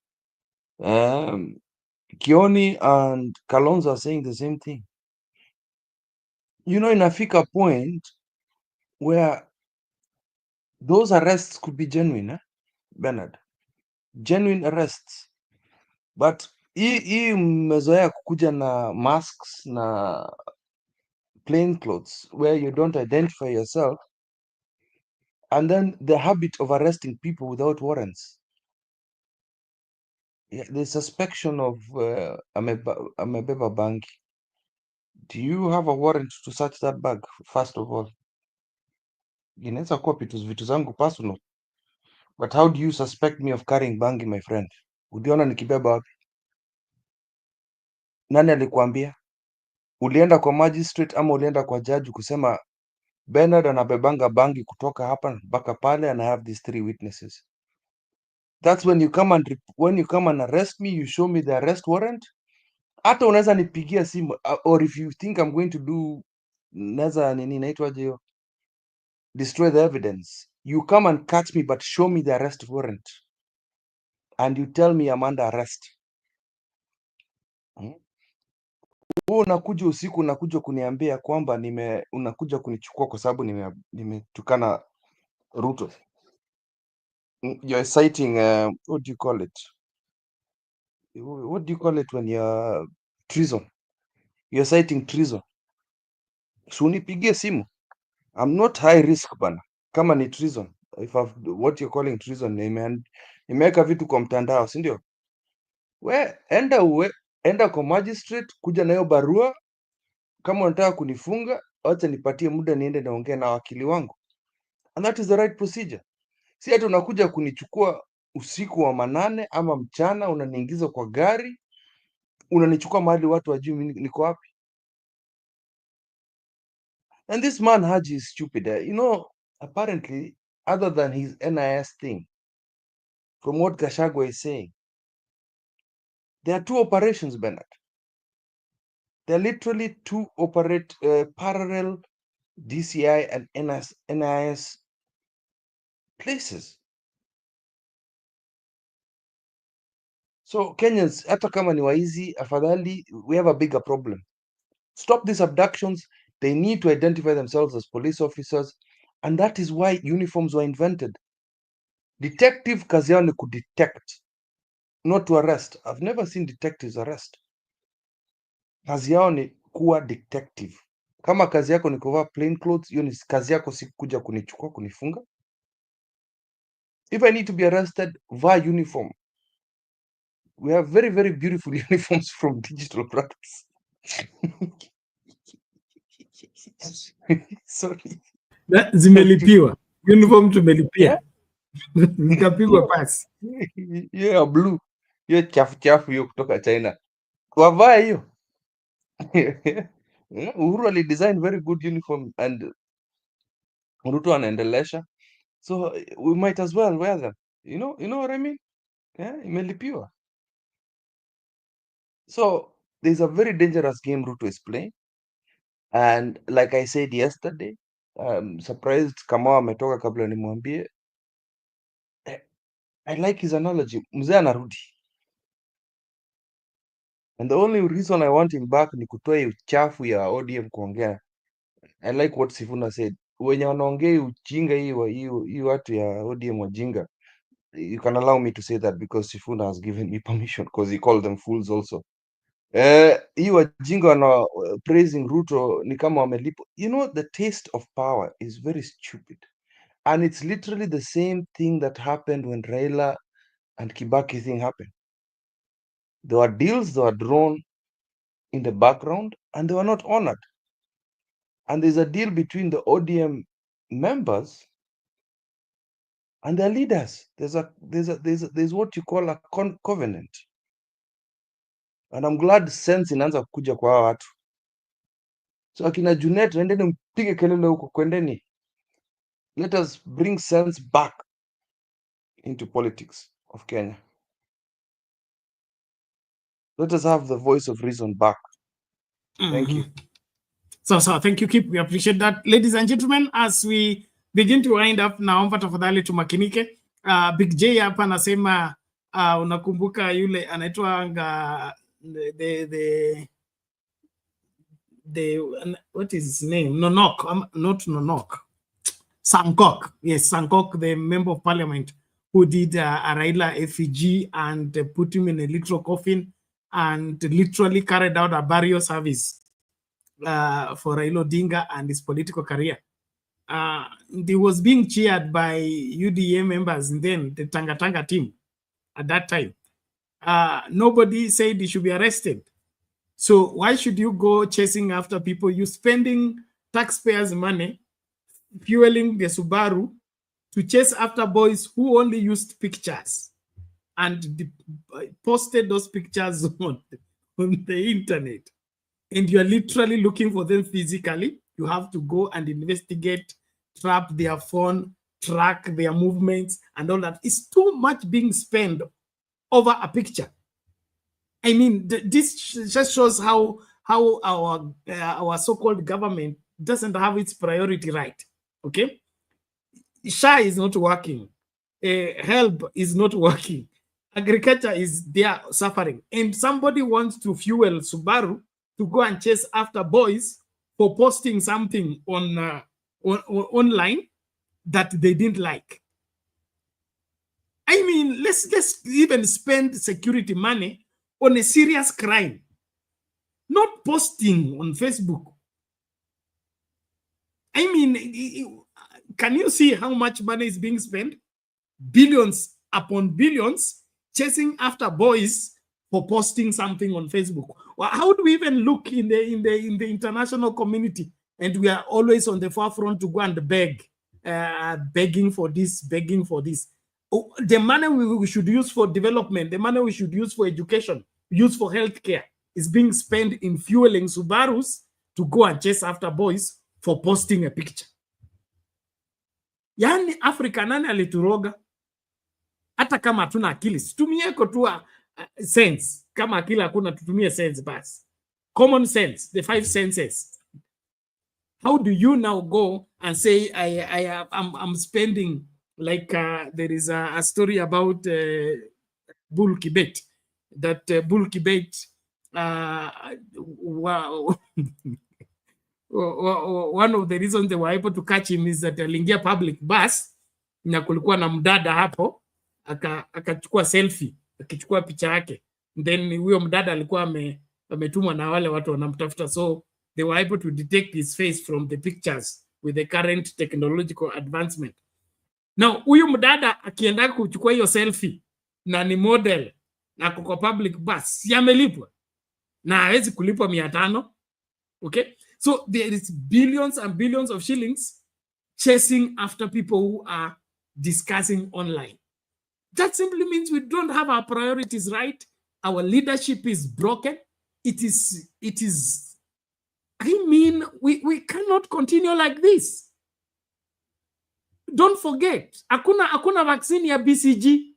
Kioni and Kalonzo are saying the same thing. You know, inafika point where those arrests could be genuine, Bernard? Genuine arrests. But hii mmezoea kukuja na masks na plain clothes where you don't identify yourself, and then the habit of arresting people without warrants. Yeah, the suspicion of amebeba bangi. Do you have a warrant to search that bag, first of all? Inaweza kuwa vitu zangu personal. But how do you suspect me of carrying bangi, my friend? Uliona nikibeba wapi? Nani alikuambia? Ulienda kwa magistrate ama ulienda kwa judge kusema Bernard anabebanga bangi kutoka hapa mpaka pale and I have these 3 witnesses? That's when you come and arrest me, you show me the arrest warrant. Hata unaweza nipigia simu or if you think I'm going to do naweza nini inaitwaje hiyo, destroy the evidence, you come and catch me but show me the arrest warrant and you tell me I'm under arrest. Wewe unakuja usiku unakuja kuniambia kwamba unakuja kunichukua kwa sababu nimetukana Ruto. You're citing what do you call it? What do you call it when you're treason? You're citing treason. So unipigie simu. I'm not high risk bana. Kama ni treason, if what you're calling treason, nimeweka vitu kwa mtandao, si ndio? Enda kwa magistrate, kuja na hiyo barua. Kama unataka kunifunga, acha nipatie muda niende naongea na wakili wangu. And that is the right procedure. Si ati unakuja kunichukua usiku wa manane ama mchana, unaniingiza kwa gari, unanichukua mahali watu wajui mimi niko wapi. And this man Haji is stupid. You know, apparently, other than his NIS thing, from what Gachagua is saying, there are 2 operations, Bernard. There are literally 2 parallel DCI and NIS places. So Kenyans, hata kama ni waizi, afadhali, we have a bigger problem. Stop these abductions. They need to identify themselves as police officers. And that is why uniforms were invented. Detective kazi yao ni kudetect, not to arrest. I've never seen detectives arrest. Kazi yao ni kuwa detective. Kama kazi yako ni kuvaa plain clothes, hiyo ni kazi yako, si kuja kunichukua kunifunga. If I need to be arrested, vaa uniform. We have very, very beautiful uniforms from Digital Practice. Sorry. Zimelipiwa. Uniform tumelipia. Zikapigwa pasi. Yeah, blue. Hiyo chafu hiyo kutoka China. Wavaa hiyo. Uhuru alidesign very good uniform and Ruto anaendelesha. So we might as well wear them. You know what I mean? Yeah, imelipiwa. So there's a very dangerous game Ruto is playing. And like I said yesterday, I'm surprised kama ametoka kabla nimwambie. I like his analogy. Mzee anarudi. And the only reason I want him back ni kutoa hiyo uchafu ya ODM kuongea. I like what Sifuna said. Wenye wanaongea ujinga hii watu ya ODM wajinga. You can allow me to say that because Sifuna has given me permission because he called them fools also. Hii wajinga wana praising Ruto ni kama wamelipo. You know, the taste of power is very stupid. And it's literally the same thing that happened when Raila and Kibaki thing happened. There were deals that were drawn in the background and they were not honored. And there's a deal between the ODM members and their leaders. There's what you call a covenant. And I'm glad sense inaanza kuja kwa hawa watu. So akina Junet, endeni mpige kelele huko, kwendeni. Let us bring sense back into politics of Kenya. Let us have the voice of reason back. Thank you. So thank you, Kip. We appreciate that. Ladies and gentlemen, as we begin to wind up, naomba tafadhali tumakinike. Big J hapa anasema unakumbuka yule anaitwa the what is his name? Nonok, not Nonok. Sankok. Yes, Sankok, the member of parliament who did a Raila effigy and put him in a literal coffin and literally carried out a burial service for Raila Odinga and his political career. He was being cheered by UDA members and then the Tanga team at that time. Nobody said he should be arrested. So why should you go chasing after people? You're spending taxpayers' money, fueling the Subaru to chase after boys who only used pictures and posted those pictures on the internet. And you're literally looking for them physically. You have to go and investigate, trap their phone, track their movements, and all that. It's too much being spent over a picture. I mean, this just shows how our so-called government doesn't have its priority right. Okay, SHA is not working, help is not working, agriculture is there suffering, and somebody wants to fuel Subaru to go and chase after boys for posting something on online that they didn't like. I mean, let's even spend security money on a serious crime, not posting on Facebook. I mean, can you see how much money is being spent? Billions upon billions chasing after boys for posting something on Facebook. Well, how do we even look in the international community? And we are always on the forefront to go and beg, begging for this, begging for this. Oh, the money we should use for development, the money we should use for education, use for healthcare, is being spent in fueling Subarus to go and chase after boys for posting a picture. Yani Afrika nani alituroga? Hata kama hatuna akili, tumieko tu sense. Kama akili hakuna, tutumie sense basi. Common sense, the 5 senses. How do you now go and say I'm spending, like there is a story about Bull Kibet, that Bull Kibet, one of the reasons they were able to catch him is that aliingia public bus na kulikuwa na mdada hapo, akachukua selfie, akichukua picha yake, then huyo mdada alikuwa ametumwa na wale watu wanamtafuta, so they were able to detect his face from the pictures with the current technological advancement. Now huyu mdada akienda kuchukua hiyo selfie na ni model na kwa public bus, yamelipwa na hawezi kulipwa 500. Okay, so there is billions and billions of shillings chasing after people who are discussing online. That simply means we don't have our priorities right. Our leadership is broken. It is I mean, we cannot continue like this. Don't forget, hakuna vaccine ya BCG.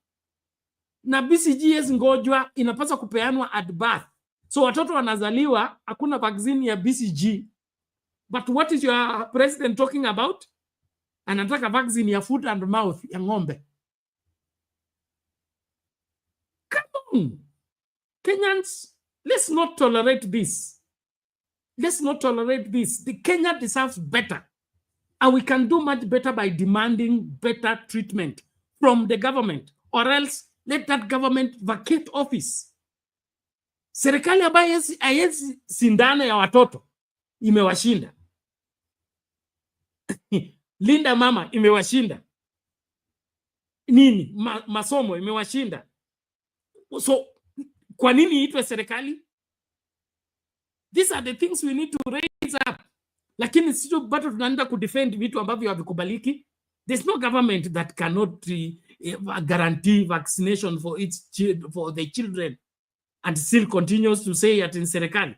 Na BCG yes ngojwa inapaswa kupeanwa at birth. So watoto wanazaliwa, hakuna vaccine ya BCG. But what is your president talking about? Anataka vaccine ya foot and mouth ya ng'ombe. Come on. Kenyans, let's not tolerate this. Let's not tolerate this. The Kenya deserves better. And we can do much better by demanding better treatment from the government, or else let that government vacate office. Serikali ambayo haiwezi sindano ya watoto imewashinda. Linda mama imewashinda. Nini? Masomo imewashinda. So kwa nini itwe serikali? These are the things we need to raise up. lakini sio bado tunaenda kudefend vitu ambavyo havikubaliki. There's no government that cannot guarantee vaccination for the children and still continues to say at in serikali.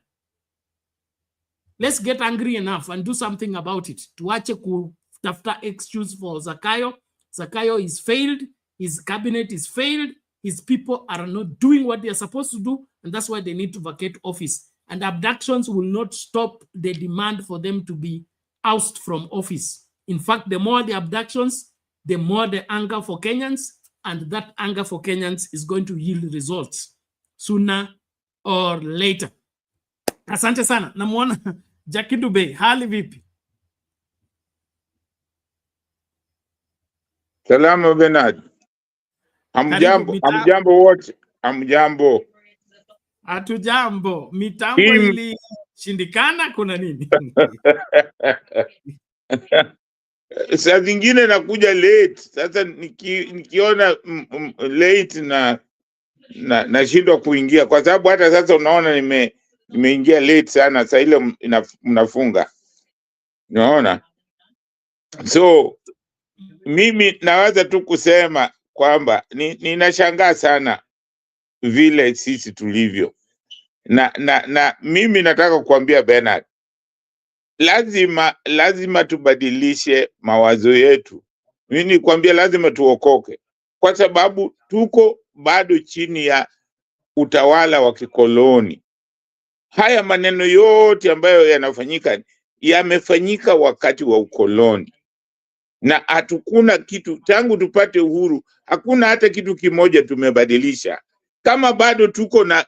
Let's get angry enough and do something about it. Tuache kutafuta excuse for Zakayo. Zakayo is failed. His cabinet is failed. His people are not doing what they are supposed to do, and that's why they need to vacate office. And abductions will not stop the demand for them to be ousted from office. In fact, the more the abductions, the more the anger for Kenyans, and that anger for Kenyans is going to yield results sooner or later. Asante sana. Namuona Jackie Dube, hali vipi? Salama Bernard. Hamjambo wote. Hamjambo. Hatujambo. Mitambo ilishindikana, kuna nini? Saa zingine nakuja late. Sasa nikiona late na shindwa kuingia, kwa sababu hata sasa unaona nimeingia late sana. Saa ile mnafunga, unaona. So mimi naweza tu kusema kwamba ninashangaa sana vile sisi tulivyo, na mimi nataka kuambia Bernard, lazima tubadilishe mawazo yetu. Mimi nikwambia lazima tuokoke, kwa sababu tuko bado chini ya utawala wa kikoloni. Haya maneno yote ambayo yanafanyika yamefanyika wakati wa ukoloni, na hatukuna kitu tangu tupate uhuru, hakuna hata kitu kimoja tumebadilisha. Kama bado tuko na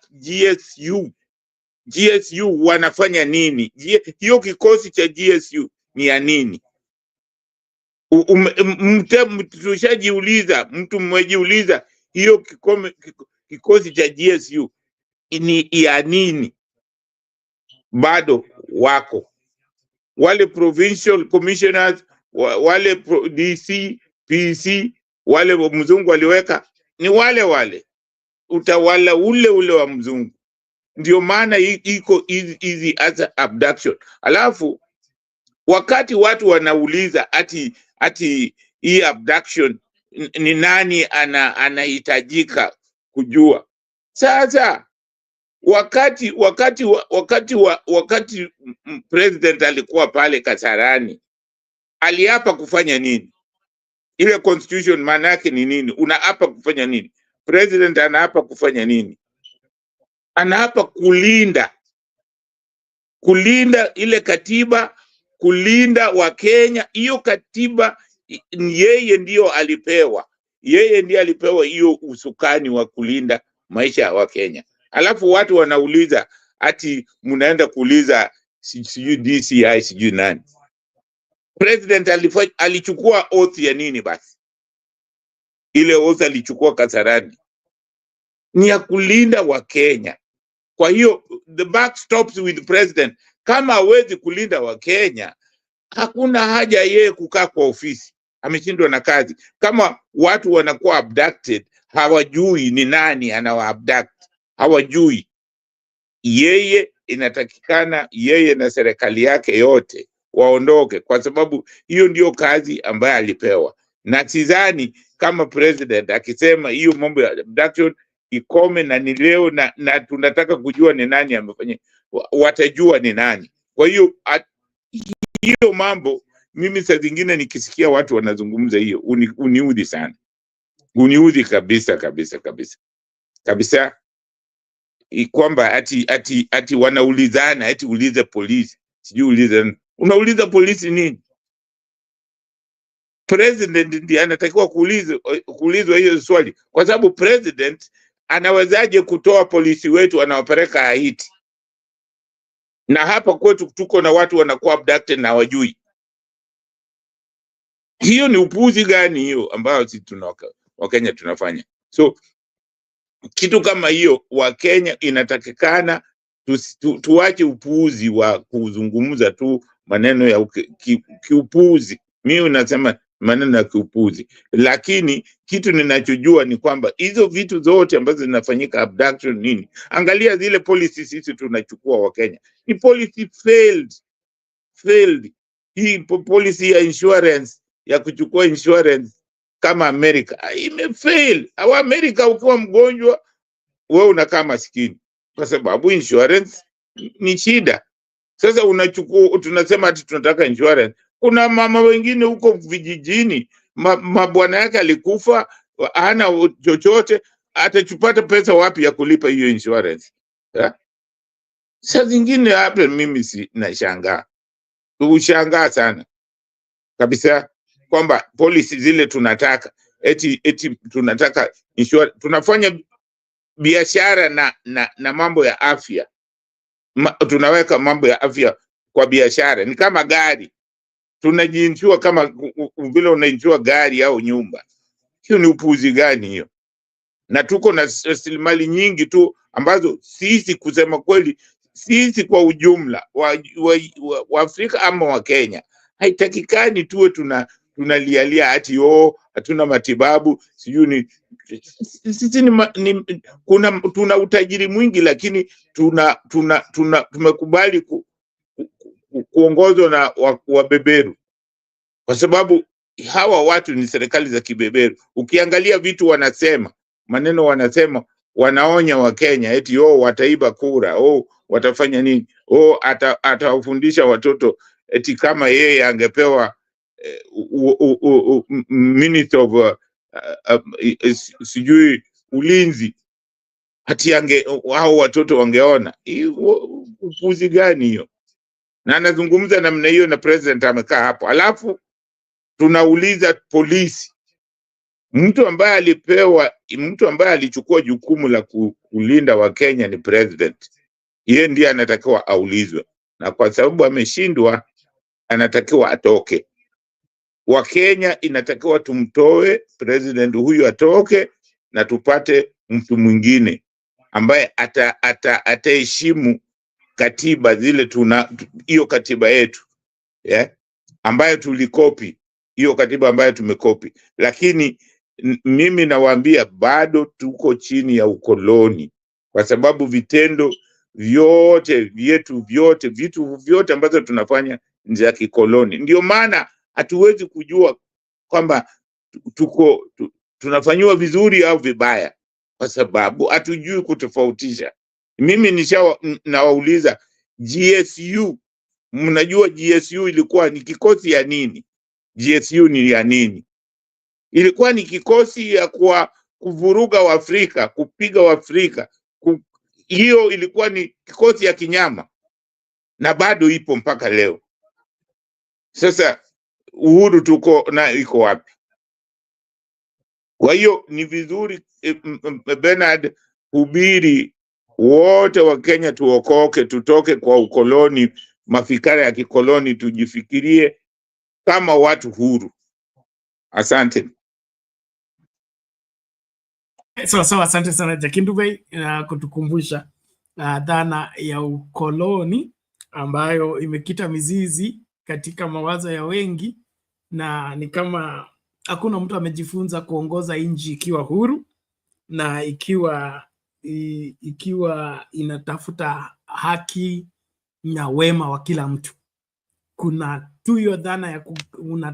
GSU wanafanya nini? Hiyo kikosi cha GSU ni ya nini? Tushajiuliza, mtu mmejiuliza hiyo kikosi cha GSU ni ya nini? Bado wako wale provincial commissioners, wale DC, PC, wale mzungu waliweka ni wale utawala ule wa mzungu. Ndio maana iko hizi as abduction. Alafu wakati watu wanauliza ati hii abduction ni nani anahitajika kujua. Sasa wakati president alikuwa pale Kasarani, aliapa kufanya nini? Ile constitution maana yake ni nini? Unaapa kufanya nini? President anaapa kufanya nini? Anaapa kulinda ile katiba, kulinda wa Kenya. Hiyo katiba yeye ndiyo alipewa. Yeye ndiye alipewa hiyo usukani wa kulinda maisha ya wa Kenya. Alafu watu wanauliza ati mnaenda kuuliza sijui DCI sijui nani. President alichukua oath ya nini basi? Ile oath alichukua Kasarani ni ya kulinda wa Kenya. Kwa hiyo the buck stops with president. Kama hawezi kulinda wa Kenya, hakuna haja yeye kukaa kwa ofisi. Ameshindwa na kazi. Kama watu wanakuwa abducted, hawajui ni nani anawa abduct. Hawajui. Yeye inatakikana yeye na serikali yake yote waondoke, kwa sababu hiyo ndio kazi ambayo alipewa. Na sidhani kama president akisema hiyo mambo ya abduction ikome na ni leo na tunataka kujua ni nani amefanya, watajua ni nani. Kwa hiyo hiyo mambo, mimi saa zingine nikisikia watu wanazungumza hiyo uniudhi sana. Uniudhi kabisa kwamba ati wanaulizana, ati ulize polisi, sijui ulize. Unauliza polisi nini? President ndiye anatakiwa kuulizwa hiyo swali, kwa sababu president anawezaje kutoa polisi wetu anawapeleka Haiti? Na hapa kwetu tuko na watu wanakuwa abducted na hawajui. Hiyo ni upuuzi gani hiyo ambayo sisi Wakenya tunafanya? So kitu kama hiyo Wakenya inatakikana tuache upuuzi wa kuzungumza tu maneno ya kiupuuzi. Mimi nasema maneno ya kiupuzi, lakini kitu ninachojua ni kwamba hizo vitu zote ambazo zinafanyika, abduction nini, angalia zile policies sisi tunachukua wa Kenya, ni policy failed. failed. Hii policy ya insurance ya kuchukua insurance kama Amerika imefail. Au Amerika ukiwa mgonjwa wewe unakaa maskini kwa sababu insurance ni shida. Sasa unachukua, tunasema ati tunataka insurance. Kuna mama wengine huko vijijini, mabwana yake alikufa, hana chochote, atachupata pesa wapi ya kulipa hiyo insurance? Sasa zingine hapa mimi si nashangaa. Ushangaa sana kabisa kwamba policy zile tunataka eti tunataka insurance, tunafanya biashara na mambo ya afya. Tunaweka mambo ya afya kwa biashara, ni kama gari. Tunajiinsure kama vile unainsure gari au nyumba. Hiyo ni upuuzi gani hiyo? Na tuko na rasilimali nyingi tu ambazo sisi, kusema kweli, sisi kwa ujumla wa Afrika ama wa Kenya, haitakikani tuwe tunalialia ati hatuna matibabu, sijui ni sisi tuna utajiri mwingi, lakini tumekubali kuongozwa na wabeberu, kwa sababu hawa watu ni serikali za kibeberu. Ukiangalia vitu wanasema, maneno wanasema, wanaonya wa Kenya eti wataiba kura, watafanya nini, atawafundisha watoto eti kama yeye angepewa Minister of sijui ulinzi, hati hao watoto wangeona. Upuzi gani hiyo? Na anazungumza namna hiyo na president amekaa hapo. Alafu tunauliza polisi, mtu ambaye alichukua jukumu la kulinda wa Kenya ni president. Yeye ndiye anatakiwa aulizwe, na kwa sababu ameshindwa anatakiwa atoke. Wa Kenya inatakiwa tumtoe president huyu, atoke na tupate mtu mwingine ambaye ataheshimu katiba zile hiyo katiba yetu, ambayo tulikopi, hiyo katiba ambayo tumekopi. Lakini mimi nawaambia bado tuko chini ya ukoloni, kwa sababu vitendo vyote vyetu vitu vyote ambazo tunafanya ni za kikoloni. Ndio maana hatuwezi kujua kwamba tunafanywa vizuri au vibaya, kwa sababu hatujui kutofautisha. Mimi nawauliza GSU, mnajua GSU ilikuwa ni kikosi ya nini? GSU ni ya nini? Ilikuwa ni kikosi ya kuvuruga Waafrika, kupiga Waafrika. Hiyo ilikuwa ni kikosi ya kinyama, na bado ipo mpaka leo. Sasa uhuru tuko na iko wapi? Kwa hiyo ni vizuri Bernard, hubiri wote wa Kenya tuokoke, tutoke kwa ukoloni, mafikara ya kikoloni, tujifikirie kama watu huru. Asante. Sawa, asante sana Jakindubei na kutukumbusha dhana ya ukoloni ambayo imekita mizizi katika mawazo ya wengi, na ni kama hakuna mtu amejifunza kuongoza nchi ikiwa huru na ikiwa inatafuta haki na wema wa kila mtu. Kuna tu hiyo dhana ya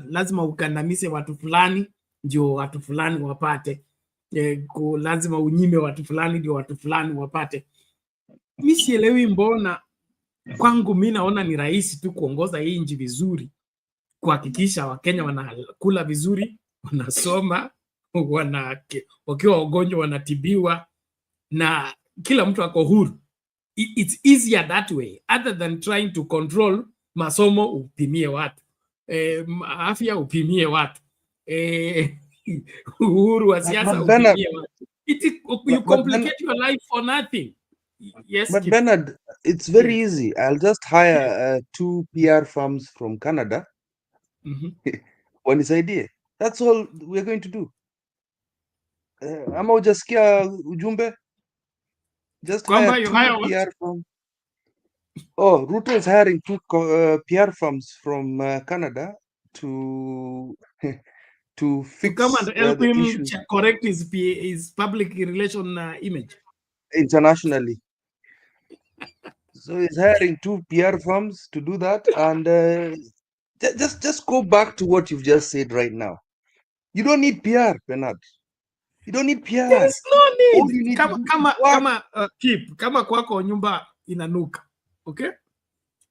lazima ukandamize watu fulani ndio watu fulani wapate, lazima unyime watu fulani ndio watu fulani wapate. Mimi sielewi mbona. Kwangu mimi naona ni rahisi tu kuongoza hii nchi vizuri, kuhakikisha Wakenya wanakula vizuri, wanasoma, wakiwa wagonjwa wanatibiwa, na kila mtu ako huru. It's easier that way other than trying to control. Masomo upimie watu, afya upimie watu, uhuru wa siasa upimie watu. You complicate your life for nothing. Yes, but Bernard, it's very easy. I'll just hire 2 PR firms from Canada. Wanisaidie. That's all we're going to do. Ama ujasikia ujumbe? Just hire 2 PR firms. Oh, Ruto is hiring 2 PR firms from Canada to fix come and help the him issues. Correct his public relation image Internationally. So he's hiring 2 PR firms to do that. And just go back to what you've just said right now. You don't need PR, Bernard. You don't need PR. There is no All need. you need Kama to do kama is work. kama keep kama kwako nyumba inanuka, okay?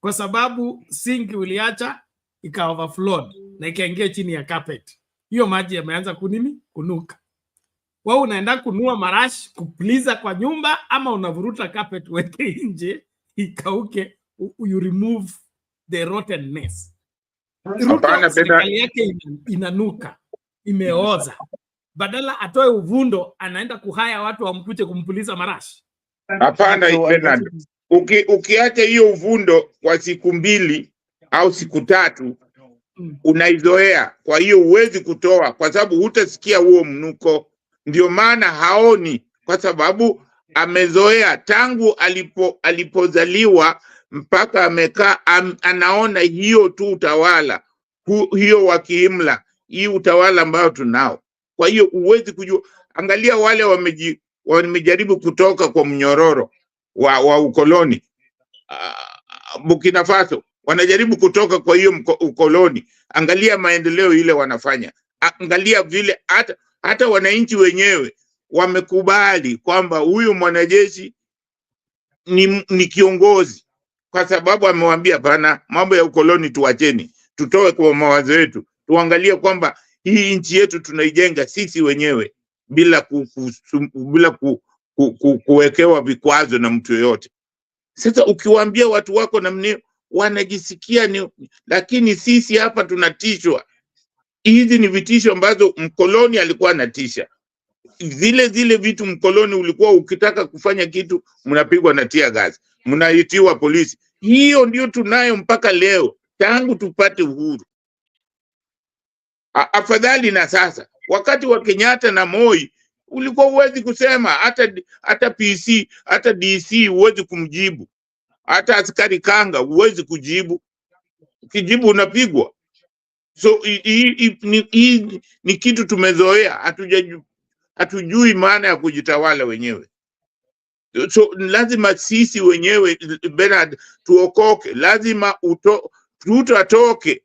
Kwa sababu sink uliacha ika overflowed na ikaingia chini ya carpet, hiyo maji yameanza kunuka. Wewe unaenda kunua marash kupliza kwa nyumba, ama unavuruta carpet weke nje ikauke, you remove the rottenness. Ruto serikali yake inanuka, imeoza. Badala atoe uvundo, anaenda kuhaya watu wamkuje kumpuliza marashi. Hapana Bernard, ukiacha hiyo uvundo kwa siku 2 au siku 3 unaizoea. Kwa hiyo huwezi kutoa, kwa sababu hutasikia huo mnuko. Ndio maana haoni, kwa sababu amezoea tangu alipozaliwa mpaka amekaa, anaona hiyo tu utawala hiyo wa kiimla, hii utawala ambao tunao. Kwa hiyo huwezi kujua. Angalia wale wamejaribu kutoka kwa mnyororo wa ukoloni. Burkina Faso wanajaribu kutoka kwa hiyo ukoloni. Angalia maendeleo ile wanafanya. Angalia vile hata wananchi wenyewe wamekubali kwamba huyu mwanajeshi ni kiongozi, kwa sababu amewaambia bana, mambo ya ukoloni tuacheni, tutoe kwa mawazo yetu, tuangalie kwamba hii nchi yetu tunaijenga sisi wenyewe bila kuwekewa vikwazo na mtu yoyote. Sasa ukiwaambia watu wako namna wanajisikia lakini sisi hapa tunatishwa. Hizi ni vitisho ambazo mkoloni alikuwa anatisha. Zile vitu mkoloni ulikuwa ukitaka kufanya kitu mnapigwa na tear gas, mnaitiwa polisi. Hiyo ndio tunayo mpaka leo tangu tupate uhuru. Afadhali na sasa. Wakati wa Kenyatta na Moi ulikuwa uwezi kusema, hata PC hata DC uwezi kumjibu, hata askari kanga uwezi kujibu. Ukijibu unapigwa. So hii ni kitu tumezoea, hatujui maana ya kujitawala wenyewe. So lazima sisi wenyewe Bernard tuokoke, lazima tutatoke.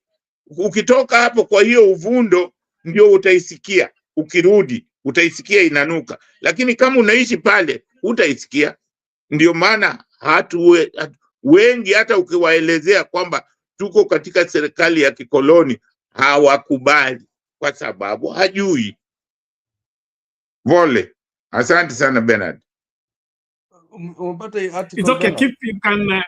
Ukitoka hapo kwa hiyo uvundo ndio utaisikia, ukirudi utaisikia inanuka, lakini kama unaishi pale utaisikia. Ndio maana wengi hata ukiwaelezea kwamba tuko katika serikali ya kikoloni hawakubali, kwa sababu hajui. Vole. Asante sana Bernard. It's okay, Keep, you can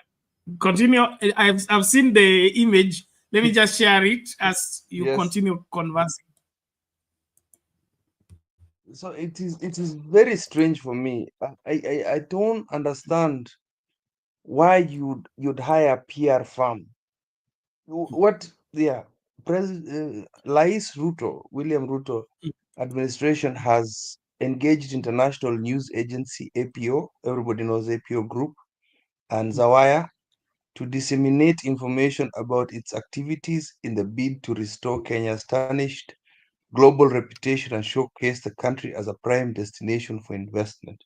continue. I've seen the image. Let me just share it as you continue conversing. So it is very strange for me. I don't understand why you'd hire a PR firm. What William Ruto administration has engaged international news agency APO, everybody knows APO Group, and Zawaya to disseminate information about its activities in the bid to restore Kenya's tarnished global reputation and showcase the country as a prime destination for investment.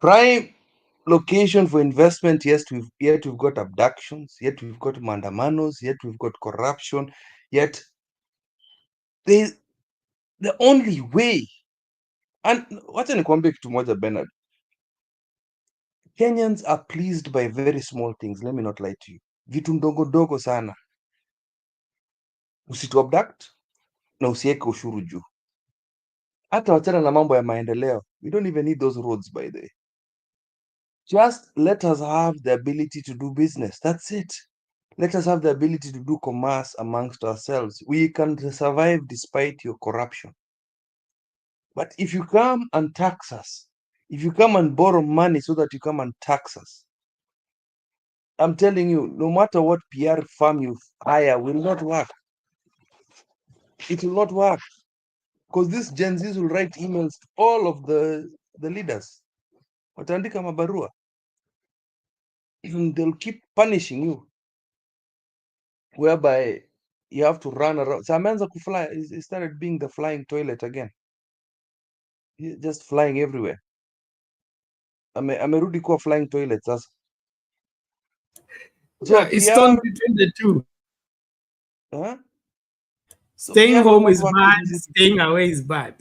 Prime location for investment, yet we've got abductions, yet we've got mandamanos, yet we've got corruption, yet the only way, and wacha nikwambie kitu moja Bernard, Kenyans are pleased by very small things. Let me not lie to you. Vitu ndogo dogo sana. Usitu abduct na usiweke ushuru juu. Hata wachana na mambo ya maendeleo. We don't even need those roads, by the way. Just let us have the ability to do business. That's it. Let us have the ability to do commerce amongst ourselves. We can survive despite your corruption. But if you come and tax us, if you come and borrow money so that you come and tax us, I'm telling you, no matter what PR firm you hire will not work. It will not work. Because these Gen Zs will write emails to all of the leaders. Wataandika mabarua. They'll keep punishing you, whereby you have to run around. So ameanza kufly. It started being the flying toilet again. Just flying everywhere. Amerudi kuwa flying toilet sasa. It's 2022. Huh? So Staying PR home is watu bad, busy. staying away is bad.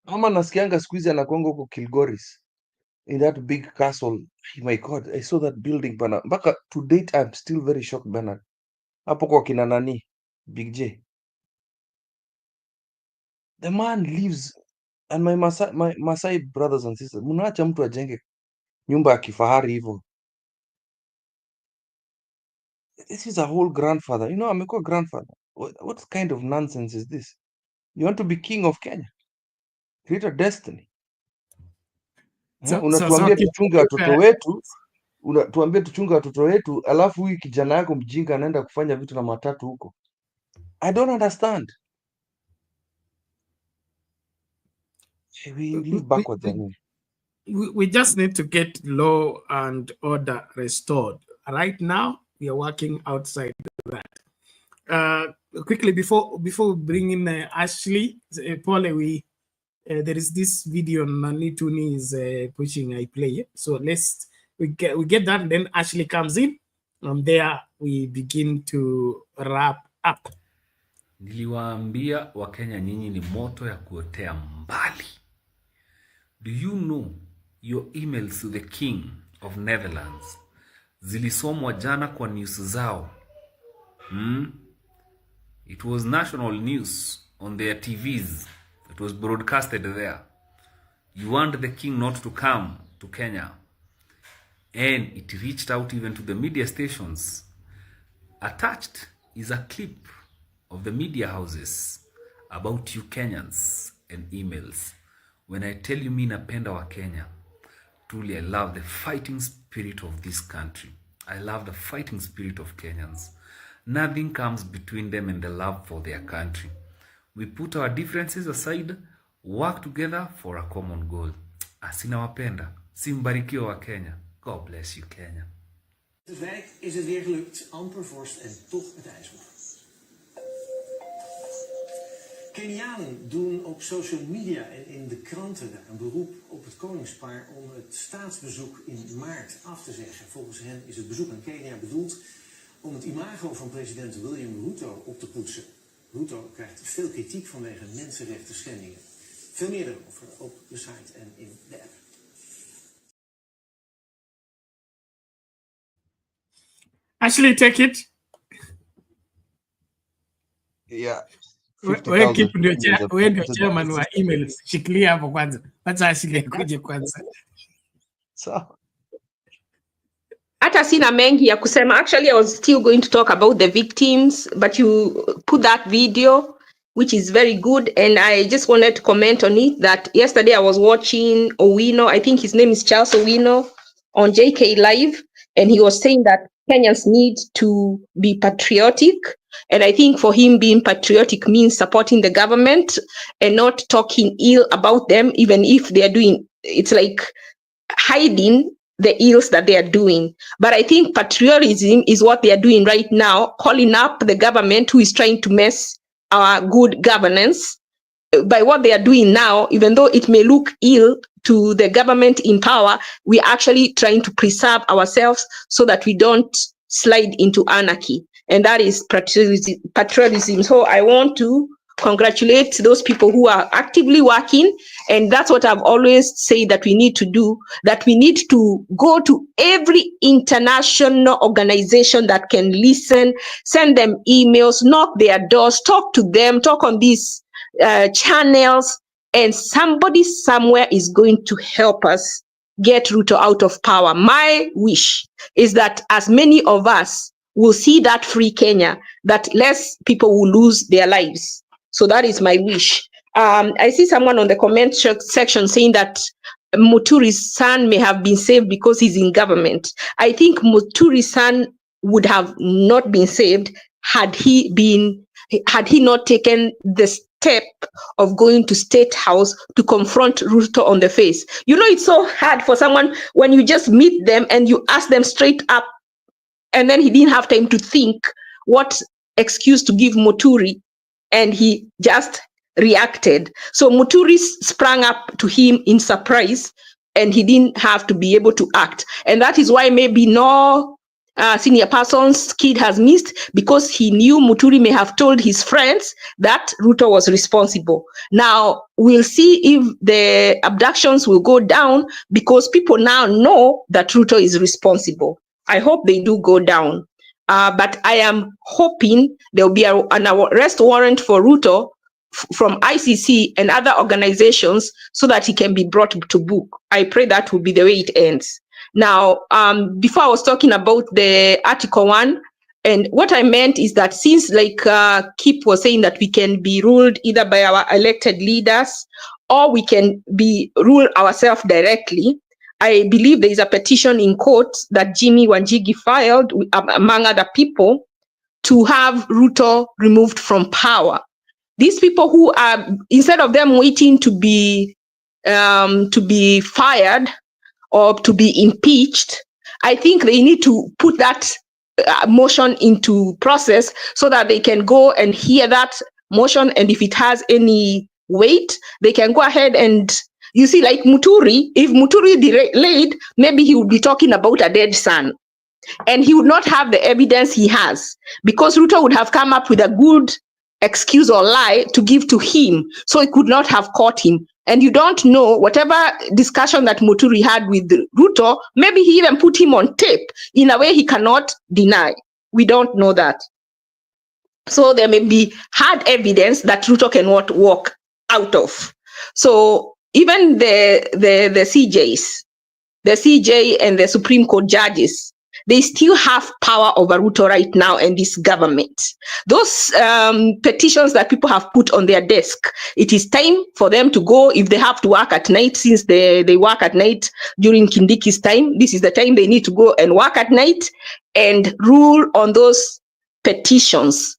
Ama nasikianga siku hizi anakuanga huko Kilgoris in that big castle. My God, I saw that building bana. Mpaka to date I'm still very shocked Bernard. Hapo kwa kina nani? Big J. The man lives and my Masai brothers and sisters. Mnaacha mtu ajenge nyumba ya kifahari hivyo. This is a whole grandfather. You know, amekuwa grandfather. What kind of nonsense is this? You want to be king of Kenya? Create a destiny. Unatuambia tuchunge watoto wetu, unatuambia tuchunge watoto wetu, alafu huyu kijana yako mjinga anaenda kufanya vitu na matatu huko. I don't understand. We live backwards anyway. We just need to get law and order restored. Right now, we are working outside that. Quickly, before we bring in Ashley, Paul, there is this video Nani Tuni is pushing. I play, so we get that. Then Ashley comes in, and there we begin to wrap up. Niliwaambia Wakenya nyinyi ni moto ya kuotea mbali. Do you know your emails to the King of Netherlands zilisomwa jana kwa news zao? It was national news on their TVs. It was broadcasted there. You want the king not to come to Kenya. And it reached out even to the media stations. Attached is a clip of the media houses about you Kenyans and emails. When I tell you mi napenda wa Kenya, truly I love the fighting spirit of this country. I love the fighting spirit of Kenyans. Nothing comes between them and the love for their country. We put our differences aside, work together for a common goal. Asina wapenda, simbarikiwa wa Kenya. God bless you, Kenya. Het werk is het weer gelukt. Amper vorst en toch het ijs op. Kenianen doen op social media en in de kranten een beroep op het koningspaar om het staatsbezoek in maart af te zeggen. Volgens hen is het bezoek aan Kenia bedoeld om het imago van president William Ruto op te poetsen. Ruto krijgt veel kritiek vanwege mensenrechten schendingen. Veel meer erover op de site en in de app. Ashley, take it. Yeah. Wewe keep ndio chairman wa emails. Shikilia hapo kwanza. Acha Ashley akuje kwanza. So hata sina mengi ya kusema. Actually, I was still going to talk about the victims, but you put that video, which is very good, and I just wanted to comment on it that yesterday I was watching Owino, I think his name is Charles Owino, on JK Live, and he was saying that Kenyans need to be patriotic, and I think for him being patriotic means supporting the government and not talking ill about them, even if they are doing, it's like hiding the ills that they are doing. But I think patriotism is what they are doing right now, calling up the government who is trying to mess our good governance. By what they are doing now, even though it may look ill to the government in power, we're actually trying to preserve ourselves so that we don't slide into anarchy. And that is patriotism. So I want to congratulate those people who are actively working, and that's what I've always said that we need to do, that we need to go to every international organization that can listen, send them emails, knock their doors, talk to them, talk on these channels, and somebody somewhere is going to help us get Ruto out of power. My wish is that as many of us will see that free Kenya, that less people will lose their lives. So that is my wish. I see someone on the comment section saying that Muturi's son may have been saved because he's in government. I think Muturi's son would have not been saved had he not taken the step of going to State House to confront Ruto on the face. You know, it's so hard for someone when you just meet them and you ask them straight up, and then he didn't have time to think what excuse to give Muturi, and he just reacted. So Muturi sprang up to him in surprise and he didn't have to be able to act. And that is why maybe no senior person's kid has missed, because he knew Muturi may have told his friends that Ruto was responsible. Now, we'll see if the abductions will go down, because people now know that Ruto is responsible. I hope they do go down. But I am hoping there will be an arrest warrant for Ruto from ICC and other organizations so that he can be brought to book. I pray that will be the way it ends. Now, before I was talking about the Article 1, and what I meant is that since, like Kip was saying, that we can be ruled either by our elected leaders or we can be ruled ourselves directly, I believe there is a petition in court that Jimmy Wanjigi filed, among other people, to have Ruto removed from power. These people who are, instead of them waiting to be fired or to be impeached, I think they need to put that motion into process so that they can go and hear that motion, and if it has any weight, they can go ahead and, you see, like Muturi, if Muturi delayed, maybe he would be talking about a dead son, and he would not have the evidence he has, because Ruto would have come up with a good excuse or lie to give to him, so he could not have caught him. And you don't know, whatever discussion that Muturi had with Ruto, maybe he even put him on tape in a way he cannot deny. We don't know that. So there may be hard evidence that Ruto cannot walk out of. So even the CJs, the CJ and the Supreme Court judges, they still have power over Ruto right now and this government. Those petitions that people have put on their desk, it is time for them to go. If they have to work at night, since they work at night during Kindiki's time, this is the time they need to go and work at night and rule on those petitions.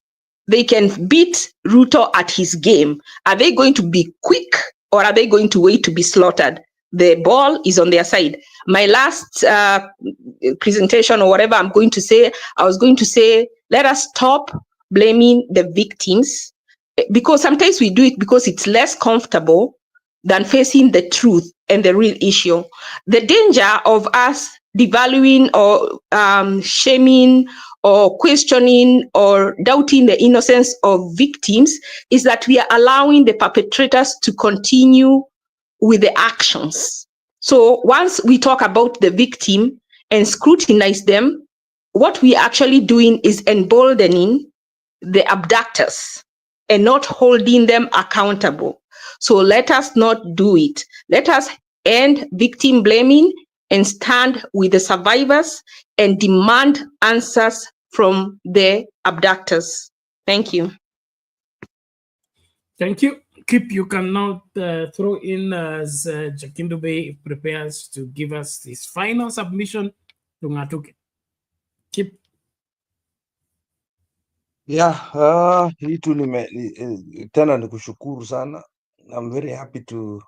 They can beat Ruto at his game. Are they going to be quick, or are they going to wait to be slaughtered? The ball is on their side. My last presentation, or whatever I'm going to say, I was going to say, let us stop blaming the victims, because sometimes we do it because it's less comfortable than facing the truth and the real issue. The danger of us devaluing or shaming or questioning or doubting the innocence of victims is that we are allowing the perpetrators to continue with the actions. So once we talk about the victim and scrutinize them, what we are actually doing is emboldening the abductors and not holding them accountable. So let us not do it. Let us end victim blaming and stand with the survivors and demand answers from the abductors. Thank you. Thank you. Kip, you can now throw in as Jakindube prepares to give us his final submission to Ngatuke. Kip. Yeah, hii tu tena ni kushukuru sana. I'm very happy to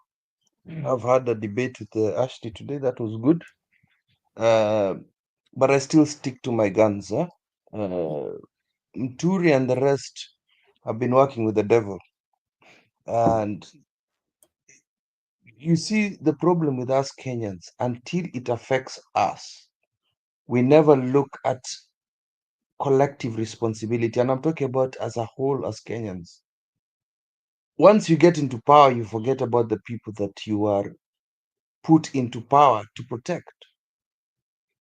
have had a debate with Ashley today. That was good. But I still stick to my guns. Muturi and the rest have been working with the devil. And you see, the problem with us Kenyans, until it affects us, we never look at collective responsibility. And I'm talking about as a whole, as Kenyans. Once you get into power, you forget about the people that you are put into power to protect.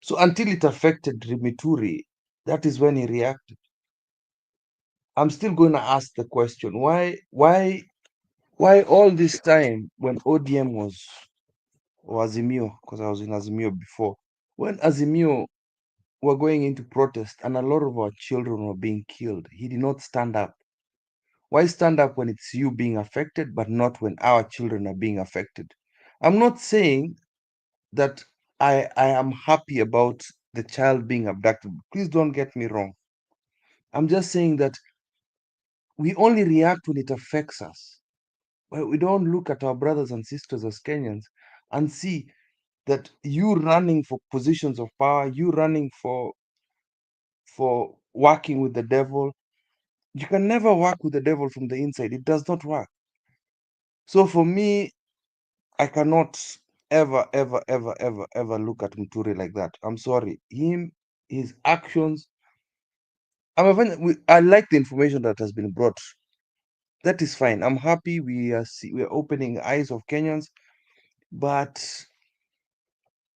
So until it affected Muturi, that is when he reacted. I'm still going to ask the question, why all this time when ODM was, or Azimio, because I was in Azimio before, when Azimio were going into protest and a lot of our children were being killed, he did not stand up. Why stand up when it's you being affected, but not when our children are being affected? I'm not saying that I am happy about the child being abducted. Please don't get me wrong. I'm just saying that we only react when it affects us. Well, we don't look at our brothers and sisters as Kenyans and see that you running for positions of power, you running for working with the devil. You can never work with the devil from the inside. It does not work. So for me, I cannot ever look at Muturi like that. I'm sorry. His actions. I like the information that has been brought. That is fine. I'm happy we are opening eyes of Kenyans, but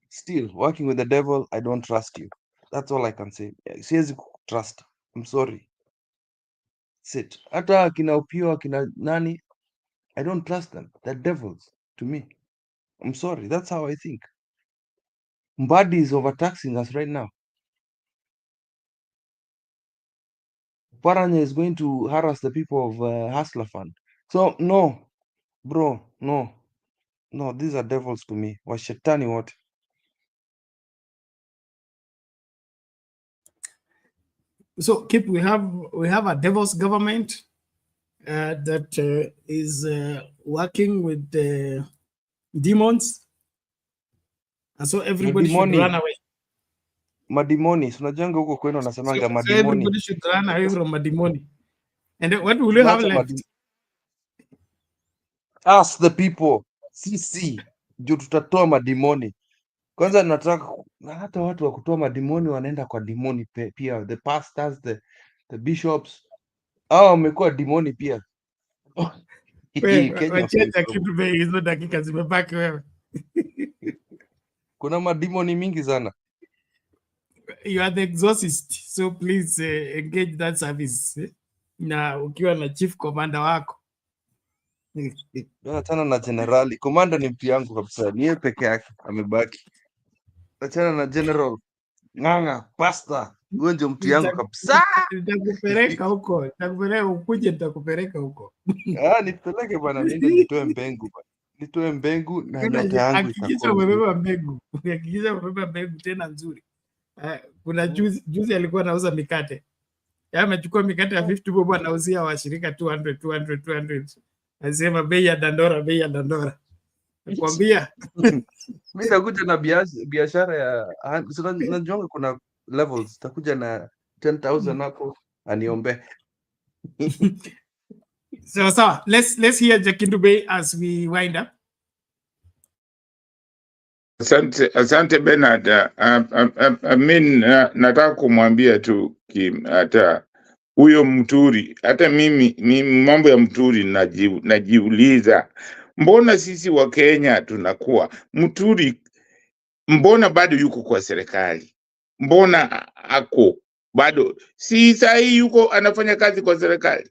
still working with the devil, I don't trust you. That's all I can say. Siwezi trust. I'm sorry. Sit. Hata akina Upio, akina nani, I don't trust them. They're devils to me. I'm sorry. That's how I think. Mbadi is overtaxing us right now. Paranya is going to harass the people of Hustler Fund. So no, bro, no, these are devils to me. Washetani wote. So Kip, we have a devil's government that is working with the demons, and so everybody should run away. Madimoni, unajanga huko kwenu wanasemanga So madimoni. everybody should run away from madimoni. And what will you have left? Us the people, sisi ndio tutatoa madimoni. Kwanza nataka hata watu wa kutoa madimoni wanaenda kwa dimoni pia, the pastors, the bishops, wamekuwa dimoni pia. Hizo dakika zimebaki wewe. Kuna madimoni mingi sana. You are the exorcist, so please engage that service. Na ukiwa na chief commander wako. Achana na generali. Commander ni mtu yangu kabisa. Ni yeye peke yake amebaki. Achana na general. Nganga, pastor. Huyo ndio mtu yangu kabisa. Nitakupeleka huko. Nitakupeleka ukuje, nitakupeleka huko. Nipeleke bwana, niende nitoe mbengu bwana. Nitoe mbengu na nyota yangu itakuwa. Hakikisha umebeba mbengu. Hakikisha umebeba mbengu tena nzuri. Kuna juzi alikuwa anauza mikate. Yeye amechukua mikate ya 50 bob anauzia washirika 200. Anasema bei ya dandora. Nakwambia. Mimi nakuja na biashara ya najonga kuna levels. Takuja na 10,000 hapo aniombe. So let's hear Jakindu Bey as we wind up. Asante Bernard. Nataka kumwambia tu Kim, hata huyo Muturi, hata mimi mambo ya Muturi najiuliza, mbona sisi wa Kenya tunakuwa Muturi, mbona bado yuko kwa serikali? Mbona ako bado, si sahi yuko anafanya kazi kwa serikali?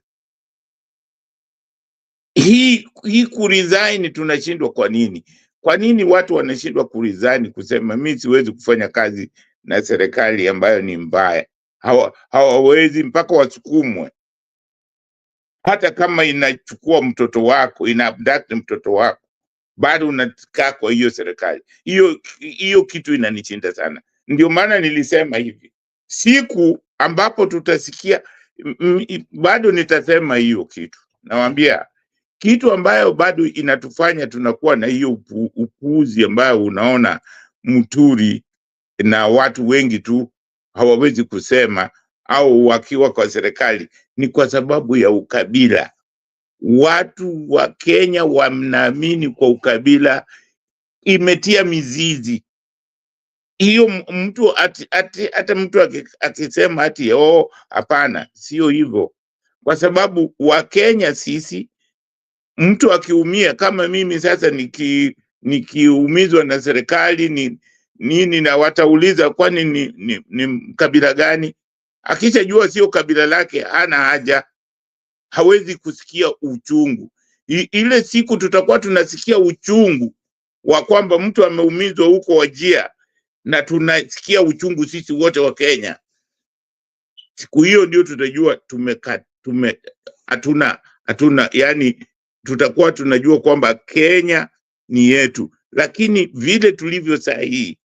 Hii kuresign tunashindwa kwa nini? Kwa nini watu wanashindwa kuresign kusema mimi siwezi kufanya kazi na serikali ambayo ni mbaya? Hawawezi mpaka wasukumwe. Hata kama inachukua mtoto wako, ina abduct mtoto wako, bado unakaa kwa hiyo serikali. Hiyo kitu inanichinda sana. Ndio maana nilisema hivi, siku ambapo tutasikia, bado nitasema hiyo kitu. Nawaambia kitu ambayo bado inatufanya tunakuwa na hiyo upuuzi ambayo unaona Muturi na watu wengi tu hawawezi kusema au wakiwa kwa serikali, ni kwa sababu ya ukabila. Watu wa Kenya wanaamini kwa ukabila, imetia mizizi. Hiyo mtu hata mtu akisema ati hapana, sio hivyo. Kwa sababu wa Kenya sisi, mtu akiumia kama mimi sasa nikiumizwa na serikali nini na watauliza kwani ni kabila gani? Akishajua sio kabila lake hana haja, hawezi kusikia uchungu. Ile siku tutakuwa tunasikia uchungu wa kwamba mtu ameumizwa huko Wajia, na tunasikia uchungu sisi wote wa Kenya. Siku hiyo ndio tutajua hatuna, yani tutakuwa tunajua kwamba Kenya ni yetu. Lakini vile tulivyo sahihi,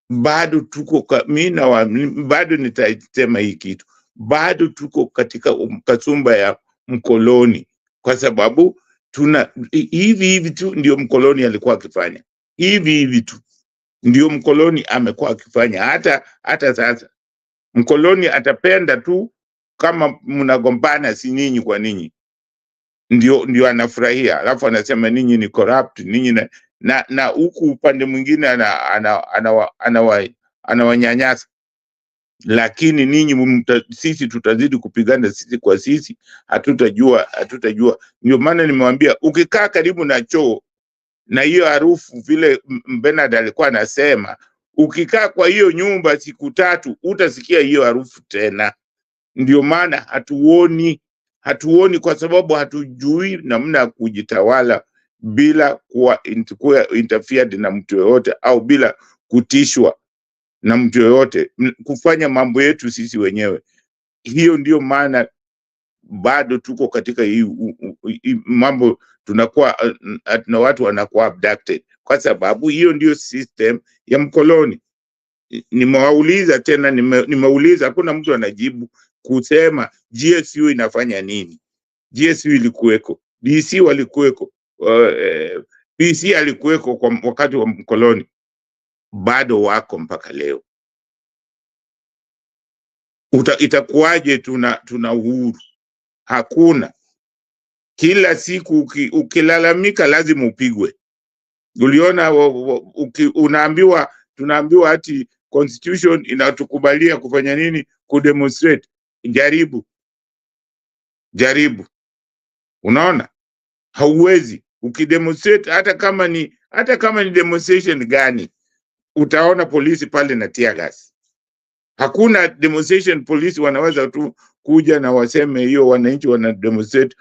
bado tuko bado nitasema hii kitu, bado tuko katika kasumba ya mkoloni, kwa sababu hivi tu ndio mkoloni alikuwa akifanya. Hivi tu ndio mkoloni amekuwa akifanya. Hata sasa mkoloni atapenda tu kama mnagombana, si ninyi kwa ninyi, ndio anafurahia, alafu anasema ninyi ni corrupt, ninyi na huku upande mwingine anawanyanyasa. Lakini ninyi sisi tutazidi kupigana sisi kwa sisi, hatutajua. Ndio maana nimewambia ukikaa karibu na choo na hiyo harufu, vile Bernard alikuwa anasema, ukikaa kwa hiyo nyumba siku 3 utasikia hiyo harufu tena. Ndio maana hatuoni kwa sababu hatujui namna ya kujitawala bila kuwa interfered na mtu yoyote, au bila kutishwa na mtu yoyote, kufanya mambo yetu sisi wenyewe. Hiyo ndio maana bado tuko katika hii mambo, tunakuwa na watu wanakuwa abducted, kwa sababu hiyo ndio system ya mkoloni. Nimewauliza tena, nimeuliza, hakuna mtu anajibu kusema GSU inafanya nini. GSU ilikuweko, DC walikuweko, PC alikuweko kwa wakati wa mkoloni, bado wako mpaka leo. Itakuwaje tuna uhuru? Hakuna. Kila siku ukilalamika lazima upigwe. Uliona tunaambiwa ati constitution inatukubalia kufanya nini? Kudemonstrate. Jaribu. Unaona? Hauwezi. Ukidemonstrate hata kama ni demonstration gani, utaona polisi pale na tear gas. Hakuna demonstration polisi wanaweza tu kuja na waseme hiyo wananchi wana demonstrate,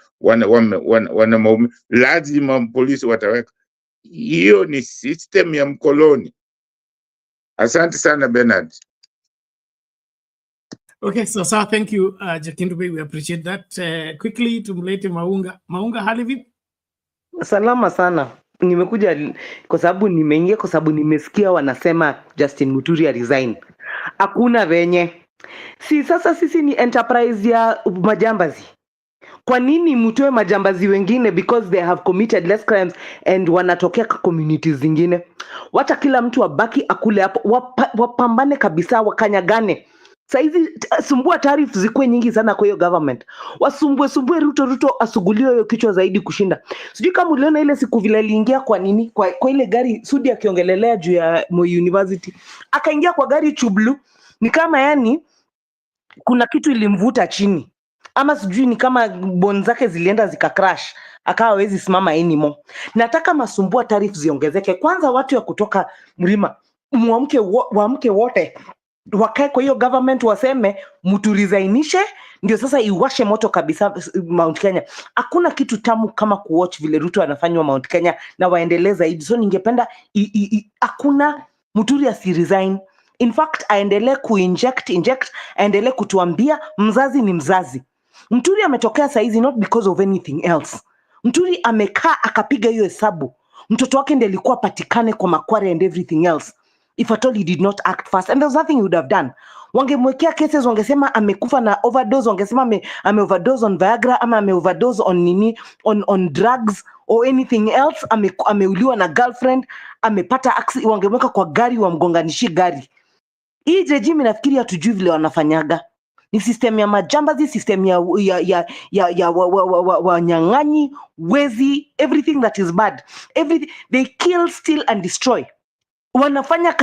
lazima polisi wataweka. Hiyo ni system ya mkoloni. Asante sana Bernard. Okay, so thank you Jakindube, we appreciate that. Quickly tumlete Maunga, hali vipi? Salama sana. Nimekuja kwa sababu nimeingia kwa sababu nimesikia wanasema Justin Muturi resign. Hakuna venye. Sasa sisi ni enterprise ya majambazi. Kwa nini mtoe majambazi wengine because they have committed less crimes and wanatokea kwa communities zingine? Wacha kila mtu abaki akule hapo, wapambane kabisa, wakanyagane. Saizi sumbua taarifa zikuwe nyingi sana kwa hiyo government. Wasumbue Ruto asuguliwe hiyo kichwa zaidi kushinda. Sijui kama uliona ile siku vile aliingia kwa nini kwa ile gari Sudi akiongelelea juu ya Moi University. Akaingia kwa gari chublu, ni kama yani kuna kitu ilimvuta chini. Ama sijui ni kama bone zake zilienda zikacrash, akawa hawezi simama anymore. Nataka masumbua taarifa ziongezeke. Kwanza watu ya kutoka mlima muamke wote, wakae kwa hiyo government waseme mturizainishe, ndio sasa iwashe moto kabisa Mount Kenya. Hakuna kitu tamu kama kuwatch vile Ruto anafanywa Mount Kenya na waendeleza hivi. So ningependa hakuna Muturi asiresign. In fact aendelee inject, aendelee kutuambia mzazi ni mzazi. Muturi ametokea saizi not because of anything else. Muturi amekaa akapiga hiyo hesabu. Mtoto wake ndiye alikuwa patikane kwa makware and everything else. If at all he did not act fast, and there's nothing he would have done. Wangemwekea cases, wangesema amekufa na overdose, wangesema ame overdose on Viagra, ama ame overdose on drugs or anything else, ameuliwa na girlfriend, amepata accident, wangemweka kwa gari wamgonganishi gari. Hii regime nafikiri hatujui vile wanafanyaga. Ni system ya majambazi, system ya wanyang'anyi, wezi, everything that is bad. Everything, they kill, steal and destroy. Wanafanya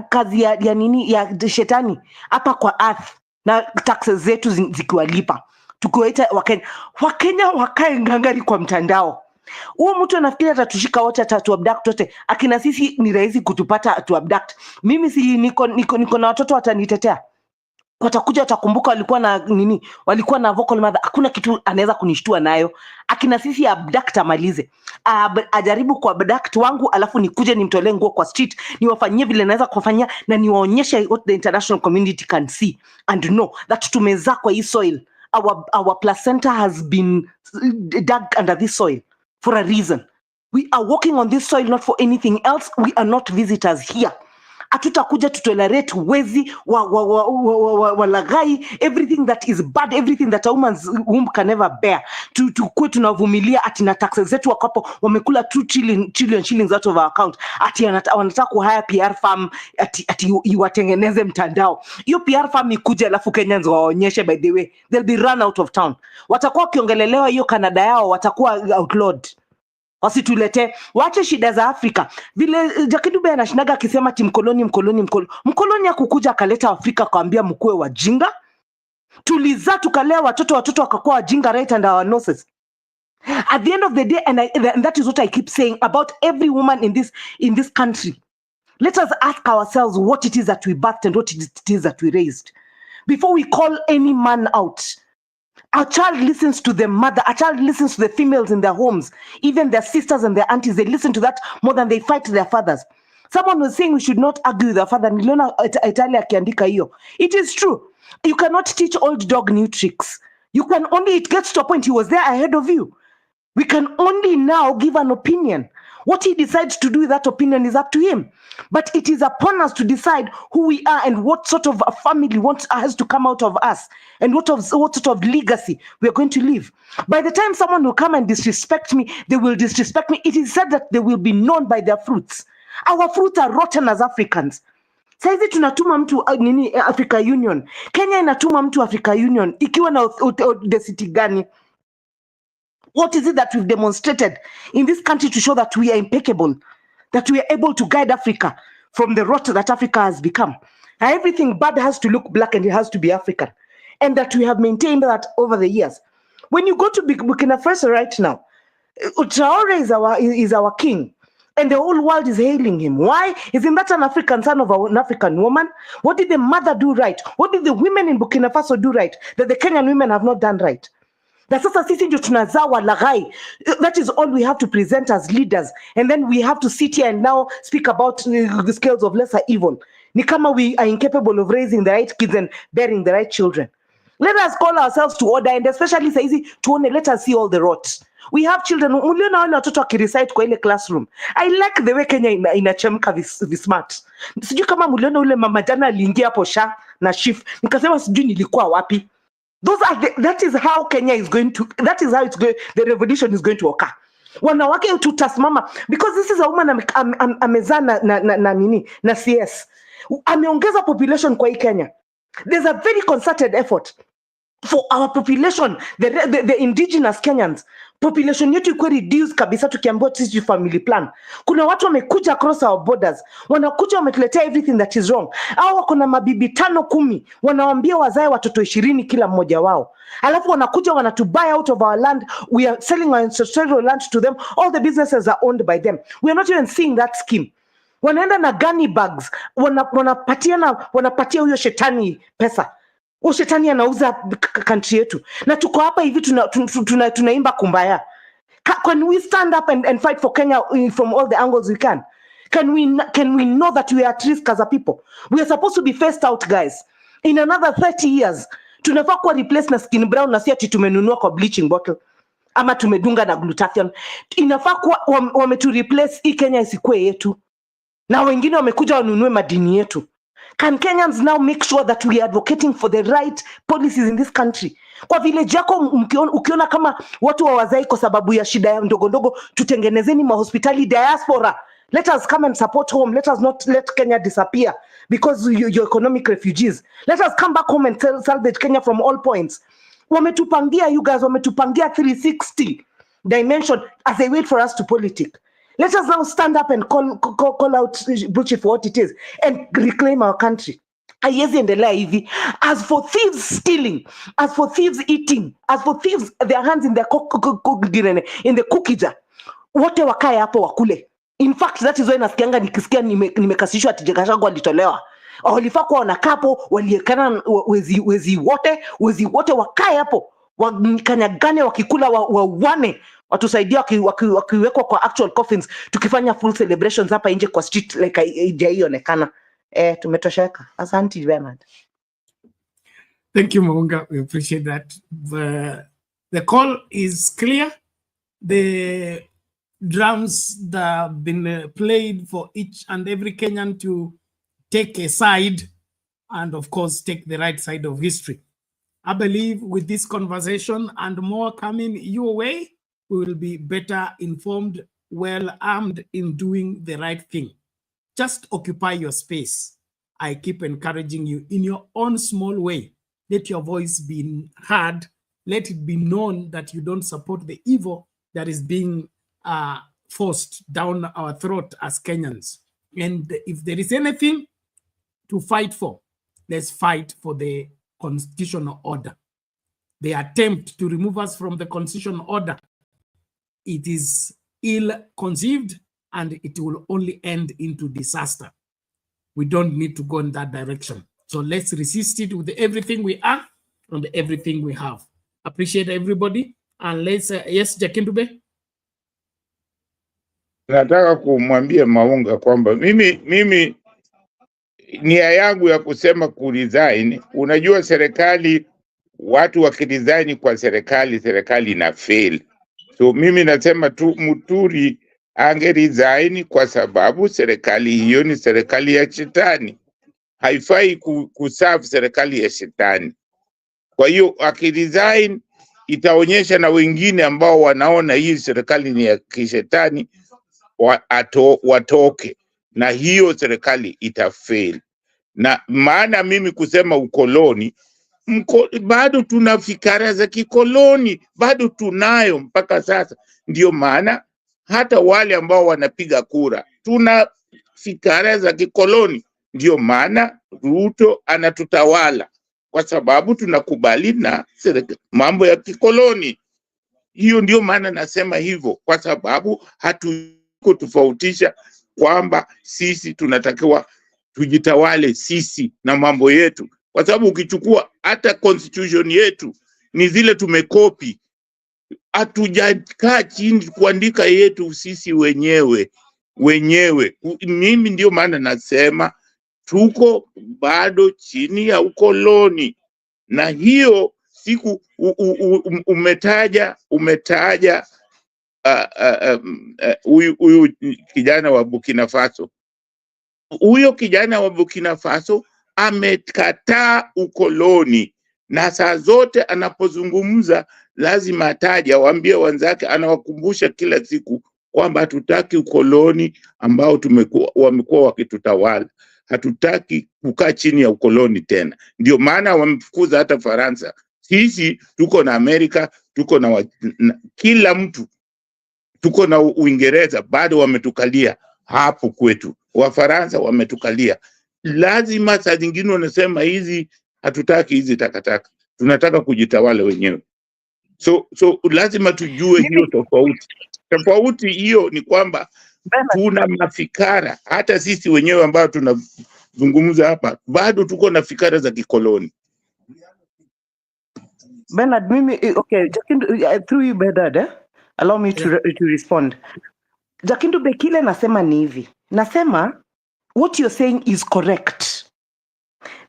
kazi ya nini ya shetani hapa kwa earth, na taxes zetu zikiwalipa, tukiwaita Wakenya wakae ngangari kwa mtandao. Huo mtu anafikiri atatushika wote, atatuabduct wote. Akina sisi ni rahisi kutupata atuabduct. Mimi si niko na watoto watanitetea. Watakuja watakumbuka walikuwa na vocal mother. Hakuna kitu anaweza kunishtua nayo. Akina sisi abduct amalize. Ajaribu kwa abduct wangu, alafu nikuje nimtolee nguo kwa street, niwafanyie vile naweza kufanyia, na niwaonyeshe what the international community can see and know that tumezaa kwa hii soil. Our placenta has been dug under this soil for a reason. We are walking on this soil not for anything else. We are not visitors here. Atutakuja to tolerate wezi walagai, everything that is bad, everything that a woman's womb can never bear. Tukue tunavumilia ati na taxes zetu wakapo wamekula 2 trillion shillings out of our account, ati wanataka kuhire PR firm ati iwatengeneze mtandao. Hiyo PR firm ikuje alafu Kenyans waonyeshe, by the way they'll be run out of town. Watakuwa kiongelelewa hiyo Canada yao, watakuwa outlawed. wasitulete, wache shida za Afrika. Vile Jakidube anashindaga akisema ati mkoloni akukuja akaleta Afrika akaambia mkuwe wajinga. Tuliza tukalea watoto wakakuwa wajinga right under our noses. At the end of the day, and that is what I keep saying about every woman in this country. Let us ask ourselves what it is that we birthed and what it is that we raised before we call any man out. Our child listens to the mother. Our child listens to the females in their homes, even their sisters and their aunties. They listen to that more than they fight their fathers. Someone was saying we should not argue with our father. Niliona Italia akiandika hiyo. It is true. You cannot teach old dog new tricks. You can only, it gets to a point, he was there ahead of you. We can only now give an opinion. What he decides to do with that opinion is up to him. But it is upon us to decide who we are and what sort of a family has to come out of us and what sort of legacy we are going to leave. By the time someone will come and disrespect me, they will disrespect me. It is said that they will be known by their fruits. Our fruits are rotten as Africans. Saizi tunatuma mtu Africa Union. Kenya inatuma mtu Africa Union. Ikiwa na audacity gani? What is it that we've demonstrated in this country to show that we are impeccable, that we are able to guide Africa from the rot that Africa has become? Everything bad has to look black and it has to be African. And that we have maintained that over the years. When you go to Burkina Faso right now, Traore is our king. And the whole world is hailing him. Why? Isn't that an African son of an African woman? What did the mother do right? What did the women in Burkina Faso do right that the Kenyan women have not done right? That is all we have to present as leaders. And then we have to sit here and now speak about the scales of lesser evil. Ni kama we are incapable of raising the right kids and bearing the right children. Let us call ourselves to order, and especially let us see all the rot. We have children. Uliona wale watoto wakirecite kwa ile classroom. I like the way Kenya inachemka smart. Sijui kama muliona ule mama jana aliingia hapo sha na shift. Nikasema sijui nilikuwa wapi. That is how Kenya is going to, that is how it's going, the revolution is going to occur. Wanawake tutasimama, because this is a woman amezaa na CS. Ameongeza population kwa hii Kenya. There's a very concerted effort for our population, the indigenous Kenyans. Population yetu ikuwe reduced kabisa tukiambiwa sisi family plan. Kuna watu wamekuja across our borders. Wanakuja wametuletea everything that is wrong. Au wako na mabibi 5, 10. Wanawaambia wazae watoto 20 kila mmoja wao. Alafu wanakuja wanatubuy out of our land. We are selling our ancestral land to them. All the businesses are owned by them. We are not even seeing that scheme. Wanaenda na gunny bags. Wanapatia huyo shetani pesa. Shetani anauza country yetu. Na tuko hapa hivi tunaimba kumbaya. Can we stand up and fight for Kenya from all the angles we can? Can we know that we are at risk as a people? We are supposed to be phased out, guys. In another 30 years, tunafaa kuwa replace na skin brown na si ati tumenunua kwa bleaching bottle ama tumedunga na glutathione. Inafaa kuwa wametu replace hii Kenya isikuwe yetu. Na wengine wamekuja wanunue madini yetu. Can Kenyans now make sure that we are advocating for the right policies in this country? Kwa village yako ukiona kama watu hawazai kwa sababu ya shida ya ndogo ndogo, tutengenezeni mahospitali diaspora. Let us come and support home. Let us not let Kenya disappear because you're economic refugees. Let us come back home and salvage Kenya from all points. Wametupangia, you guys, wametupangia 360 dimension as they wait for us to politic. Let us now stand up and call out bullshit for what it is and reclaim our country. As for thieves stealing, as for thieves eating, as for thieves their hands in the cookie jar, wote wakae hapo wakule. In fact, that is why nasikianga nikisikia nimekasishwa ati Gachagua alitolewa. Walifaa kuwa wanakaa hapo, waliekana wezi wote wakae hapo, wakanyagane wakikula wawane. Watusaidia wakiwekwa kwa actual coffins tukifanya full celebrations hapa nje kwa street like haijaionekana. Tumetosheka. Asante very much. Thank you, Maunga. We appreciate that. The call is clear. The drums that have been played for each and every Kenyan to take a side and, of course, take the right side of history. I believe with this conversation and more coming your way, we will be better informed, well armed in doing the right thing. Just occupy your space. I keep encouraging you in your own small way. Let your voice be heard. Let it be known that you don't support the evil that is being forced down our throat as Kenyans. And if there is anything to fight for, let's fight for the constitutional order. The attempt to remove us from the constitutional order, it is ill-conceived and it will only end into disaster. We don't need to go in that direction. So let's resist it with everything we are and everything we have. Appreciate everybody. And let's, yes, Jakindube. Nataka kumwambia Maunga kwamba mimi nia yangu ya kusema kuresign, unajua serikali, watu wakiresign kwa serikali ina fail. So mimi nasema tu Muturi angeresign kwa sababu serikali hiyo ni serikali ya shetani. Haifai kuserve serikali ya shetani. Kwa hiyo akiresign itaonyesha na wengine ambao wanaona hii serikali ni ya kishetani watoke, na hiyo serikali itafail. Na maana mimi kusema ukoloni, bado tuna fikara za kikoloni, bado tunayo mpaka sasa. Ndio maana hata wale ambao wanapiga kura tuna fikara za kikoloni. Ndio maana Ruto anatutawala, kwa sababu tunakubali na mambo ya kikoloni. Hiyo ndio maana nasema hivyo, kwa sababu hatukutofautisha kwamba sisi tunatakiwa tujitawale sisi na mambo yetu, kwa sababu ukichukua hata constitution yetu ni zile tumekopi, hatujakaa chini kuandika yetu sisi wenyewe. Mimi ndio maana nasema tuko bado chini ya ukoloni. Na hiyo siku umetaja huyu kijana wa Burkina Faso. Huyo kijana wa Burkina Faso amekataa ukoloni, na saa zote anapozungumza lazima ataje, waambie wenzake, anawakumbusha kila siku kwamba hatutaki ukoloni ambao wamekuwa wakitutawala. Hatutaki kukaa chini ya ukoloni tena. Ndio maana wamefukuza hata Faransa. Sisi tuko na Amerika, tuko na kila mtu, tuko na Uingereza, bado wametukalia hapo kwetu. Wafaransa wametukalia. Lazima saa zingine wanasema hizi hatutaki hizi takataka, tunataka kujitawala wenyewe. So lazima tujue hiyo tofauti hiyo ni kwamba tuna mafikara, hata sisi wenyewe ambao tunazungumza hapa bado tuko na fikara za kikoloni. Bernard, okay, through you Bernard, allow me to respond. Jakindu Bekile nasema ni hivi. Nasema what you're saying is correct.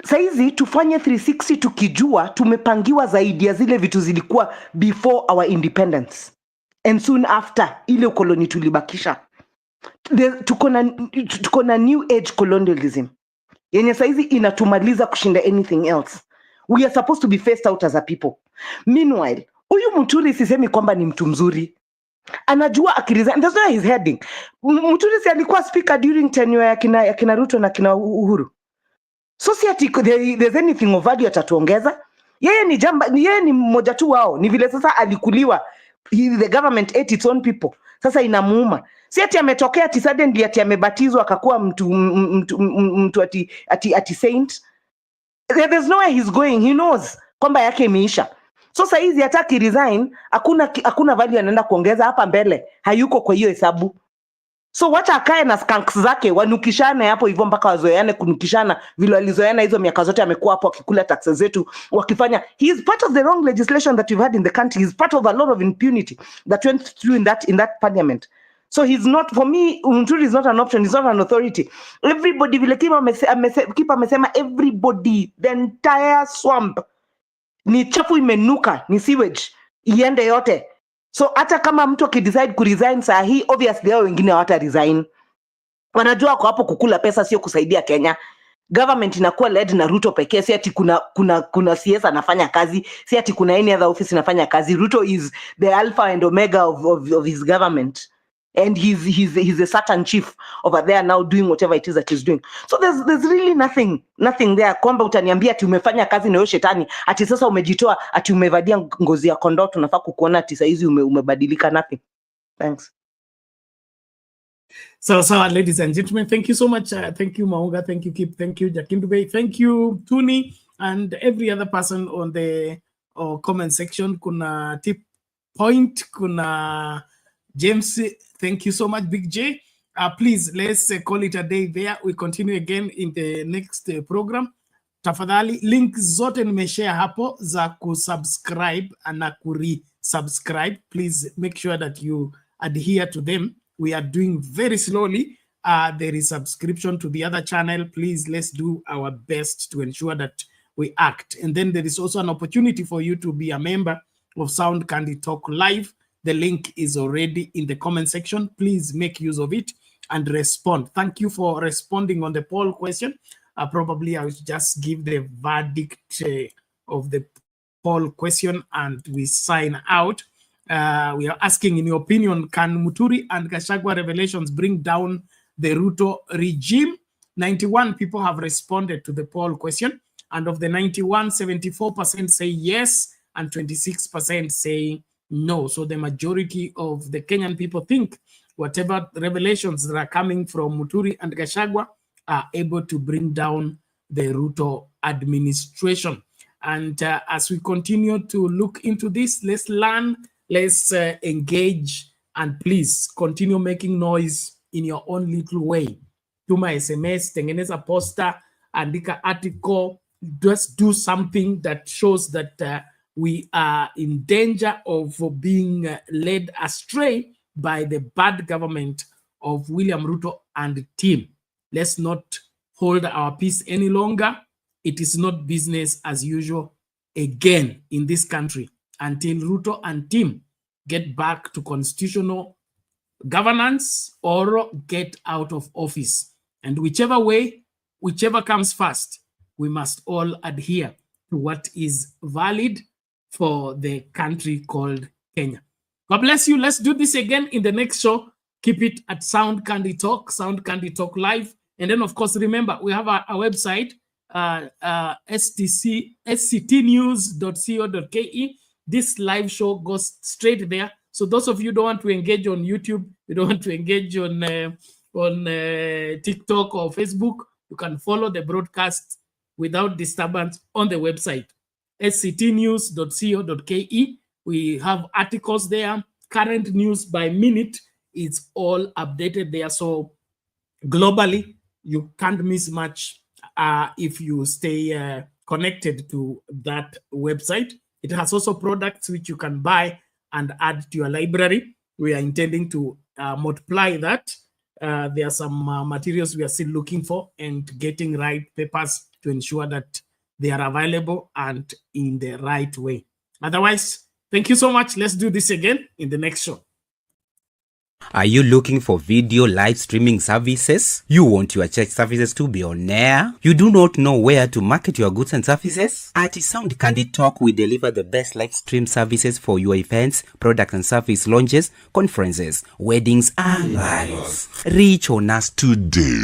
Saizi tufanye 360 tukijua tumepangiwa zaidi ya zile vitu zilikuwa before our independence and soon after ile ukoloni tulibakisha. Tuko na new age colonialism yenye saizi inatumaliza kushinda anything else. We are supposed to be phased out as a people. Meanwhile, huyu Muturi sisemi kwamba ni mtu mzuri. Anajua akiresign, that's why he's heading. Muturi si alikuwa speaker during tenure ya kina Ruto na kina Uhuru. So si ati there's anything of value atatuongeza. Yeye ni mmoja tu wao. Ni vile sasa alikuliwa, the government ate its own people. Sasa inamuuma. Si ati ametokea ati suddenly ati amebatizwa akakuwa mtu ati saint. There's nowhere he's going. He knows kwamba yake imeisha. So sasa hizi hataki resign, hakuna value anaenda kuongeza hapa mbele. Hayuko kwa hiyo hesabu. So wacha akae na skunks zake wanukishane hapo hivyo mpaka wazoeane kunukishana vile walizoeana hizo miaka zote amekuwa hapo akikula taxes zetu wakifanya. He is part of the wrong legislation that we've had in the country. He is part of a lot of impunity that went through in that parliament. So he's not, for me, Muturi is not an option. He's not an authority. Everybody, vile Kipa amesema, everybody, the entire swamp, ni chafu imenuka, ni sewage, iende yote. So hata kama mtu akidecide kuresign saa hii, obviously hao wengine hawata resign. Wanajua kwa hapo kukula pesa sio kusaidia Kenya. Government inakuwa led na Ruto pekee, si ati kuna CS anafanya kazi, si ati kuna any other office inafanya kazi. Ruto is the alpha and omega of his government. And he's a Satan chief over there now doing whatever it is that he's doing. So there's really nothing there. Kwamba utaniambia ati umefanya kazi na hiyo shetani, ati sasa umejitoa, ati umevadia ngozi ya kondoo tunafaa kukuona ati saizi umebadilika. Nothing. Thanks. So, ladies and gentlemen, thank you so much. Thank you, Maunga. Thank you, Kip. Thank you, Jakindube. Thank you, Tuni, and every other person on the comment section. Kuna tip point, kuna James. Thank you so much, Big J. Please, let's call it a day there. We continue again in the next program. Tafadhali, link zote nimeshare hapo za kusubscribe na subscribe. Please make sure that you adhere to them. We are doing very slowly. There is subscription to the other channel. Please, let's do our best to ensure that we act. And then there is also an opportunity for you to be a member of Sound Candy Talk Live. The link is already in the comment section. Please make use of it and respond. Thank you for responding on the poll question. Probably I will just give the verdict of the poll question and we sign out. We are asking, in your opinion, can Muturi and Gachagua revelations bring down the Ruto regime? 91 people have responded to the poll question, and of the 91, 74% say yes, and 26% say no. So the majority of the Kenyan people think whatever revelations that are coming from Muturi and Gachagua are able to bring down the Ruto administration. And as we continue to look into this, let's learn, let's engage, and please continue making noise in your own little way. Tuma SMS, tengeneza poster, andika article, just do something that shows that we are in danger of being led astray by the bad government of William Ruto and team. Let's not hold our peace any longer. It is not business as usual again in this country until Ruto and team get back to constitutional governance or get out of office. And whichever way, whichever comes first, we must all adhere to what is valid for the country called Kenya. God bless you. Let's do this again in the next show. Keep it at Sound Candy Talk, Sound Candy Talk Live. And then, of course, remember, we have our website, sctnews.co.ke. This live show goes straight there. So those of you who don't want to engage on YouTube, you don't want to engage on TikTok or Facebook, you can follow the broadcast without disturbance on the website, sctnews.co.ke. We have articles there, current news by minute. It's all updated there. So globally, you can't miss much if you stay connected to that website. It has also products which you can buy and add to your library. We are intending to multiply that. There are some materials we are still looking for and getting right papers to ensure that they are available and in the right way. Otherwise, thank you so much. Let's do this again in the next show. Are you looking for video live streaming services? You want your church services to be on air? You do not know where to market your goods and services? At Sound Candy Talk, we deliver the best live stream services for your events, product and service launches, conferences, weddings, and marriages. Reach on us today.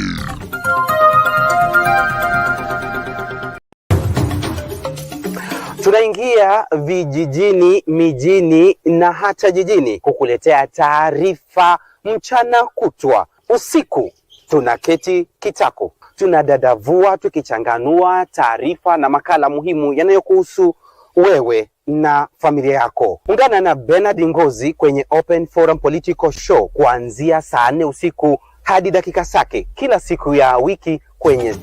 Tunaingia vijijini, mijini na hata jijini kukuletea taarifa mchana kutwa. Usiku tunaketi kitako, tunadadavua tukichanganua taarifa na makala muhimu yanayokuhusu wewe na familia yako. Ungana na Bernard Ngozi kwenye Open Forum Political Show kuanzia saa 4 usiku hadi dakika zake kila siku ya wiki kwenye